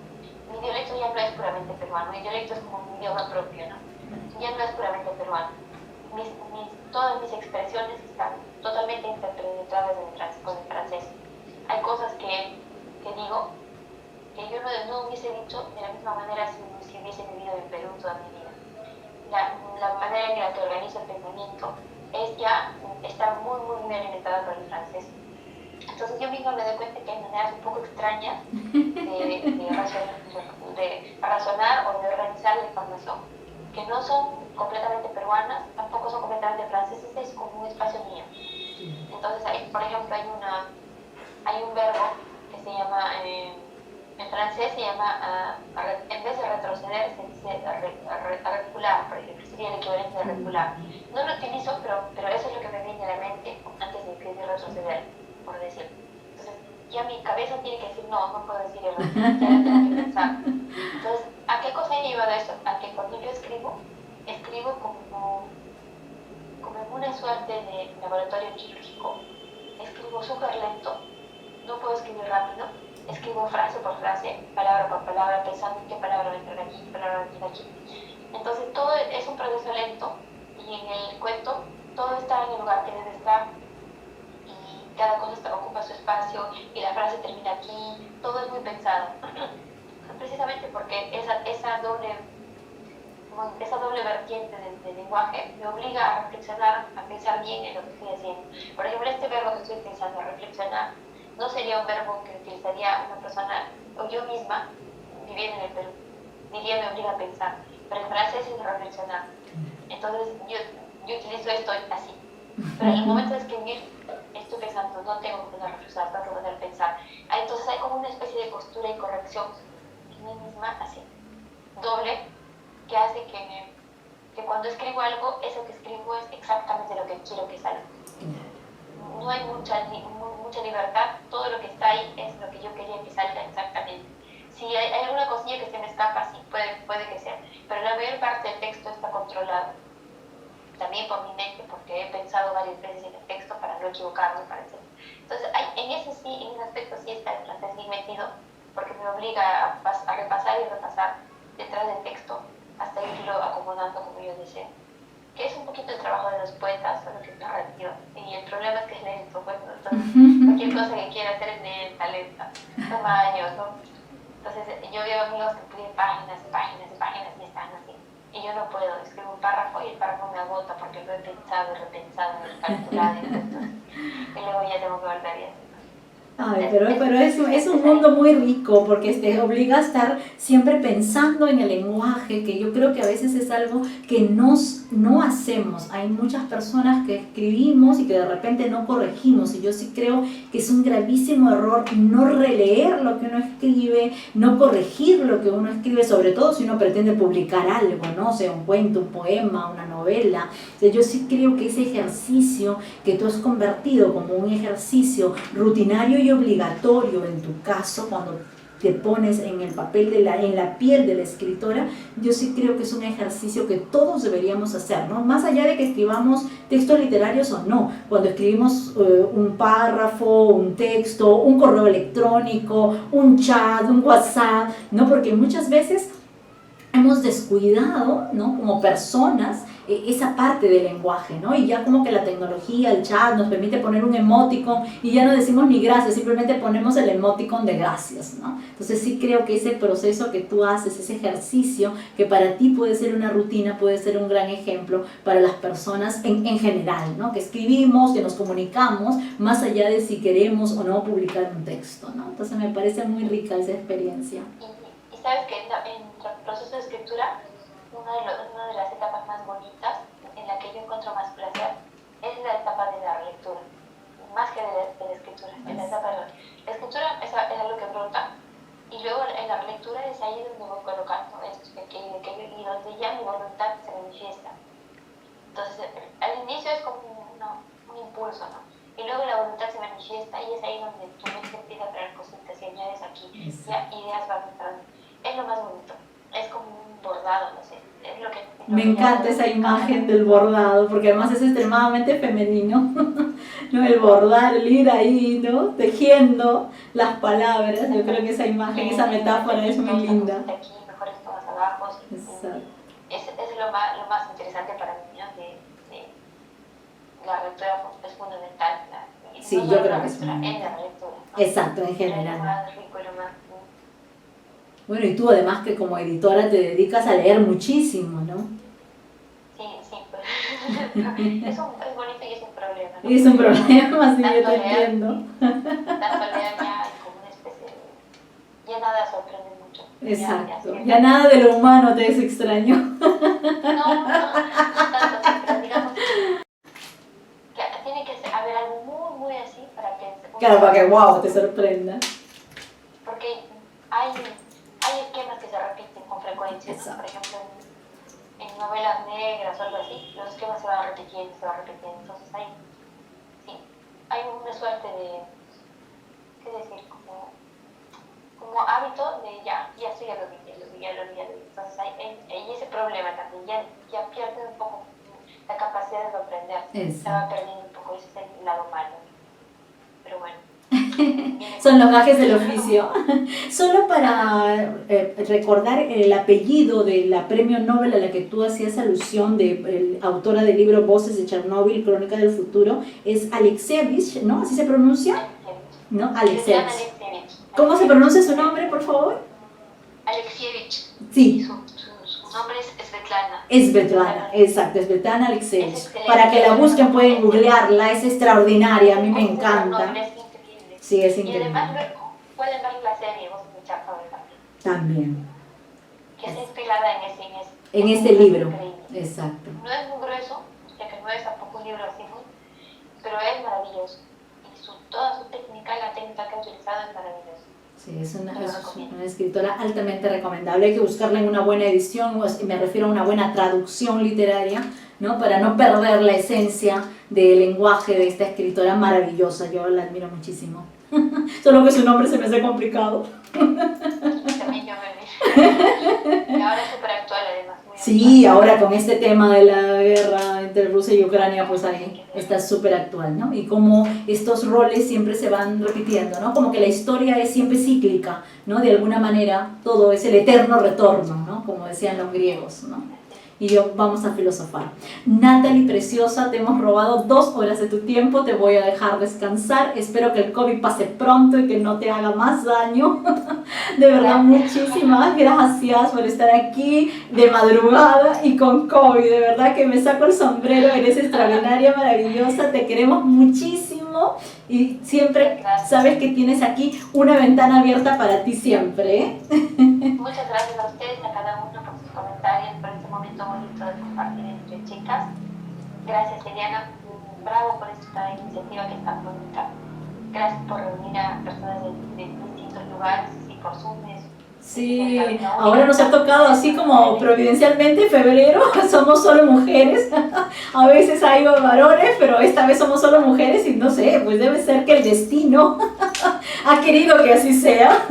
Mi dialecto ya no es puramente peruano, mi dialecto es como mi idioma propio, ¿no? Ya no es puramente peruano. Todas mis expresiones están totalmente interpretadas con el francés. Hay cosas que digo que yo no hubiese dicho de la misma manera si hubiese vivido en Perú toda mi vida. La manera en la que organizo el pensamiento está muy, muy alimentada por el francés. Entonces yo misma me doy cuenta que hay maneras un poco extrañas de razonar o de organizar la información, que no son completamente peruanas, tampoco son completamente francesas, es como un espacio mío. Entonces, por ejemplo, hay un verbo que se llama, en francés se llama, en vez de retroceder, se dice recular, por ejemplo, sería el equivalente de recular. No lo utilizo, pero eso es lo que me viene a la mente antes de escribir retroceder, por decir. Entonces, ya mi cabeza tiene que decir, no puedo decir eso, ya tengo que pensar. Entonces, ¿a qué cosa he llevado esto? A que cuando yo escribo como en una suerte de laboratorio quirúrgico, escribo súper lento, no puedo escribir rápido, escribo frase por frase, palabra por palabra, pensando en qué palabra va a entrar aquí, qué palabra va a entrar aquí. Entonces todo es un proceso lento y en el cuento todo está en el lugar que debe estar y cada cosa ocupa su espacio y la frase termina aquí, todo es muy pensado. Precisamente porque esa doble vertiente del lenguaje me obliga a reflexionar, a pensar bien en lo que estoy haciendo. Por ejemplo, este verbo que estoy pensando, reflexionar, no sería un verbo que utilizaría una persona o yo misma viviendo en el Perú. Diría me obliga a pensar, pero en francés es reflexionar. Entonces yo utilizo esto así. Pero en el momento de escribir estoy pensando, no tengo que poner a reflexionar, tengo que poner a pensar. Entonces hay como una especie de postura y corrección en mí misma, así, doble, que hace que cuando escribo algo, eso que escribo es exactamente lo que quiero que salga. No hay mucha libertad, todo lo que está ahí es lo que yo quería que salga exactamente. Si hay alguna cosilla que se me escapa, sí, puede que sea, pero la mayor parte del texto está controlado. También por mi mente, porque he pensado varias veces en el texto para no equivocarme, etc. Entonces, en ese aspecto sí está el francés bien metido, porque me obliga a repasar y repasar detrás del texto hasta irlo acomodando como yo deseo. Que es un poquito el trabajo de los poetas, solo que es narrativa. Y el problema es que es lento, pues, ¿no? Entonces, cualquier cosa que quiera hacer es lenta, toma años, ¿no? Entonces, yo veo amigos que escriben páginas y están así. Y yo no puedo, escribo un párrafo y el párrafo me agota porque lo he pensado y repensado y calculado y luego ya tengo que volver y así. Ay, pero es un mundo muy rico porque te obliga a estar siempre pensando en el lenguaje, que yo creo que a veces es algo que no hacemos. Hay muchas personas que escribimos y que de repente no corregimos, y yo sí creo que es un gravísimo error no releer lo que uno escribe, no corregir lo que uno escribe, sobre todo si uno pretende publicar algo, ¿no? O sea, un cuento, un poema, una novela. O sea, yo sí creo que ese ejercicio que tú has convertido como un ejercicio rutinario y obligatorio en tu caso, cuando te pones en el papel en la piel de la escritora, yo sí creo que es un ejercicio que todos deberíamos hacer, ¿no? Más allá de que escribamos textos literarios o no, cuando escribimos un párrafo, un texto, un correo electrónico, un chat, un WhatsApp, ¿no? Porque muchas veces hemos descuidado, ¿no? Como personas, esa parte del lenguaje, ¿no? Y ya como que la tecnología, el chat nos permite poner un emoticon y ya no decimos ni gracias, simplemente ponemos el emoticon de gracias, ¿no? Entonces sí creo que ese proceso que tú haces, ese ejercicio que para ti puede ser una rutina, puede ser un gran ejemplo para las personas en general, ¿no? Que escribimos, que nos comunicamos, más allá de si queremos o no publicar un texto, ¿no? Entonces me parece muy rica esa experiencia. Y sabes que en el proceso de escritura, una de las etapas más bonitas en la que yo encuentro más placer es la etapa de la lectura, más que de la escritura. En la etapa de la escritura es algo que brota, y luego en la lectura es ahí donde voy colocando esto y donde ya mi voluntad se manifiesta. Entonces, al inicio es como un impulso, ¿no? Y luego la voluntad se manifiesta y es ahí donde tu mente empieza a traer cositas y añades aquí, ya ideas van entrando. Es lo más bonito, es como un bordado, no sé. Es lo que Me encanta esa imagen del bordado, porque además es extremadamente femenino, ¿no? El bordar, el ir ahí, ¿no? Tejiendo las palabras. Yo creo que esa imagen, esa metáfora es muy linda. Aquí, mejores todas abajo. Exacto. Es lo más interesante para mí, ¿no? La lectura es fundamental. Sí, no yo creo la que es lectura, fundamental. en la lectura, ¿no? Exacto, en general. Es lo más rico y lo más... Bueno, y tú además que como editora te dedicas a leer muchísimo, ¿no? Sí, pues. Es bonito y es un problema, ¿no? Es un problema, sí, yo Tanto te leer, entiendo. Tanto leer ya hay como una especie de... Ya nada sorprende mucho. Exacto. Ya nada de lo humano te es extraño. No tanto, pero digamos que tiene que haber algo muy así para que... Claro, para que wow, te sorprenda. Porque hay esquemas que se repiten con frecuencia, ¿no? Por ejemplo, en novelas negras o algo así, los esquemas se van repitiendo, entonces hay una suerte de, ¿qué decir? Como hábito de ya esto ya lo vi. Entonces hay ese problema también, ya pierde un poco la capacidad de sorprender, se va perdiendo un poco, ese es el lado malo, pero bueno. Son los gajes del oficio. Solo para recordar el apellido de la premio Nobel a la que tú hacías alusión, de autora del libro Voces de Chernóbil, Crónica del Futuro, es Alexievich, ¿no? ¿Así se pronuncia? ¿No? Alexievich. ¿Cómo se pronuncia su nombre, por favor? Alexievich. Sí. Su nombre es Svetlana. Svetlana, exacto, Svetlana Alexievich. Para que la busquen, pueden googlearla, es extraordinaria, a mí me encanta. Sí, es increíble. Y además pueden ver la serie Voces de Chernóbil también. Que es inspirada en este libro. Increíble. Exacto. No es muy grueso, ya que no es tampoco un libro así, pero es maravilloso. Y toda su técnica, la técnica que ha utilizado es maravillosa. Sí, es una escritora altamente recomendable. Hay que buscarla en una buena edición, me refiero a una buena traducción literaria, ¿no? Para no perder la esencia del lenguaje de esta escritora maravillosa. Yo la admiro muchísimo. Solo que su nombre se me hace complicado. También yo me vi. Y ahora es súper actual además. Sí, ahora con este tema de la guerra entre Rusia y Ucrania, pues ahí está súper actual, ¿no? Y como estos roles siempre se van repitiendo, ¿no? Como que la historia es siempre cíclica, ¿no? De alguna manera todo es el eterno retorno, ¿no? Como decían los griegos, ¿no? Y vamos a filosofar. Natalie, preciosa, te hemos robado 2 horas de tu tiempo, te voy a dejar descansar. Espero que el COVID pase pronto y que no te haga más daño. De verdad, muchísimas gracias por estar aquí de madrugada y con COVID. De verdad que me saco el sombrero, eres extraordinaria, maravillosa, te queremos muchísimo y siempre sabes que tienes aquí una ventana abierta para ti siempre, ¿eh? Muchas gracias a ustedes, a cada uno por sus comentarios, por este momento bonito de compartir entre chicas. Gracias, Eliana. Bravo por esta iniciativa que es tan bonita. Gracias por reunir a personas de distintos lugares y por Zoom. Sí, ahora nos ha tocado así como providencialmente en febrero, somos solo mujeres, a veces hay varones, pero esta vez somos solo mujeres y no sé, pues debe ser que el destino ha querido que así sea.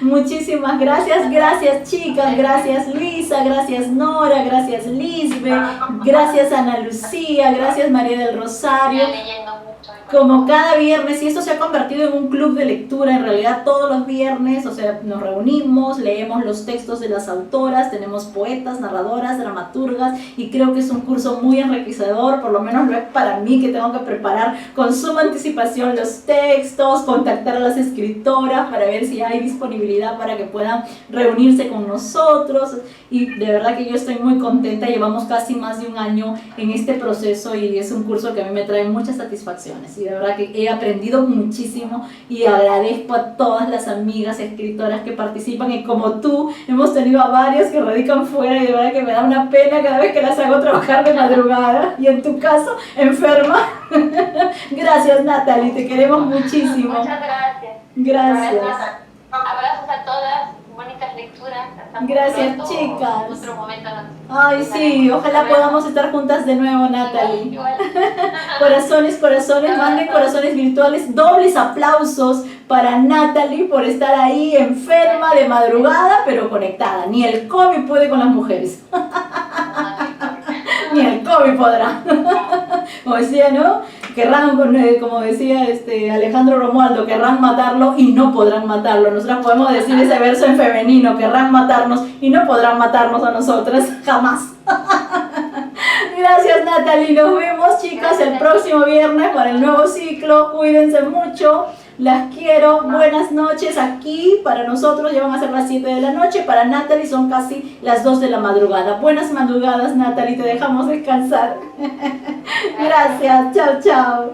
Muchísimas gracias, gracias chicas, gracias Luisa, gracias Nora, gracias Lisbeth, gracias Ana Lucía, gracias María del Rosario. Leyendo mucho como cada viernes, y esto se ha convertido en un club de lectura, en realidad todos los viernes, o sea, nos reunimos, leemos los textos de las autoras, tenemos poetas, narradoras, dramaturgas, y creo que es un curso muy enriquecedor, por lo menos lo es para mí, que tengo que preparar con suma anticipación los textos, contactar a las escritoras para ver si hay disponibilidad para que puedan reunirse con nosotros, y de verdad que yo estoy muy contenta, llevamos casi más de un año en este proceso y es un curso que a mí me trae muchas satisfacciones. Y de verdad que he aprendido muchísimo y agradezco a todas las amigas escritoras que participan, y como tú, hemos tenido a varias que radican fuera y de verdad que me da una pena cada vez que las hago trabajar de madrugada, y en tu caso, enferma. Gracias, Natalie, te queremos muchísimo. Muchas gracias. Gracias. Abrazos a todas, bonitas lecturas. Hasta Gracias, pronto, chicas. Otro momento Ay, sí, ojalá podamos estar juntas de nuevo, Natalie. Igual. Corazones, corazones, manden corazones virtuales, dobles aplausos para Natalie por estar ahí enferma de madrugada, pero conectada. Ni el COVID puede con las mujeres. Ni el COVID podrá. Como decía, ¿no? Querrán, como decía Alejandro Romualdo, querrán matarlo y no podrán matarlo. Nosotras podemos decir ese verso en femenino: querrán matarnos y no podrán matarnos a nosotras, jamás. Gracias, Natalie, nos vemos, chicas, el próximo viernes para el nuevo ciclo. Cuídense mucho, las quiero, buenas noches. Aquí para nosotros ya van a ser las 7 de la noche, para Natalie son casi las 2 de la madrugada. Buenas madrugadas, Natalie, te dejamos descansar. Gracias, chao, chao.